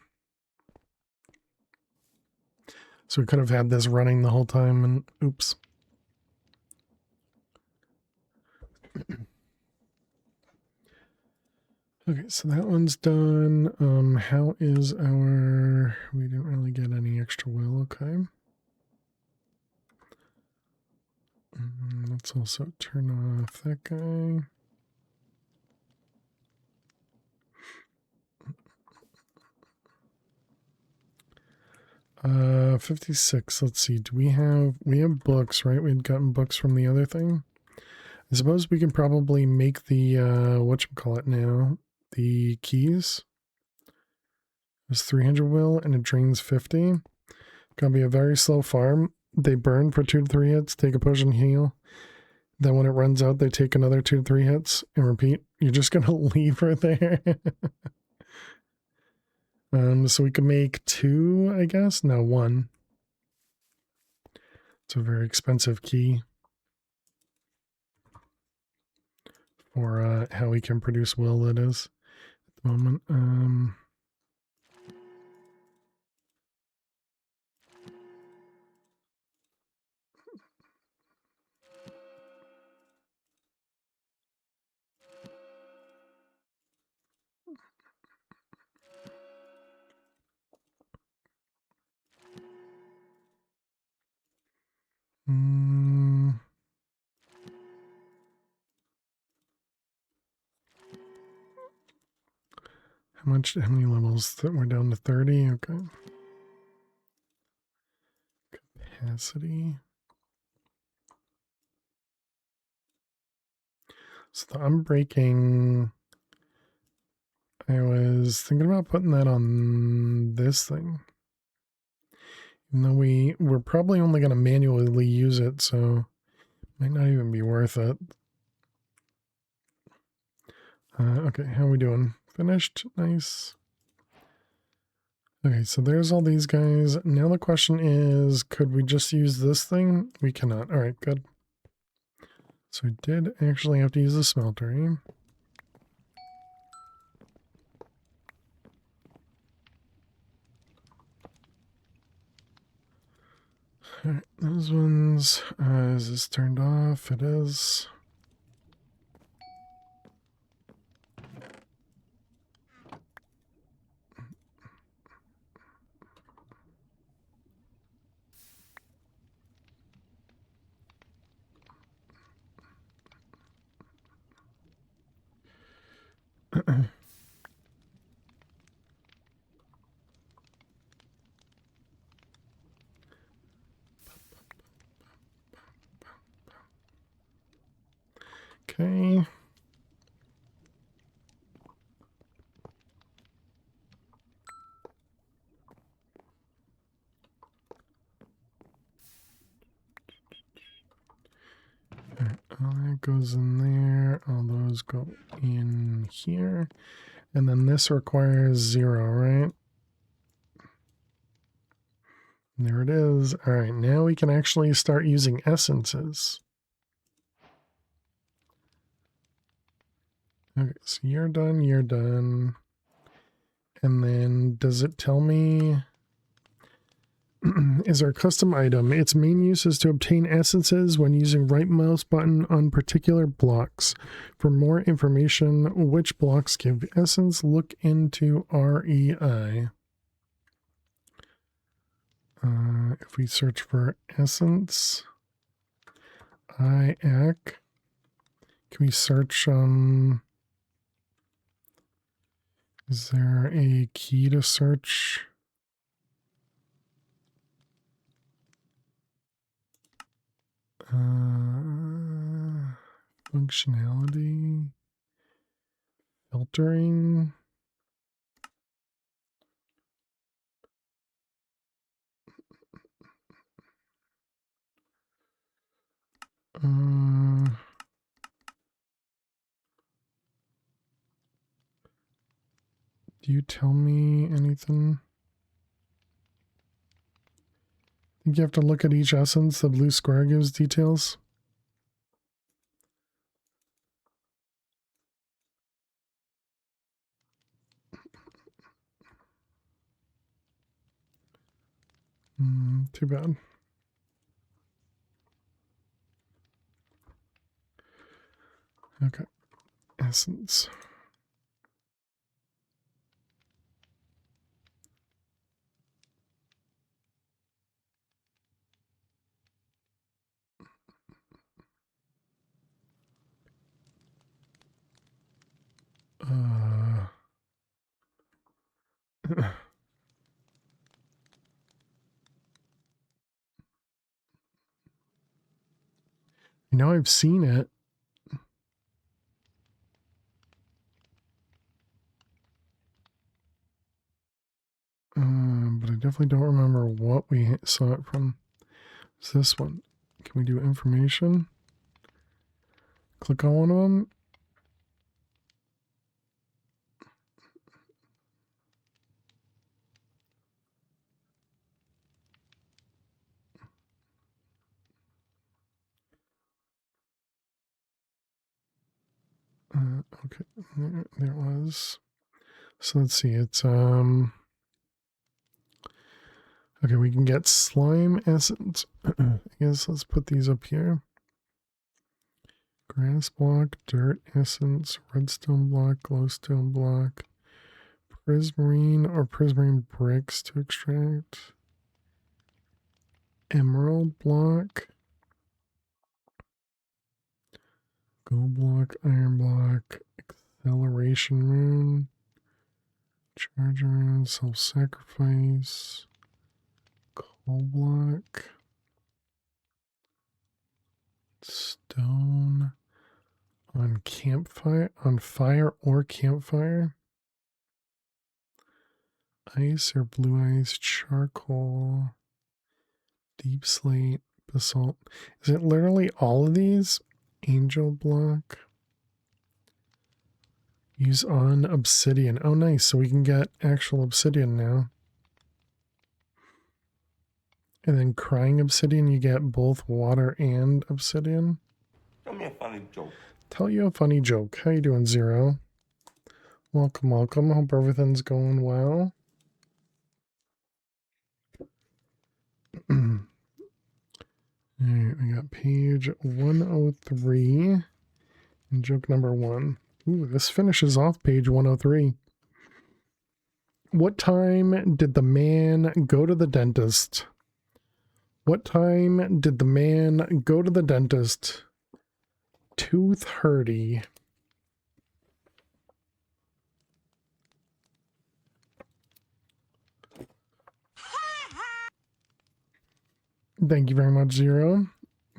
So we could have had this running the whole time and oops. Okay, so that one's done. How is our... We didn't really get any extra will, okay. Let's also turn off that guy. 56. Let's see. We have books, right? We'd gotten books from the other thing. I suppose we can probably make the whatchamacallit now. The keys. It's 300 will and it drains 50. Gonna be a very slow farm. They burn for 2 to 3 hits, take a potion heal. Then when it runs out, they take another 2 to 3 hits and repeat. You're just gonna leave her there. So we can make 2, I guess. No, 1. It's a very expensive key for how we can produce will. It is at the moment. How many levels? That we're down to 30. Okay. Capacity. So the unbreaking, I was thinking about putting that on this thing. Even though we're probably only going to manually use it, so might not even be worth it. Okay, how are we doing? Finished? Nice. Okay, so there's all these guys. Now the question is, could we just use this thing? We cannot. All right, good. So we did actually have to use the smeltery. All right, those ones. Is this turned off? It is. Okay. All that goes in there. All those go in here. And then this requires 0, right? There it is. All right, now we can actually start using essences. Okay, so you're done, you're done. And then does it tell me... is our custom item. Its main use is to obtain essences when using right mouse button on particular blocks. For more information, which blocks give essence, look into REI. If we search for essence, IAC, can we search, is there a key to search? Functionality, filtering. Do you tell me anything? I think you have to look at each essence. The blue square gives details. Too bad. Okay. Essence. I know I've seen it. But I definitely don't remember what we saw it from. It's this one. Can we do information? Click on one of them. Okay, there it was. So let's see, it's okay, we can get slime essence. I guess let's put these up here. Grass block, dirt essence, redstone block, glowstone block, prismarine or prismarine bricks to extract, emerald block, gold block, iron block, acceleration rune, charger rune, self-sacrifice, coal block, stone on campfire, on fire or campfire, ice or blue ice, charcoal, deep slate, basalt. Is it literally all of these? Angel block. Use on obsidian. Oh, nice. So we can get actual obsidian now. And then crying obsidian, you get both water and obsidian. Tell me a funny joke. Tell you a funny joke. How you doing, Zero? Welcome, welcome. Hope everything's going well. Alright, we got page 103 and joke number 1. Ooh, this finishes off page 103. What time did the man go to the dentist? What time did the man go to the dentist? 2:30. Thank you very much, Zero.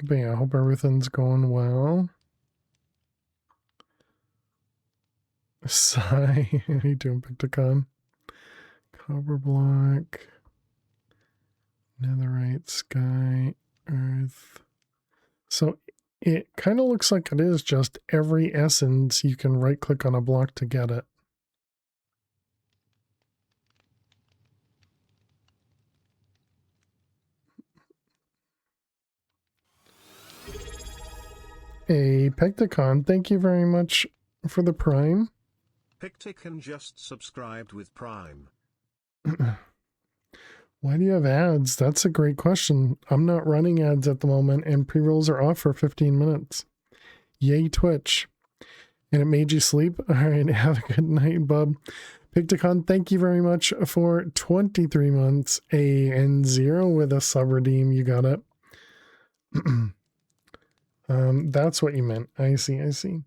But yeah, I hope everything's going well. Sigh. How you doing, Pictocon? Copper block. Netherite, sky, earth. So it kind of looks like it is just every essence you can right click on a block to get it. Hey, Pecticon, thank you very much for the Prime. Picticon just subscribed with Prime. Why do you have ads? That's a great question. I'm not running ads at the moment, and pre-rolls are off for 15 minutes. Yay, Twitch. And it made you sleep? All right, have a good night, bub. Picticon, thank you very much for 23 months. And 0 with a sub redeem. You got it. That's what you meant. I see, I see.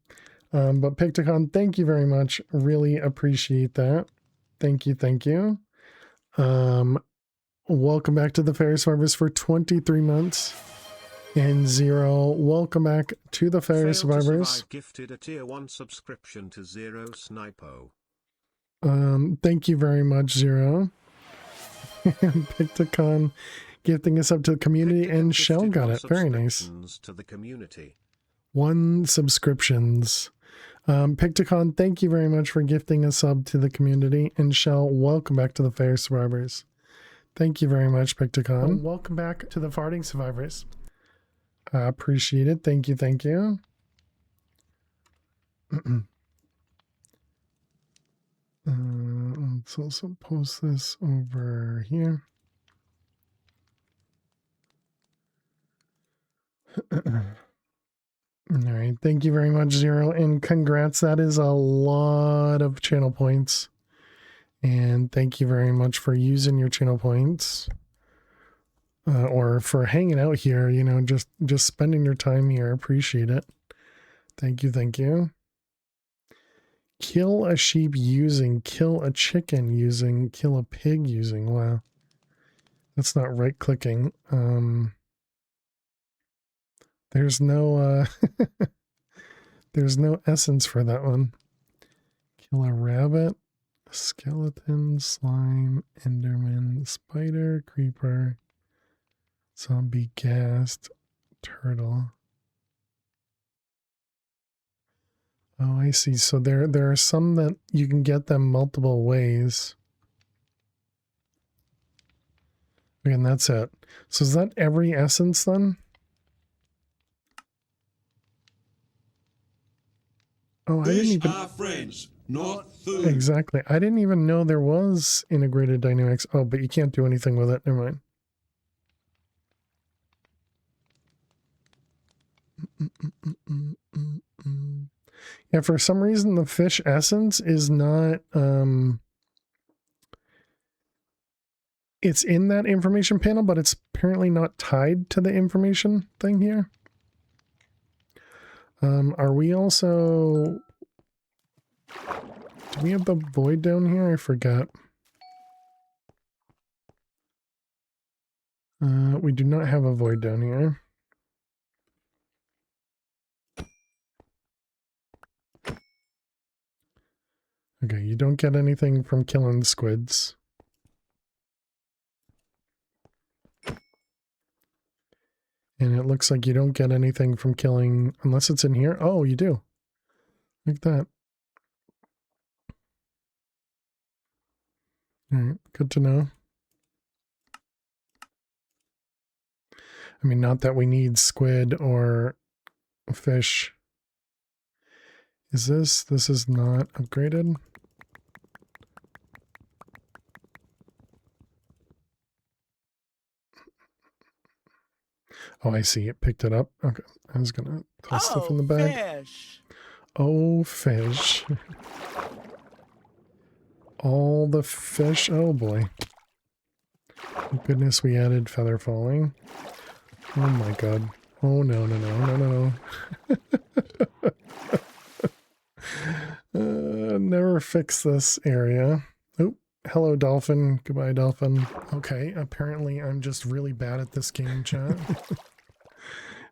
But Picticon, thank you very much. Really appreciate that. Thank you, thank you. Welcome back to the Fairy Survivors for 23 months. And 0, welcome back to the Fairy Survivors. Gifted a tier 1 subscription to Zero Snipo. Thank you very much, 0. Picticon gifting us up to the community, Picticon and Shell got it. Very nice. To the community. 1 subscriptions. Picticon, thank you very much for gifting a sub to the community, and Shell, welcome back to the Fairy Survivors. Thank you very much, Picticon. Welcome back to the Farting Survivors. Appreciate it. Thank you, thank you. Let's also post this over here. All right, thank you very much, 0, and congrats. That is a lot of channel points. And thank you very much for using your channel points. Or for hanging out here, you know, just spending your time here. Appreciate it. Thank you, thank you. Kill a sheep using, kill a chicken using, kill a pig using. Wow. That's not right clicking. There's no there's no essence for that one. Kill a rabbit, skeleton, slime, enderman, spider, creeper, zombie, ghast, turtle. Oh, I see. So there are some that you can get them multiple ways. And that's it. So is that every essence then? Oh, I didn't even... are friends, not food. Exactly. I didn't even know there was integrated dynamics. Oh, but you can't do anything with it. Never mind. Yeah, for some reason the fish essence is not it's in that information panel, but it's apparently not tied to the information thing here. Are we also... Do we have the void down here? I forgot. We do not have a void down here. Okay, you don't get anything from killing the squids. And it looks like you don't get anything from killing, unless it's in here. Oh, you do. Like that. Alright, good to know. I mean, not that we need squid or fish. Is this? This is not upgraded. Oh, I see. It picked it up. Okay. I was going to toss stuff in the bag. Fish. Oh, fish. All the fish. Oh, boy. Thank goodness we added feather falling. Oh, my God. Oh, no, no, no, no, no. Never fix this area. Oh, hello, dolphin. Goodbye, dolphin. Okay, apparently I'm just really bad at this game, chat.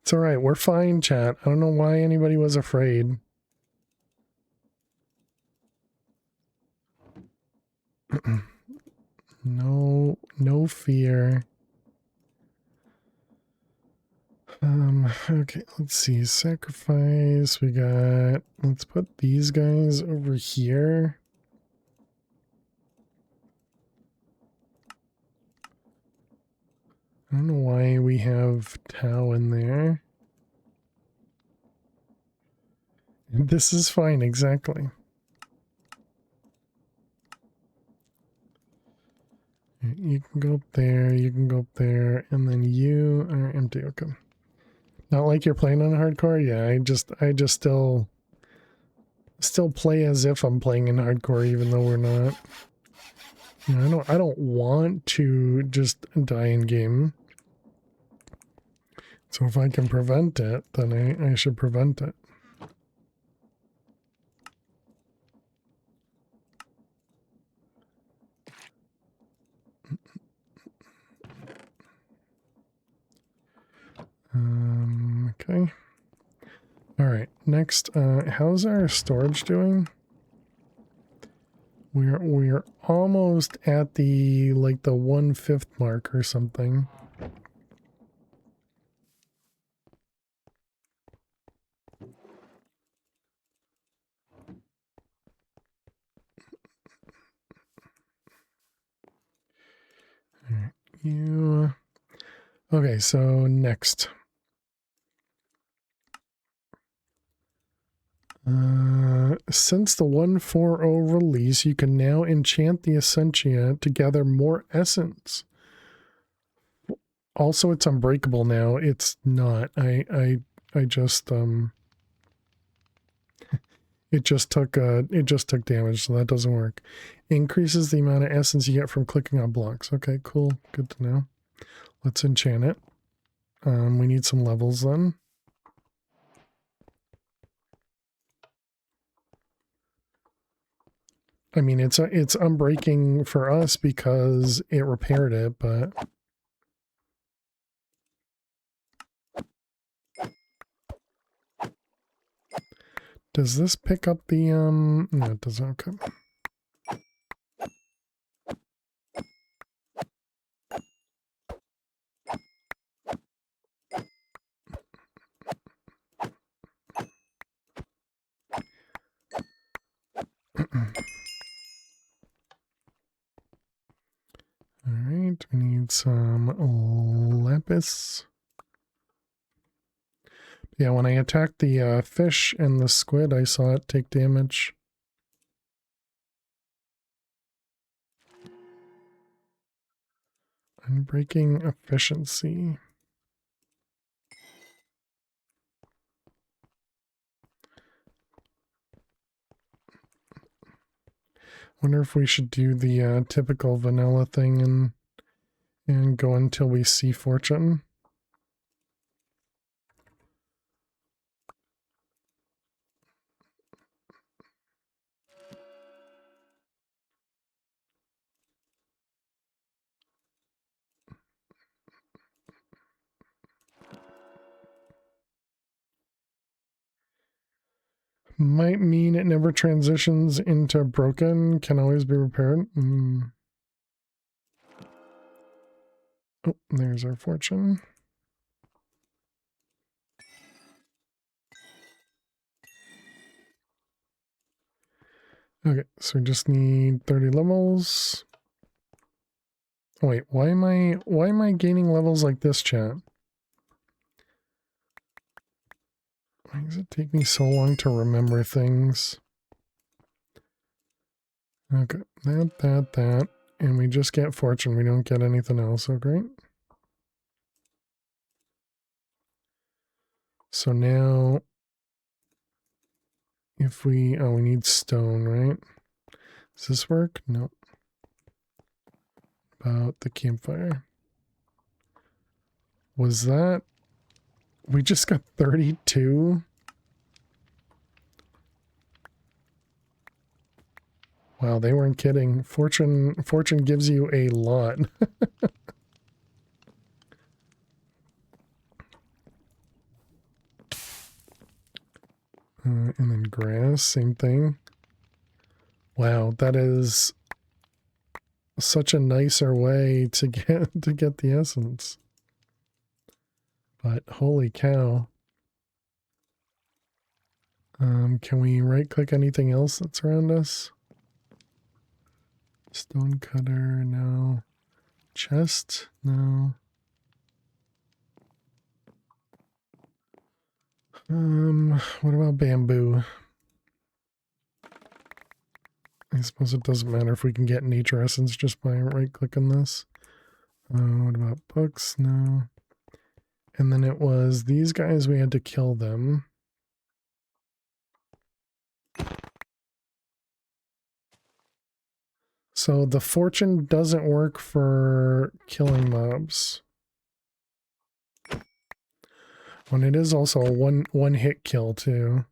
It's alright, we're fine, chat. I don't know why anybody was afraid. No fear. Okay, let's see. Sacrifice. We got... Let's put these guys over here. I don't know why we have Tau in there. This is fine, exactly. You can go up there, you can go up there, and then you are empty. Okay. Not like you're playing on hardcore? Yeah, I just still play as if I'm playing in hardcore, even though we're not. You know, I don't want to just die in game. So if I can prevent it, then I should prevent it. Okay. All right. Next, how's our storage doing? We're almost at the like the 1/5 mark or something. All right, you. Okay, so next. Since the 1.4.0 release, you can now enchant the Essentia to gather more essence. Also, it's unbreakable now. It's not. I just it just took damage, so that doesn't work. Increases the amount of essence you get from clicking on blocks. Okay, cool. Good to know. Let's enchant it. We need some levels then. I mean, it's unbreaking for us because it repaired it, but Does this pick up the, no, it doesn't, okay. Alright, we need some lapis. Yeah, when I attacked the fish and the squid, I saw it take damage. Unbreaking efficiency. Wonder if we should do the typical vanilla thing and go until we see fortune. Might mean it never transitions into broken, can always be repaired. Oh, there's our fortune. Okay, so we just need 30 levels. Oh, wait, why am I gaining levels like this, chat? Why does it take me so long to remember things? Okay, that. And we just get fortune. We don't get anything else. Oh, great. So now, if we... Oh, we need stone, right? Does this work? No. About the campfire. Was that... We just got 32? Wow, they weren't kidding. Fortune gives you a lot. And then grass, same thing. Wow, that is such a nicer way to get the essence. But holy cow. Can we right click anything else that's around us? Stone cutter, no. Chest, no. What about bamboo? I suppose it doesn't matter if we can get nature essence just by right clicking this. What about books? No. And then it was these guys, we had to kill them. So the fortune doesn't work for killing mobs. When it is also a one hit kill too.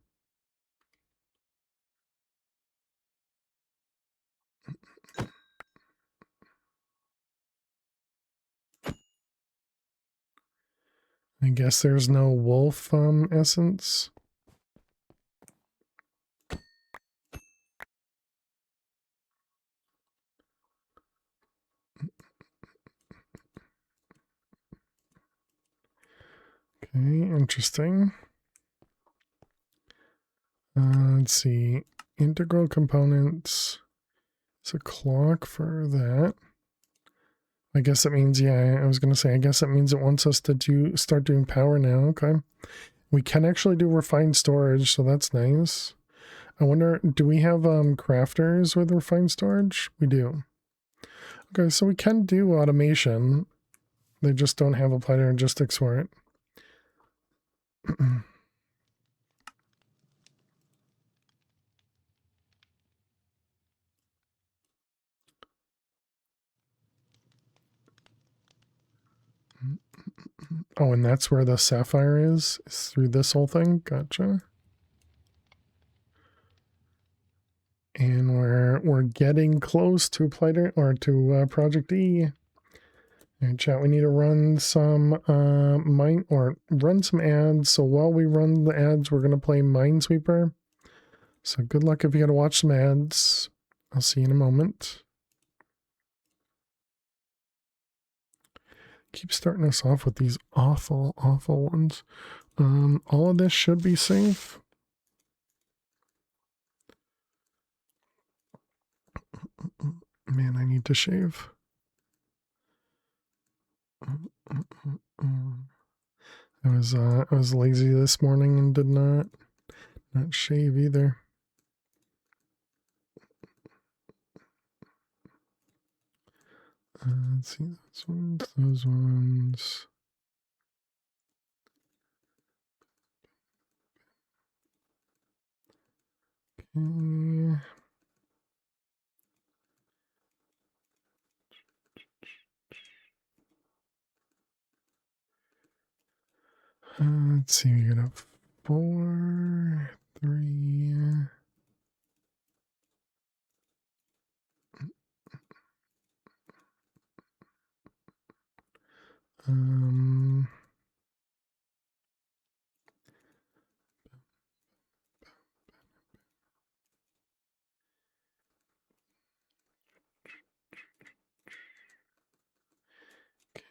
I guess there's no wolf essence. Okay, interesting. Let's see. Integral components. It's a clock for that. I guess that means, yeah, I was going to say, I guess that means it wants us to start doing power now. Okay. We can actually do refined storage, so that's nice. I wonder, do we have crafters with refined storage? We do. Okay, so we can do automation. They just don't have applied logistics for it. Oh, and that's where the sapphire is through this whole thing. Gotcha. And we're getting close to Project E. And chat, we need to run some run some ads. So while we run the ads, we're gonna play Minesweeper. So good luck if you got to watch some ads. I'll see you in a moment. Keep starting us off with these awful, awful ones. All of this should be safe. Man, I need to shave. I was lazy this morning and did not shave either. Let's see those ones. Okay. Let's see, we got a 4, 3.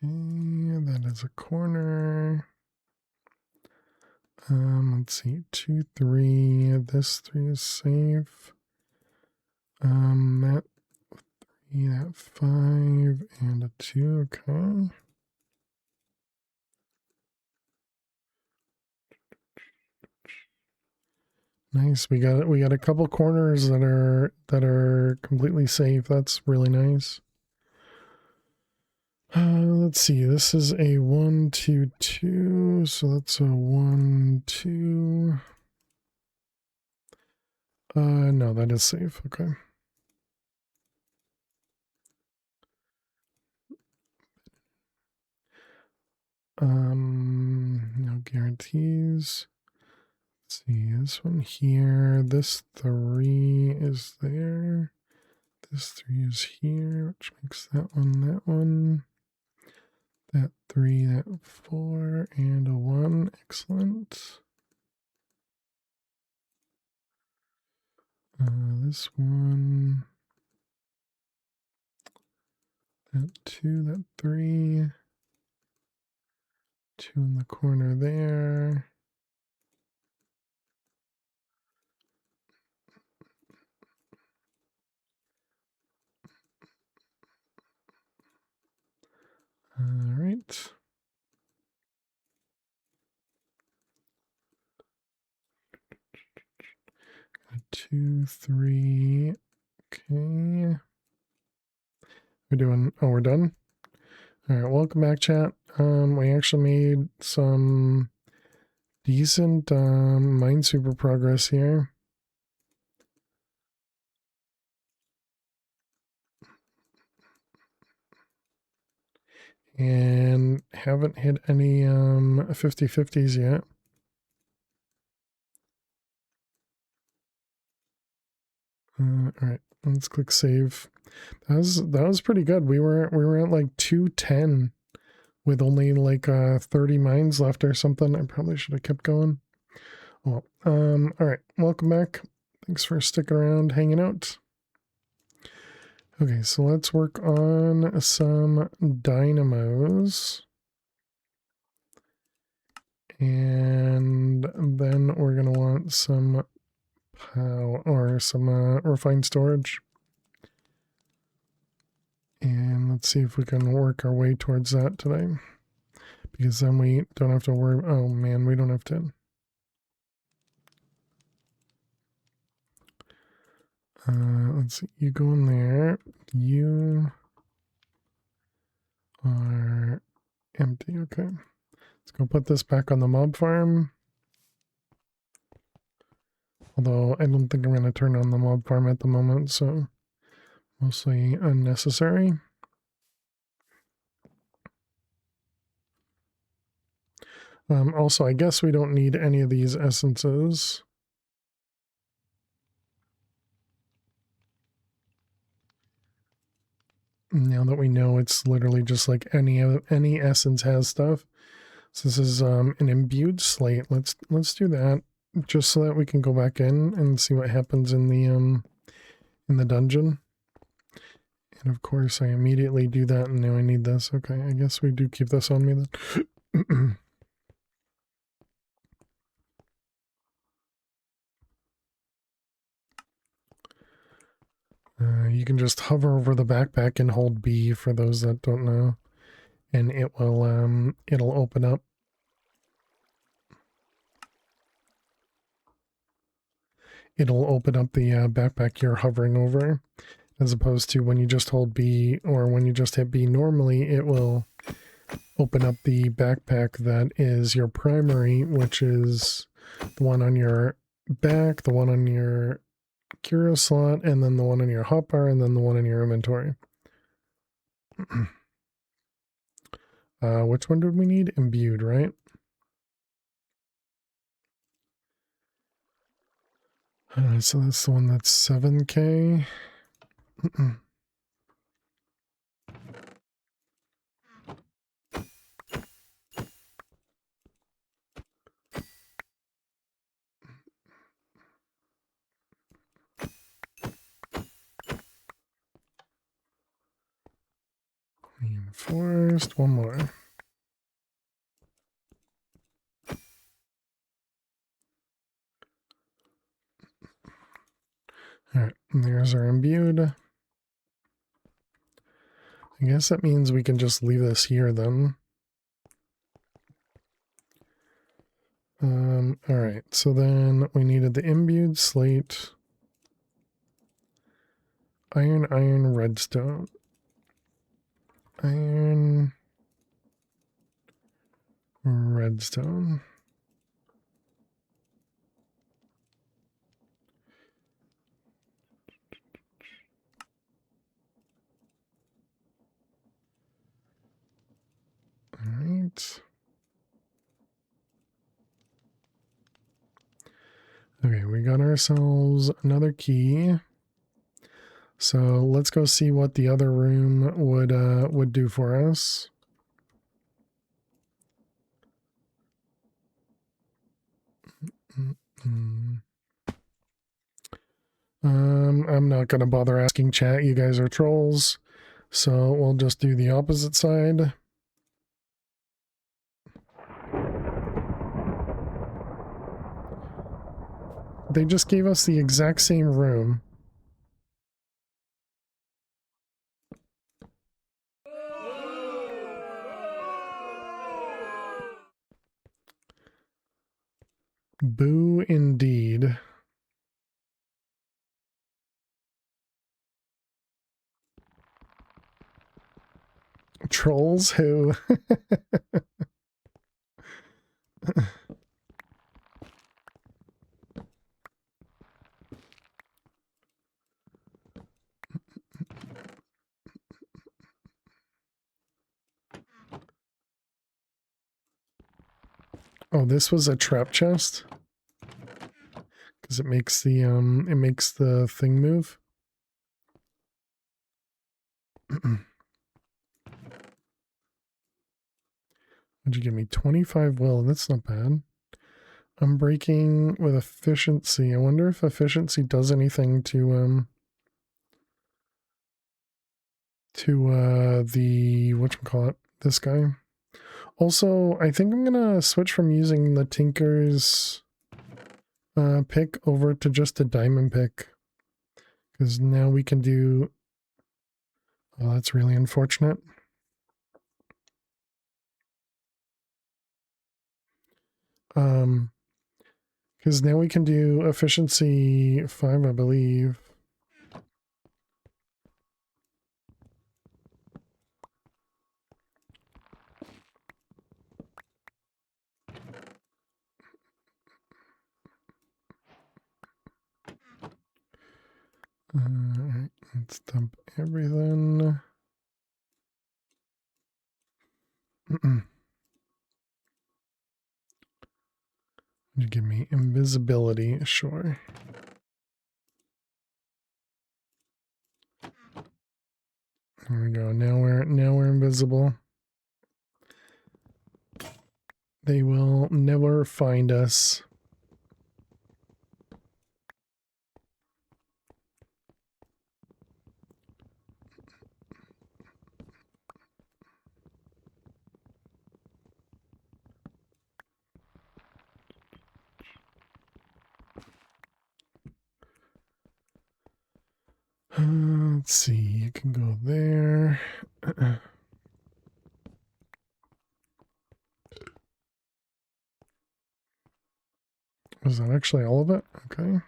Okay, that is a corner. Let's see, 2, 3. This 3 is safe. That 3, that 5, and a 2. Okay. Nice. We got a couple corners that are completely safe. That's really nice. Let's see. This is a 1, 2, 2. So that's a 1, 2. No, that is safe. Okay. No guarantees. Let's see, this one here, this 3 is there. This 3 is here, which makes that one. That 3, that 4, and a 1. Excellent. This one. That 2, that 3. 2 in the corner there. All right. Got 2, 3. Okay. We're done? All right, welcome back, chat. We actually made some decent Minesweeper progress here. And haven't hit any 50/50s yet. All right, let's click save. That was pretty good. We were at like 210 with only like 30 mines left or something. I probably should have kept going. Well, all right, welcome back. Thanks for sticking around, hanging out. Okay, so let's work on some dynamos. And then we're going to want some power or some refined storage. And let's see if we can work our way towards that today. Because then we don't have to worry. Oh man, we don't have to. Let's see, you go in there. You are empty. Okay. Let's go put this back on the mob farm. Although I don't think I'm going to turn on the mob farm at the moment, so mostly unnecessary. Also, I guess we don't need any of these essences. Now that we know it's literally just like any essence has stuff. So this is an imbued slate. Let's do that. just so that we can go back in and see what happens in the dungeon. And of course I immediately do that, and now I need this. Okay, I guess we do keep this on me then. You can just hover over the backpack and hold B for those that don't know, and it will it'll open up. It'll open up the backpack you're hovering over, as opposed to when you just hold B or when you just hit B normally, it will open up the backpack that is your primary, which is the one on your back, the one on your curio slot, and then the one on your hotbar, and then the one in your inventory. Which one did we need? Imbued, right? So that's the one that's 7K. Reinforced, one more. Alright, there's our imbued. I guess that means we can just leave this here then. Alright, so then we needed the imbued slate. Iron, redstone. Iron, redstone. Alright. Okay, we got ourselves another key. So let's go see what the other room would do for us. I'm not gonna bother asking chat, you guys are trolls. So we'll just do the opposite side. They just gave us the exact same room. Boo indeed. Trolls who? Oh, this was a trap chest? Because it makes the thing move. What'd you give me? 25 will, that's not bad. I'm breaking with efficiency. I wonder if efficiency does anything to the whatchamacallit, this guy. Also, I think I'm gonna switch from using the Tinker's pick over to just a diamond pick. Because now we can do... Oh, that's really unfortunate. Because now we can do efficiency 5, I believe. Alright, let's dump everything. You give me invisibility, sure. There we go. Now we're invisible. They will never find us. Let's see, you can go there. Was that actually all of it? Okay.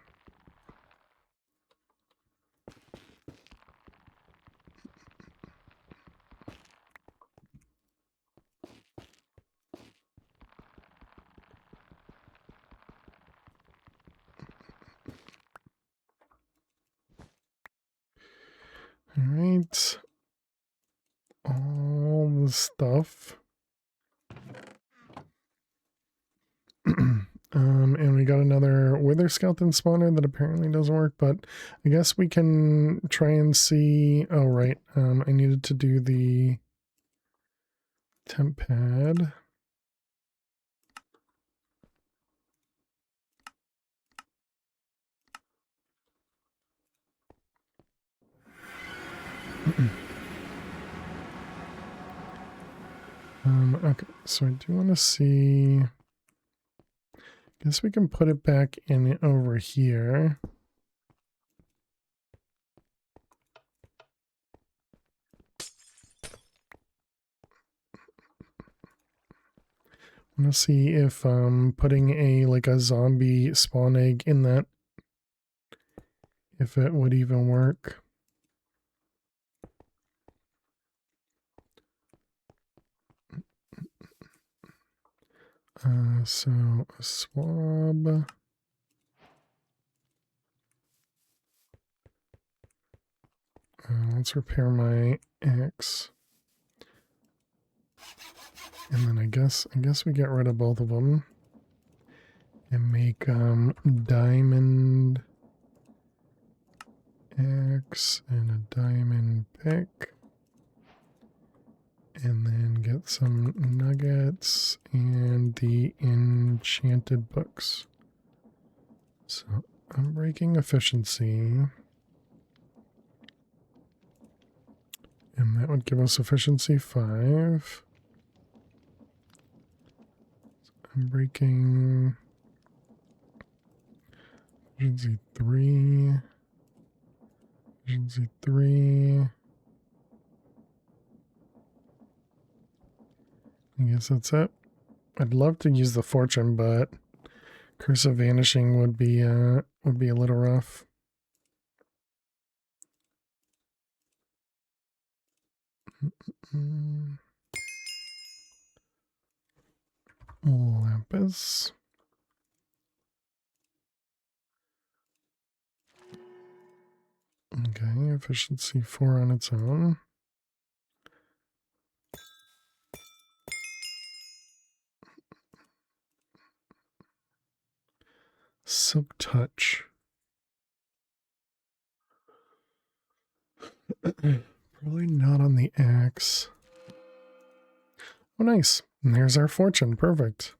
All right. All the stuff. And we got another Wither Skeleton spawner that apparently doesn't work, but I guess we can try and see. Oh, right. I needed to do the temp pad. Okay, so I do want to see. Guess we can put it back in over here. I want to see if putting a zombie spawn egg in that, if it would even work. So a swab. Let's repair my axe. And then I guess we get rid of both of them. And make diamond axe and a diamond pick. And then get some nuggets and the enchanted books. So I'm breaking efficiency. And that would give us efficiency 5. I'm breaking efficiency 3. Efficiency 3. I guess that's it. I'd love to use the fortune, but Curse of Vanishing would be a little rough. Lapis. Okay, efficiency 4 on its own. Silk Touch. Probably not on the axe. Oh, nice. And there's our fortune. Perfect.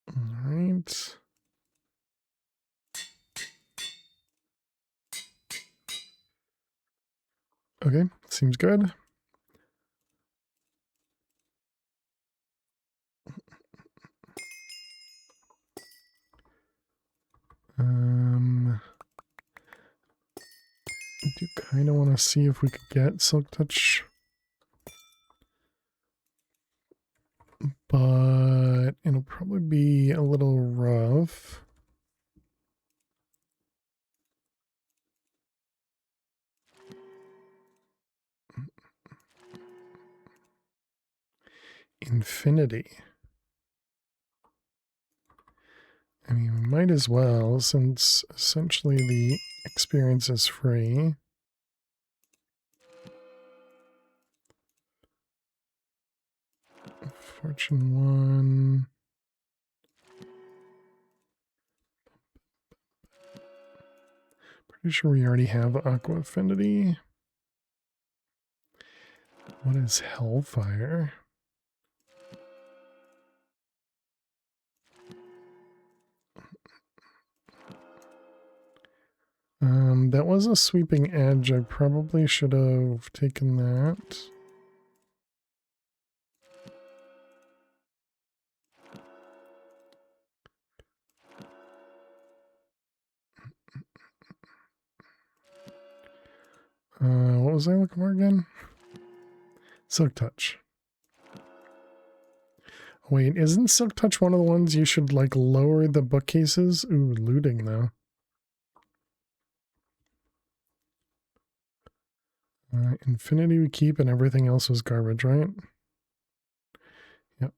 All right. Okay, seems good. I do kind of want to see if we could get Silk Touch, but it'll probably be a little rough. Infinity. I mean, we might as well, since essentially the experience is free. Fortune 1. Pretty sure we already have Aqua Affinity. What is Hellfire? That was a sweeping edge. I probably should have taken that. What was I looking for again? Silk Touch. Wait, isn't Silk Touch one of the ones you should like lower the bookcases? Ooh, looting though. Infinity we keep and everything else was garbage, right? Yep.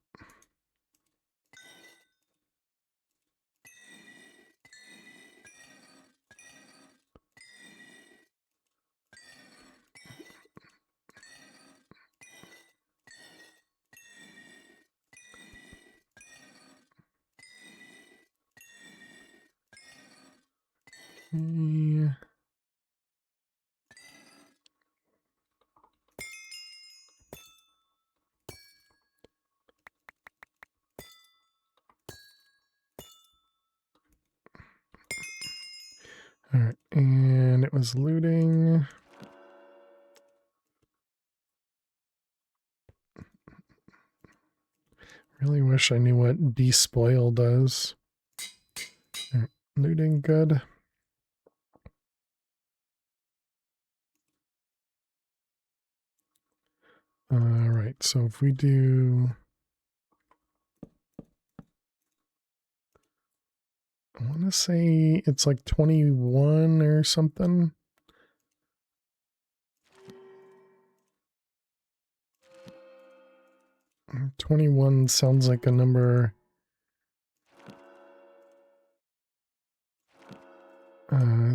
Yeah. All right, and it was looting. Really wish I knew what despoil does. All right, looting, good. All right, so if we do, I want to say it's like 21 or something. Mm, 21 sounds like a number.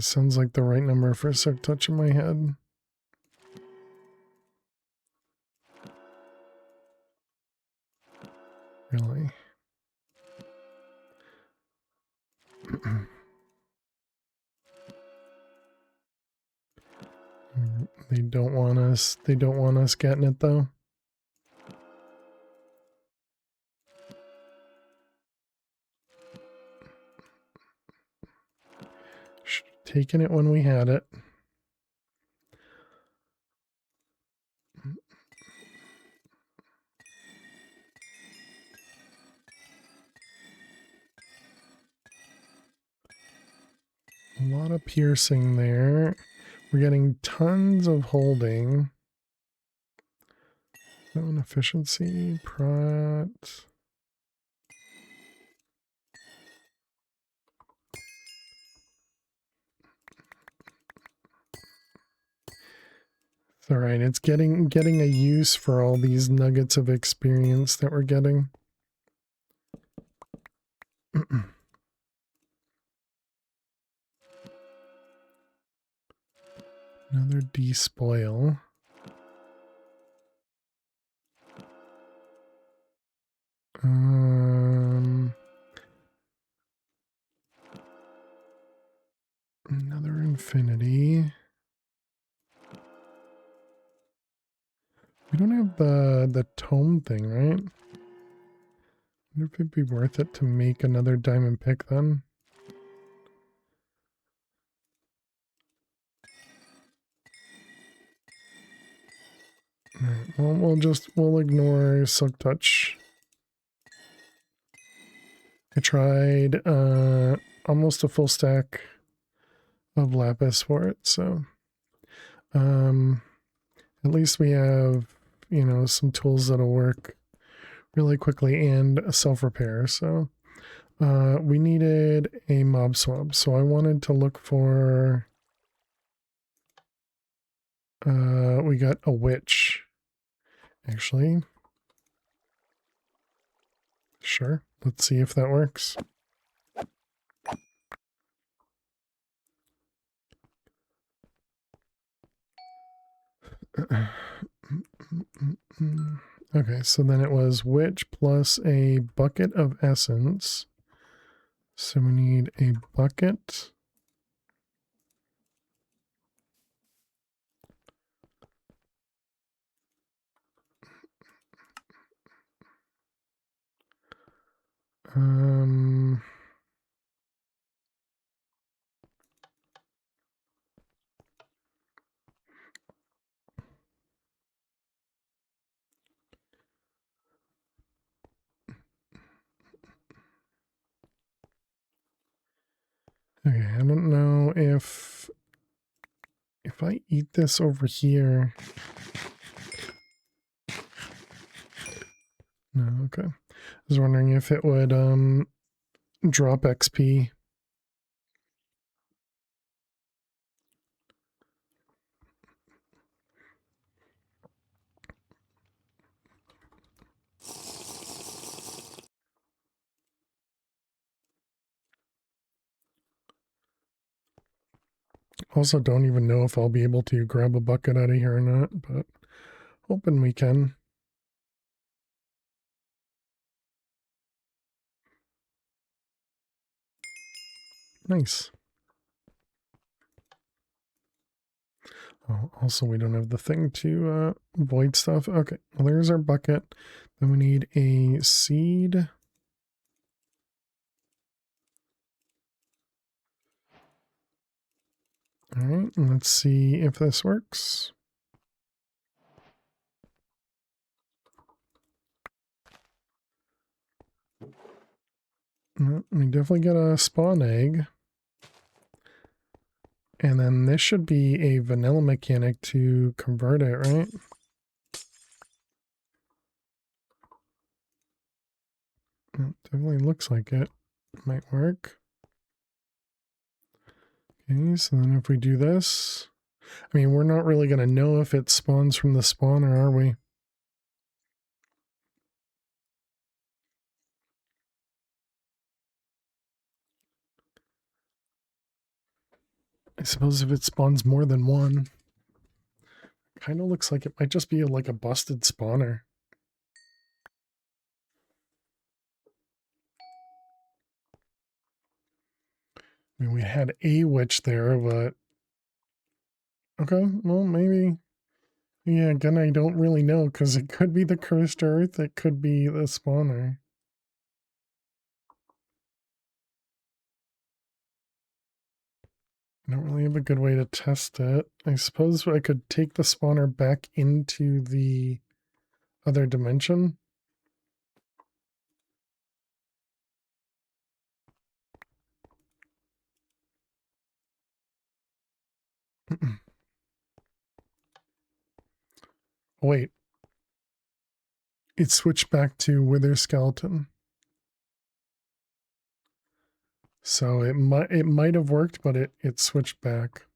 Sounds like the right number for Silk Touch in my head. Really? They don't want us getting it though. Taking it when we had it. A lot of piercing there. We're getting tons of holding. Zone efficiency, prot. It's all right. It's getting a use for all these nuggets of experience that we're getting. Another despoil. Another infinity. We don't have the tome thing, right? I wonder if it'd be worth it to make another diamond pick then. Alright, well, we'll ignore Silk Touch. I tried almost a full stack of lapis for it, so at least we have, you know, some tools that'll work really quickly and a self-repair. So we needed a mob swab, so I wanted to look for we got a witch, actually. Sure, let's see if that works. Okay, so then it was witch plus a bucket of essence. So we need a bucket. Um, Okay, I don't know if I eat this over here. No, okay. I was wondering if it would drop XP. Also, don't even know if I'll be able to grab a bucket out of here or not, but hoping we can. Nice. Oh, also, we don't have the thing to void stuff. Okay, well, there's our bucket. Then we need a seed. All right, let's see if this works. No, we definitely get a spawn egg. And then this should be a vanilla mechanic to convert it, right? It definitely looks like it might work. Okay, so then if we do this, I mean, we're not really going to know if it spawns from the spawner, are we? I suppose if it spawns more than one, kind of looks like it might just be like a busted spawner. I mean, we had a witch there, but okay, well, maybe. Yeah, again, I don't really know because it could be the cursed earth, it could be the spawner. I don't really have a good way to test it. I suppose I could take the spawner back into the other dimension. Wait. It switched back to Wither Skeleton. So it might have worked, but it switched back.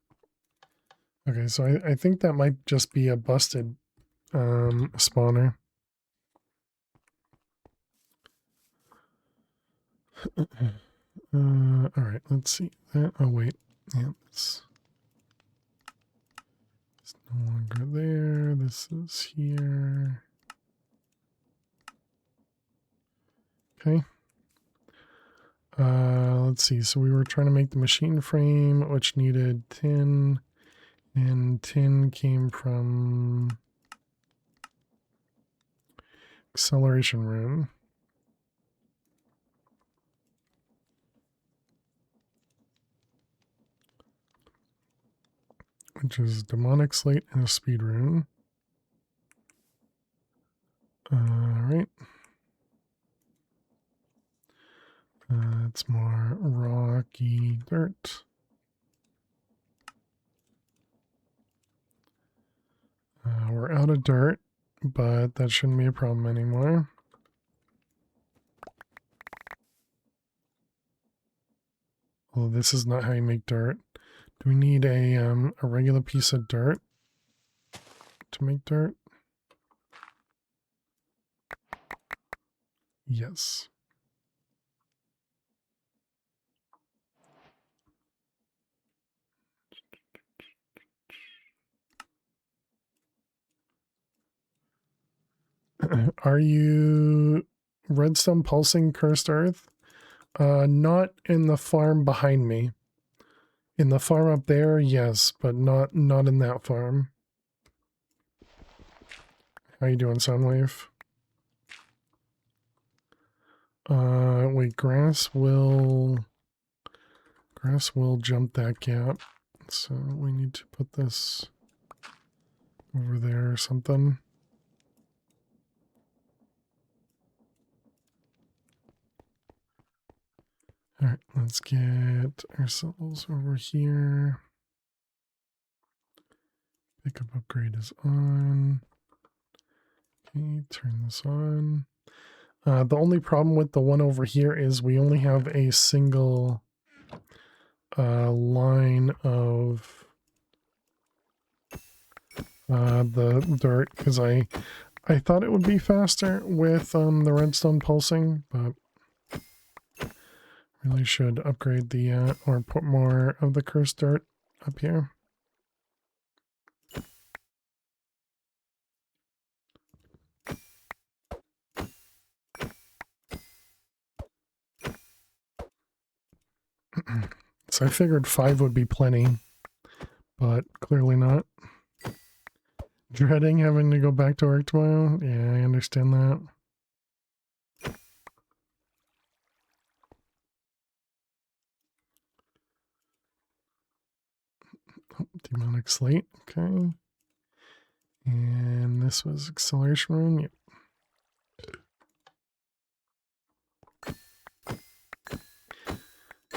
Okay, so I think that might just be a busted spawner. Alright, let's see. Oh wait. Yeah, it's no longer there. This is here. Okay. Let's see. So we were trying to make the machine frame, which needed tin, and tin came from acceleration room, which is demonic slate and a speed rune. All right. It's more rocky dirt. We're out of dirt, but that shouldn't be a problem anymore. Well, this is not how you make dirt. Do we need a regular piece of dirt to make dirt? Yes. Are you redstone pulsing cursed earth? Not in the farm behind me. In the farm up there, yes, but not in that farm. How you doing, Sunwave? Wait, grass will jump that gap. So we need to put this over there or something. All right, let's get ourselves over here. Pickup upgrade is on. Okay, turn this on. The only problem with the one over here is we only have a single line of the dirt, because I thought it would be faster with the redstone pulsing, but really should upgrade the or put more of the cursed dirt up here. So I figured 5 would be plenty, but clearly not. Dreading having to go back to work tomorrow? Yeah, I understand that. Oh, demonic slate, okay. And this was acceleration rune, yep.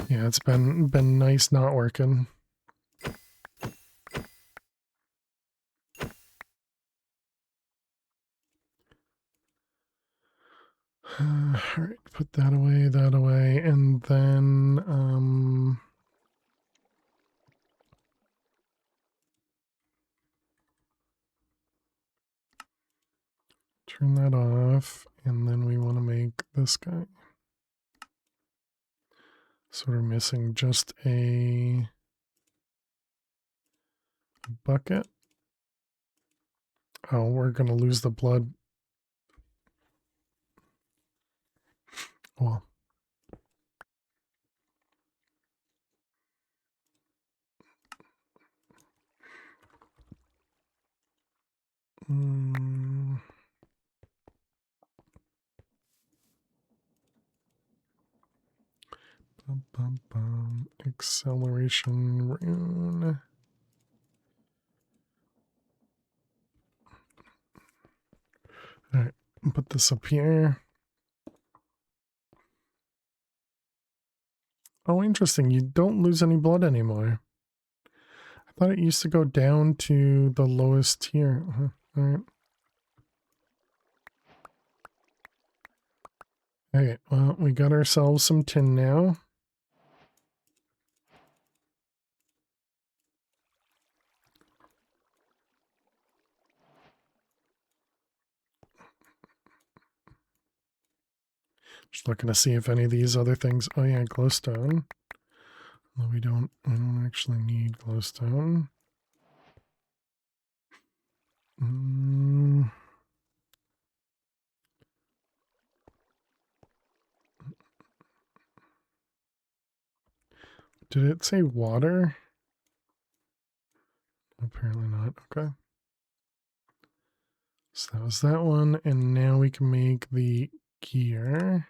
Yeah, it's been nice not working. All right, put that away, and then turn that off, and then we want to make this guy. So we're missing just a bucket. Oh, we're gonna lose the blood. Well. Acceleration rune. Alright, put this up here. Oh, interesting. You don't lose any blood anymore. I thought it used to go down to the lowest tier. Alright. Okay, well, we got ourselves some tin now. Just looking to see if any of these other things. Oh yeah, glowstone. Well, we don't actually need glowstone. Did it say water? Apparently not. Okay. So that was that one, and now we can make the gear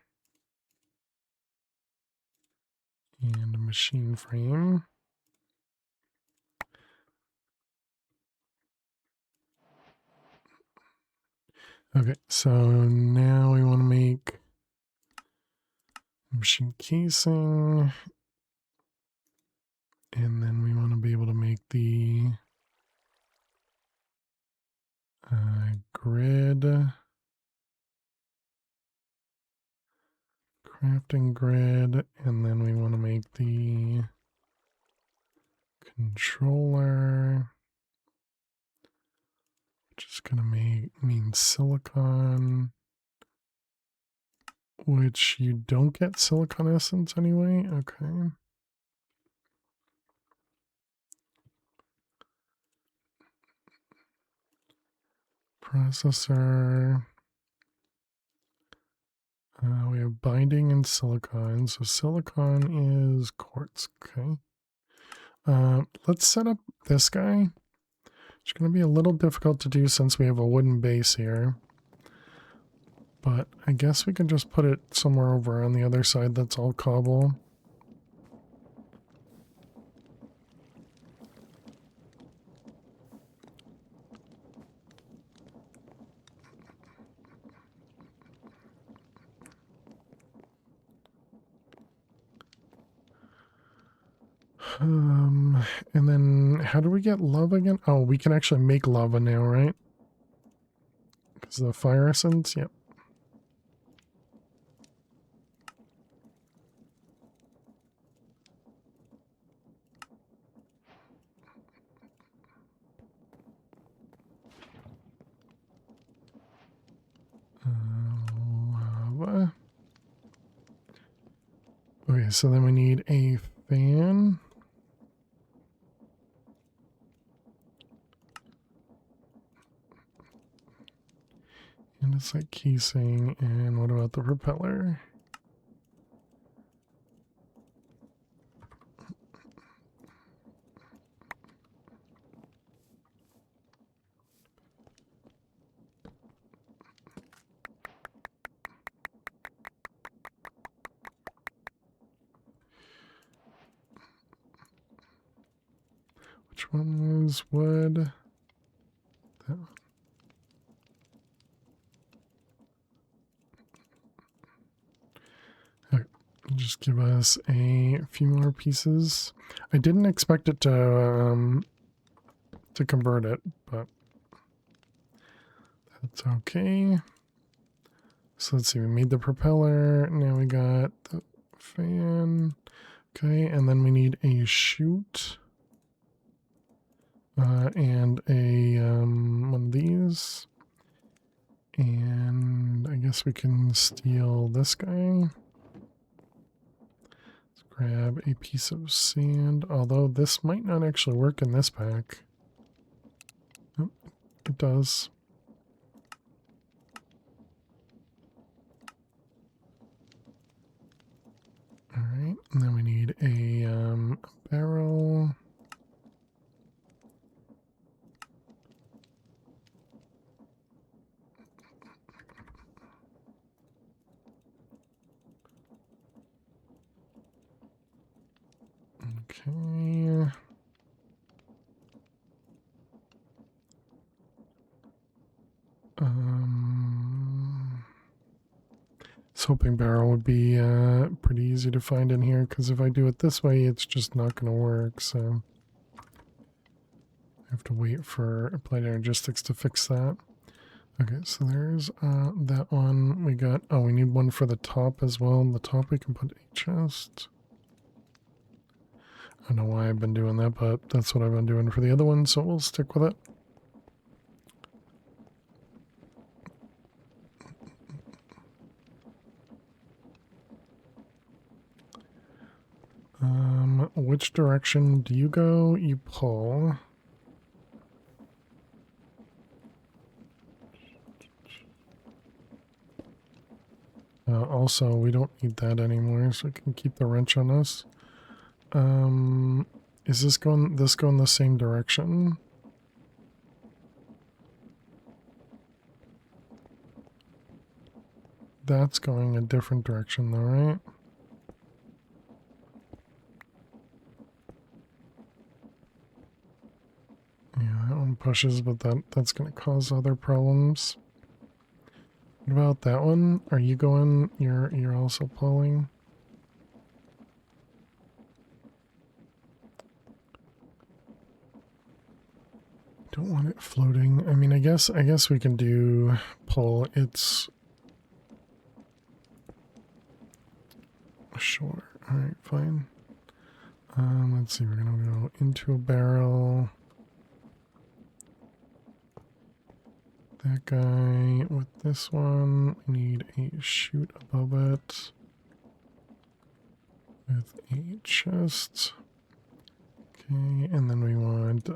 and a machine frame. Okay, so now we want to make machine casing, and then we want to be able to make the grid, crafting grid, and then we want to make the controller, which is going to mean silicon, which you don't get silicon essence anyway. Okay. Processor. We have binding and silicon. So silicon is quartz. Okay. Let's set up this guy. It's going to be a little difficult to do since we have a wooden base here. But I guess we can just put it somewhere over on the other side that's all cobble. And then how do we get lava again? Oh, we can actually make lava now, right? Because of the fire essence? Yep. Lava. Okay, so then we need a fan. And it's like casing. And what about the propeller? Which one was wood? That one. Okay, just give us a few more pieces. I didn't expect it to convert it, but that's okay. So let's see, we made the propeller. Now we got the fan. Okay, and then we need a chute. And a one of these. And I guess we can steal this guy. Let's grab a piece of sand, although this might not actually work in this pack. Oh, it does. Alright, and then we need a barrel. Okay. I was hoping barrel would be pretty easy to find in here, because if I do it this way, it's just not going to work, so I have to wait for Applied Energistics to fix that. Okay, so there's that one. We got, oh, we need one for the top as well. On the top we can put a chest. I don't know why I've been doing that, but that's what I've been doing for the other one, so we'll stick with it. Which direction do you go? You pull. Also, we don't need that anymore, so we can keep the wrench on us. Is this going the same direction? That's going a different direction though, right? Yeah, that one pushes, but that's going to cause other problems. What about that one? Are you going? You're also pulling? Don't want it floating. I mean, I guess we can do pull. It's sure. All right, fine. Let's see. We're gonna go into a barrel. That guy with this one. We need a chute above it with a chest. Okay, and then we want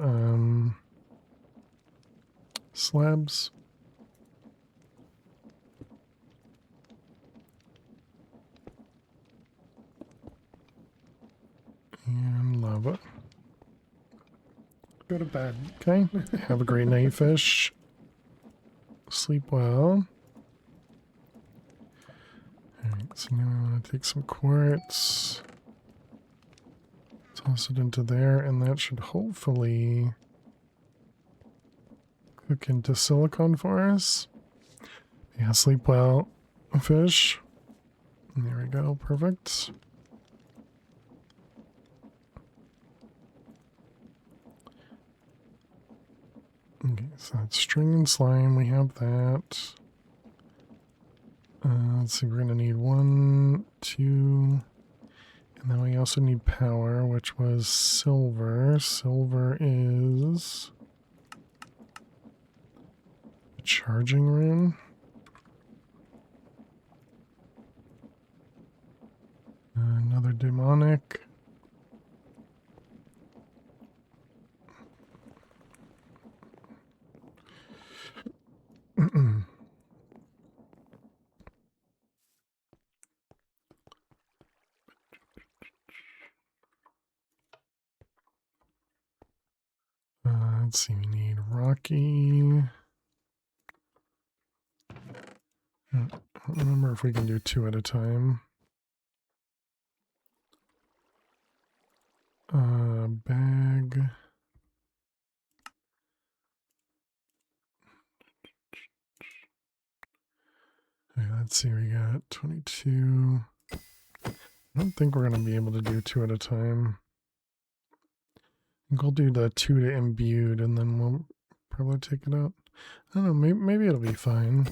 slabs. And lava. Go to bed. Okay. Have a great night, fish. Sleep well. Alright, so now I want to take some quartz. Toss it into there, and that should hopefully cook into silicon for us. Yeah, sleep well, fish. There we go, perfect. Okay, so that's string and slime. We have that. Let's see, we're going to need 1, 2, and then we also need power, which was silver. Silver is a charging rune. Another demonic. Let's see, we need Rocky. I don't remember if we can do 2 at a time. Bag. Okay, let's see, we got 22. I don't think we're going to be able to do 2 at a time. I think we'll do the 2 to imbued and then we'll probably take it out. I don't know, maybe it'll be fine.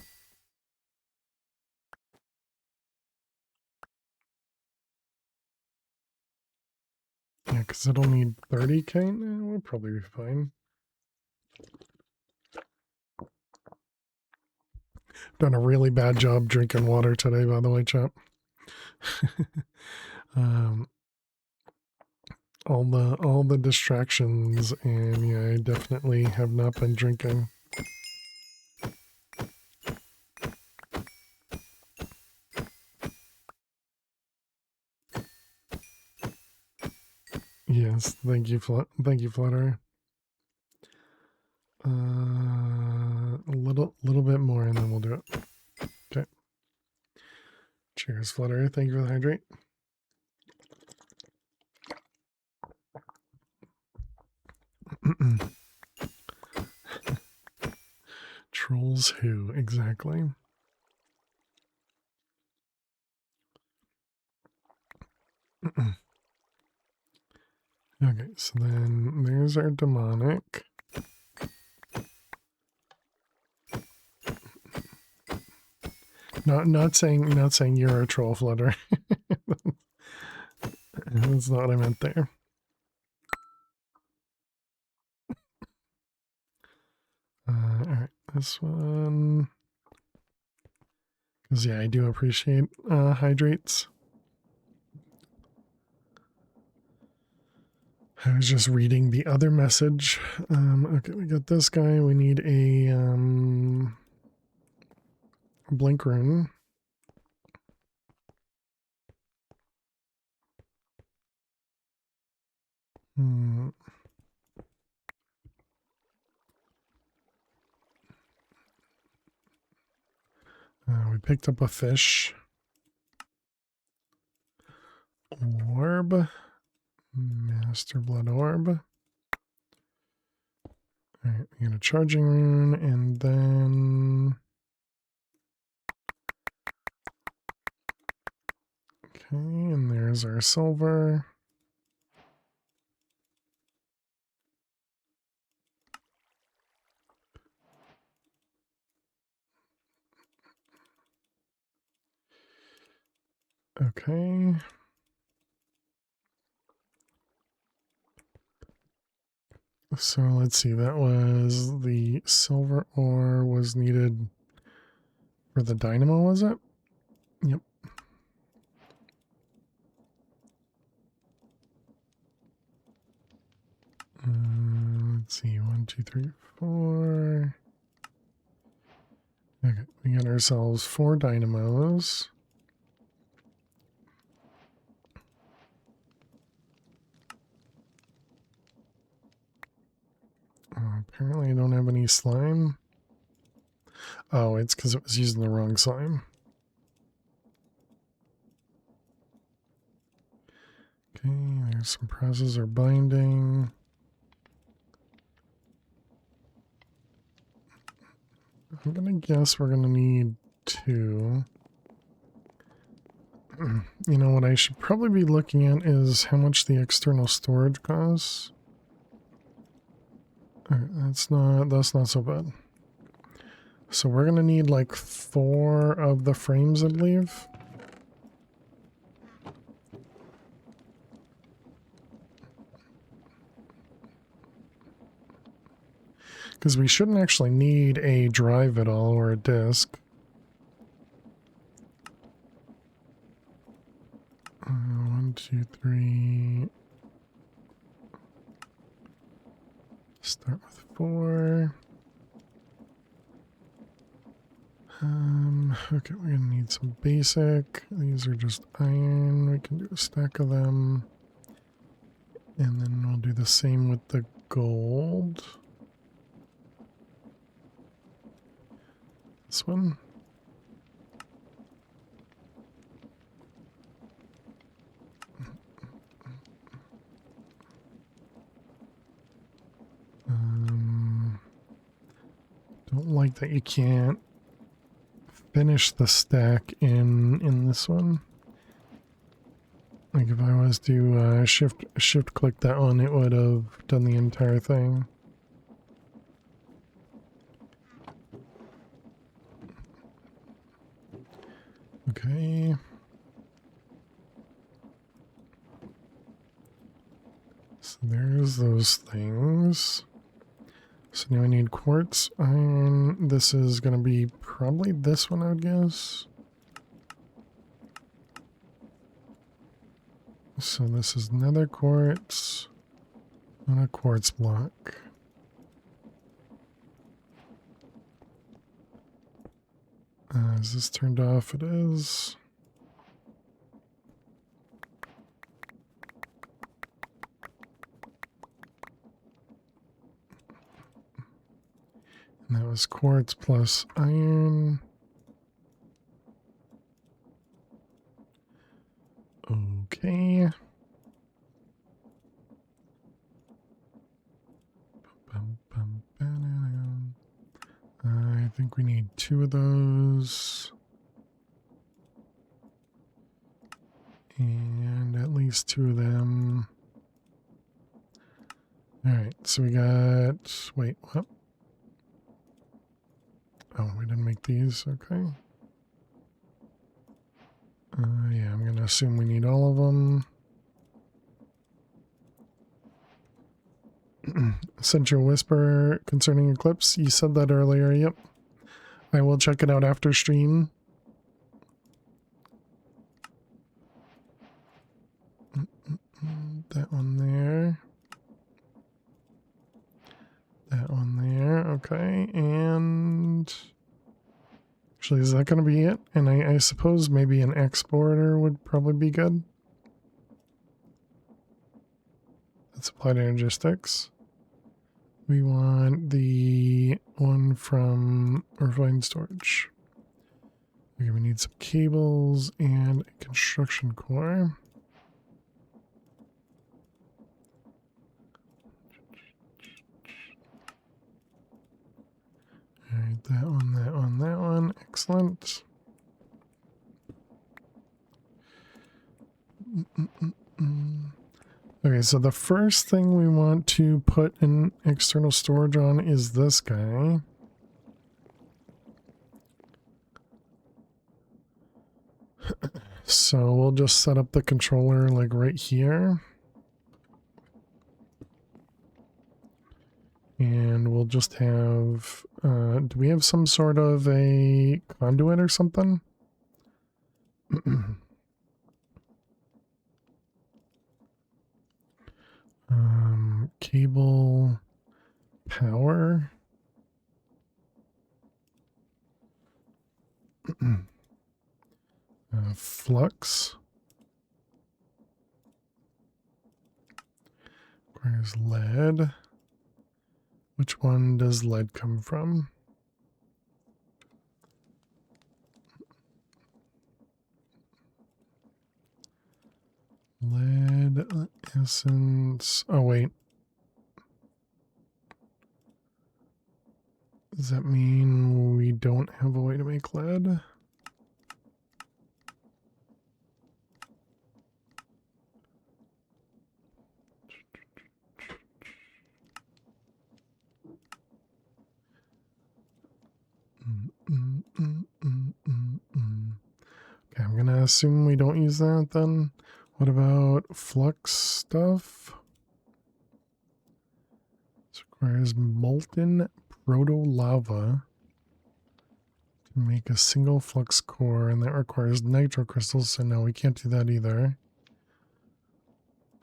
Yeah, because it'll need 30k now. We'll probably be fine. Done a really bad job drinking water today, by the way, chap. All the distractions, and yeah, I definitely have not been drinking. Yes, thank you, Flutter. A little bit more, and then we'll do it. Okay. Cheers, Flutter. Thank you for the hydrate. Trolls who exactly? Okay, so then there's our demonic. Not saying you're a troll, Flutter. That's not what I meant there. Alright, this one. Because yeah, I do appreciate hydrates. I was just reading the other message. Okay, we got this guy. We need a blink rune. We picked up a fish. Orb. Master Blood Orb. Alright, we get a charging rune, and then... Okay, and there's our silver. Okay. So let's see, that was the silver ore was needed for the dynamo, was it? Yep. Let's see, 1, 2, 3, 4. Okay, we got ourselves 4 dynamos. Apparently I don't have any slime. Oh, it's because it was using the wrong slime. Okay, there's some presses or binding. I'm gonna guess we're gonna need 2. You know what I should probably be looking at is how much the external storage costs. Alright, that's not so bad. So we're gonna need like 4 of the frames, I believe. Because we shouldn't actually need a drive at all or a disk. 1, 2, 3. Start with 4. Okay, we're gonna need some basic. These are just iron. We can do a stack of them. And then we'll do the same with the gold. This one. Don't like that you can't finish the stack in this one. Like if I was to shift click that one, it would have done the entire thing. Okay. So there's those things. So now I need quartz, iron. This is going to be probably this one, I would guess. So this is another quartz and a quartz block. Is this turned off? It is. And that was quartz plus iron. Okay. I think we need 2 of those. And at least 2 of them. Alright, so we got... Wait, what? Oh, we didn't make these, okay. Yeah, I'm going to assume we need all of them. Sent you a whisper concerning Eclipse. You said that earlier, yep. I will check it out after stream. That one there. That one there, okay. And... Actually, is that going to be it? And I suppose maybe an exporter would probably be good. That's applied energistics. We want the one from refined storage. Okay, we need some cables and a construction core. Alright, that one, that one, that one. Excellent. Okay, so the first thing we want to put in external storage on is this guy. So we'll just set up the controller like right here. And we'll just have, do we have some sort of a conduit or something? Cable, power. Flux. Requires lead. Which one does lead come from? Lead essence. Oh, wait. Does that mean we don't have a way to make lead? assume we don't use that then. What about flux stuff? This requires molten proto-lava to make a single flux core, and that requires nitro crystals, so no, we can't do that either.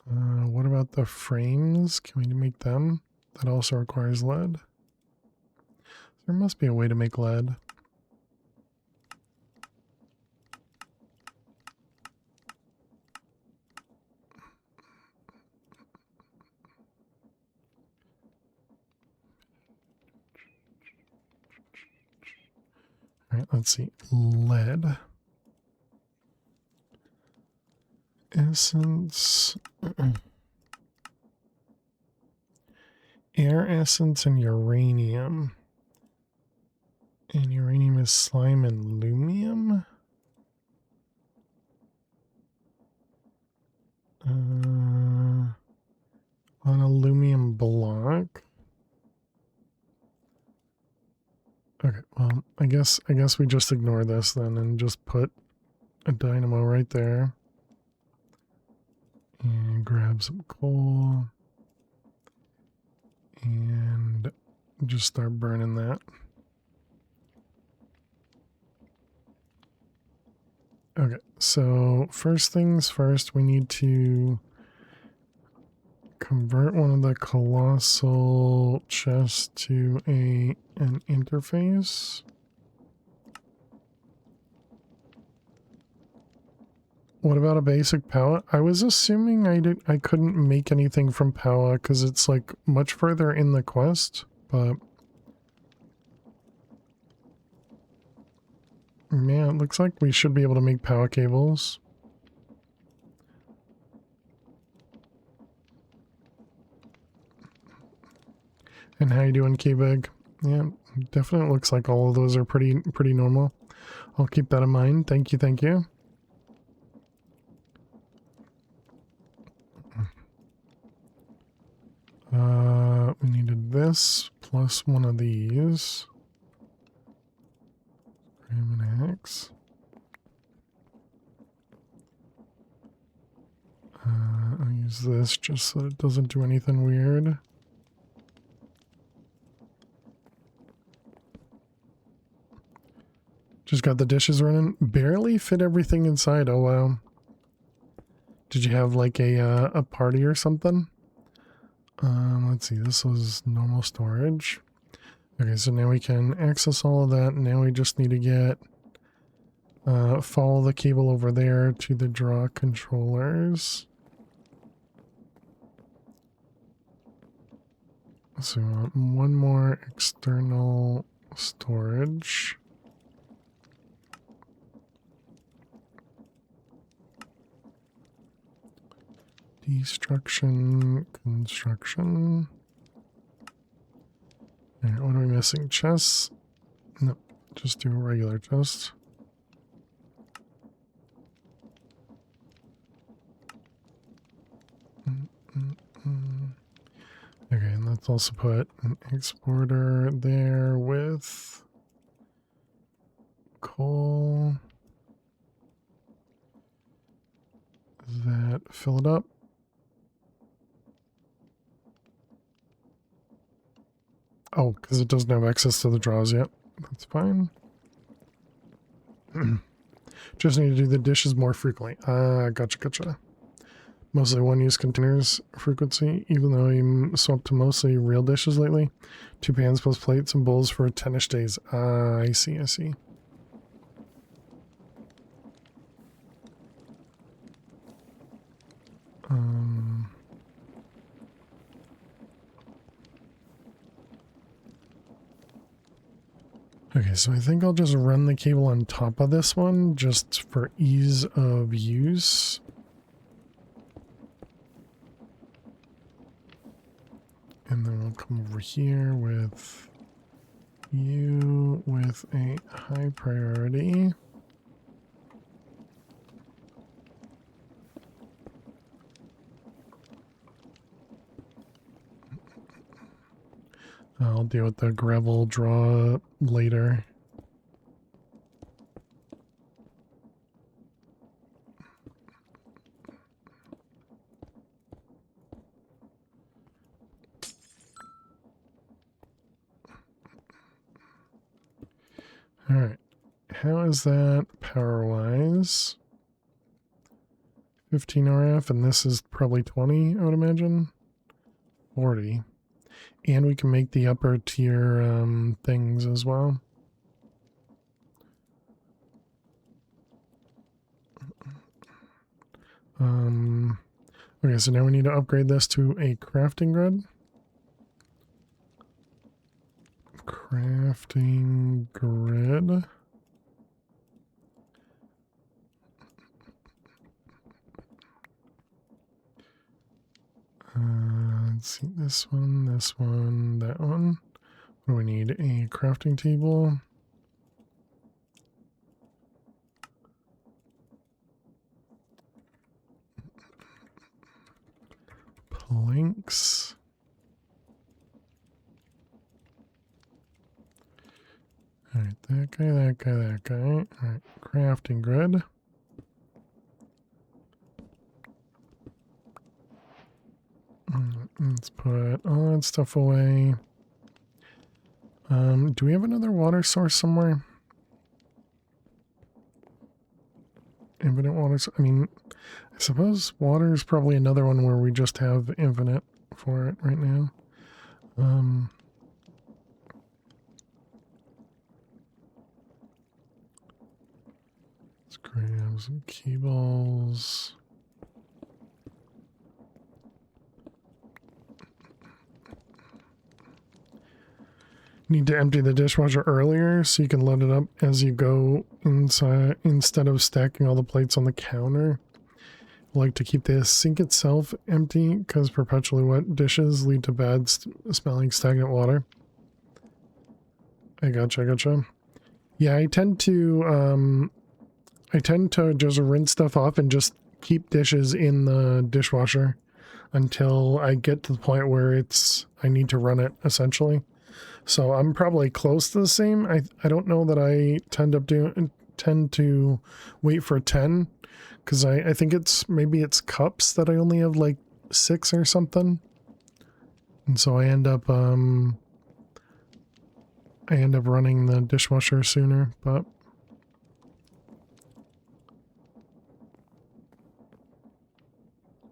What about the frames? Can we make them? That also requires lead. There must be a way to make lead. All right, let's see. Lead. Essence. Air essence and uranium. And uranium is slime and lumium. On a lumium block. Okay, well, I guess we just ignore this then and just put a dynamo right there. And grab some coal. And just start burning that. Okay, so first things first, we need to convert one of the colossal chests to an interface. What about a basic power? I was assuming I couldn't make anything from power because it's like much further in the quest, but man, it looks like we should be able to make power cables. And how you doing, K-Bag? Yeah, definitely looks like all of those are pretty normal. I'll keep that in mind. Thank you, thank you. We needed this plus one of these. Grab an axe. I'll use this just so it doesn't do anything weird. Just got the dishes running. Barely fit everything inside. Oh wow. Did you have like a party or something? Let's see. This was normal storage. Okay, so now we can access all of that. Now we just need to get follow the cable over there to the draw controllers. So we want one more external storage. Destruction, construction. Alright, what are we missing? Chests? No, just do a regular chest. Okay, and let's also put an exporter there with coal. Does that fill it up? Oh, because it doesn't have access to the draws yet. That's fine. Just need to do the dishes more frequently. Gotcha. Mostly one-use containers frequency, even though I'm swapped to mostly real dishes lately. 2 pans plus plates and bowls for 10-ish days. I see. Okay, so I think I'll just run the cable on top of this one just for ease of use. And then we'll come over here with you with a high priority. I'll deal with the gravel draw later. All right. How is that power-wise? 15 RF, and this is probably 20, I would imagine. 40. And we can make the upper tier things as well. Okay, so now we need to upgrade this to a crafting grid. Crafting grid. Let's see, this one, that one. What do we need? A crafting table. Planks. Alright, that guy, that guy, that guy. Alright, crafting grid. Let's put all that stuff away. Do we have another water source somewhere? Infinite water. I mean, I suppose water is probably another one where we just have infinite for it right now. Let's grab some cables. Need to empty the dishwasher earlier so you can load it up as you go inside instead of stacking all the plates on the counter. I like to keep the sink itself empty because perpetually wet dishes lead to bad smelling stagnant water. I gotcha. Yeah, I tend to just rinse stuff off and just keep dishes in the dishwasher until I get to the point where I need to run it essentially. So I'm probably close to the same. I don't know that I tend to wait for 10 because I think maybe it's cups that I only have like 6 or something, and so I end up running the dishwasher sooner. But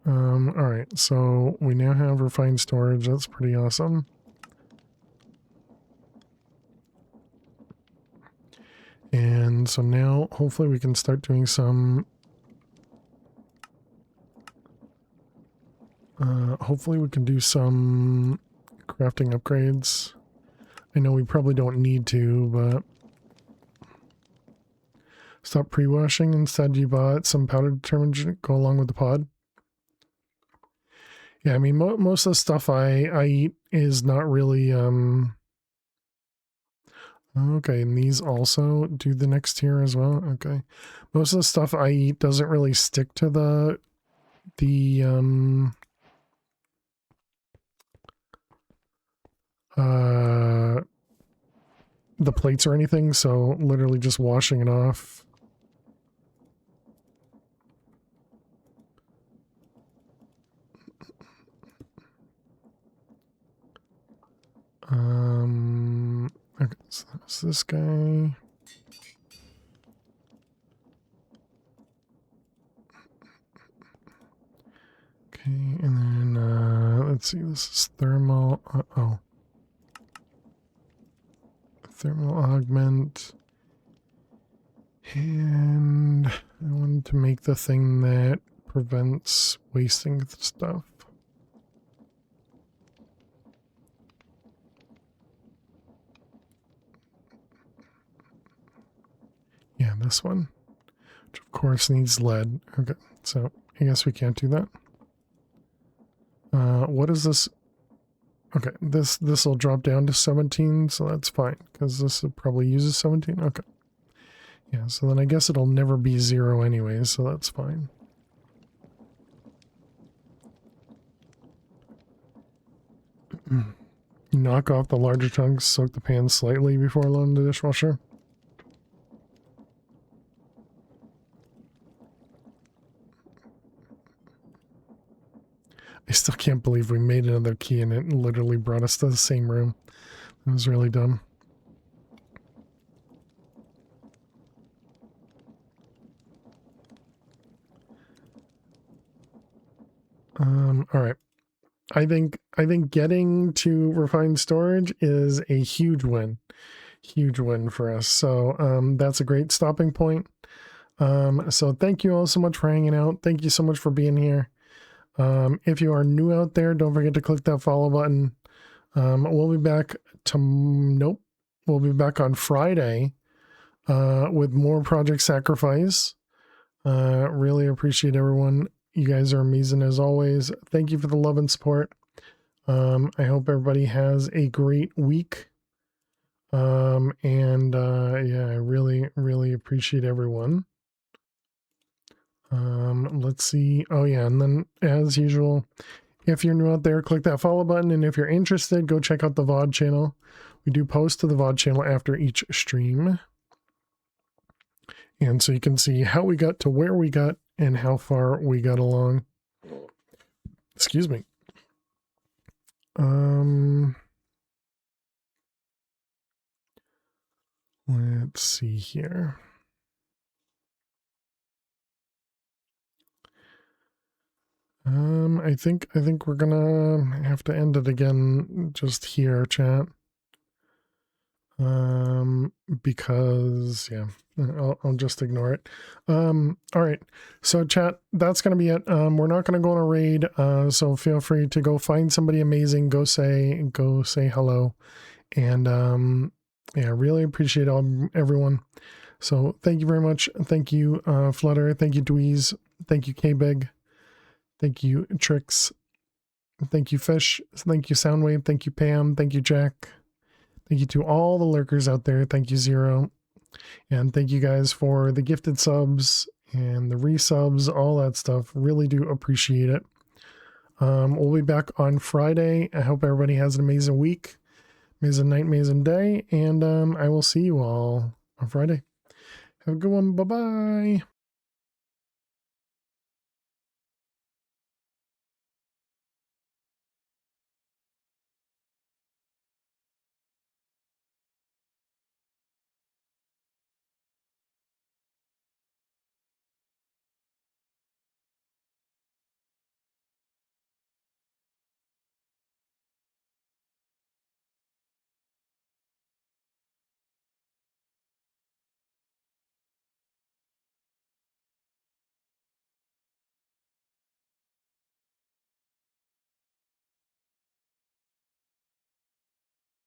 all right, so we now have refined storage. That's pretty awesome. And so now hopefully we can start doing some hopefully we can do some crafting upgrades. I know we probably don't need to, but stop pre-washing. Instead you bought some powder detergent to go along with the pod. Yeah, I mean most of the stuff I eat is not really okay, and these also do the next tier as well. Okay. Most of the stuff I eat doesn't really stick to the plates or anything, so literally just washing it off. Okay, so that's this guy. Okay, and then let's see, this is thermal. Thermal augment. And I wanted to make the thing that prevents wasting the stuff. Yeah, this one, which of course needs lead. Okay, so I guess we can't do that. What is this? Okay, this will drop down to 17, so that's fine, because this probably uses 17. Okay. Yeah, so then I guess it'll never be 0 anyway, so that's fine. Knock off the larger chunks, soak the pan slightly before loading the dishwasher. I still can't believe we made another key and it literally brought us to the same room. That was really dumb. All right. I think getting to refined storage is a huge win for us. So that's a great stopping point. So thank you all so much for hanging out. Thank you so much for being here. If you are new out there, don't forget to click that follow button. We'll be back we'll be back on Friday with more Project Sacrifice. Really appreciate everyone. You guys are amazing as always. Thank you for the love and support. I hope everybody has a great week. Yeah, I really appreciate everyone. Let's see. Oh yeah, and then as usual, if you're new out there, click that follow button, and if you're interested, go check out the VOD channel. We do post to the VOD channel after each stream. And so you can see how we got to where we got and how far we got along. Excuse me. Let's see here. I think we're gonna have to end it again just here, chat. Because yeah, I'll just ignore it. All right. So chat, that's gonna be it. We're not gonna go on a raid. So feel free to go find somebody amazing. Go say hello. And yeah, really appreciate everyone. So thank you very much. Thank you, Flutter. Thank you, Dweez. Thank you, K-Big. Thank you, Trix. Thank you, Fish. Thank you, Soundwave. Thank you, Pam. Thank you, Jack. Thank you to all the lurkers out there. Thank you, Zero. And thank you guys for the gifted subs and the resubs, all that stuff. Really do appreciate it. We'll be back on Friday. I hope everybody has an amazing week, amazing night, amazing day. And I will see you all on Friday. Have a good one. Bye-bye.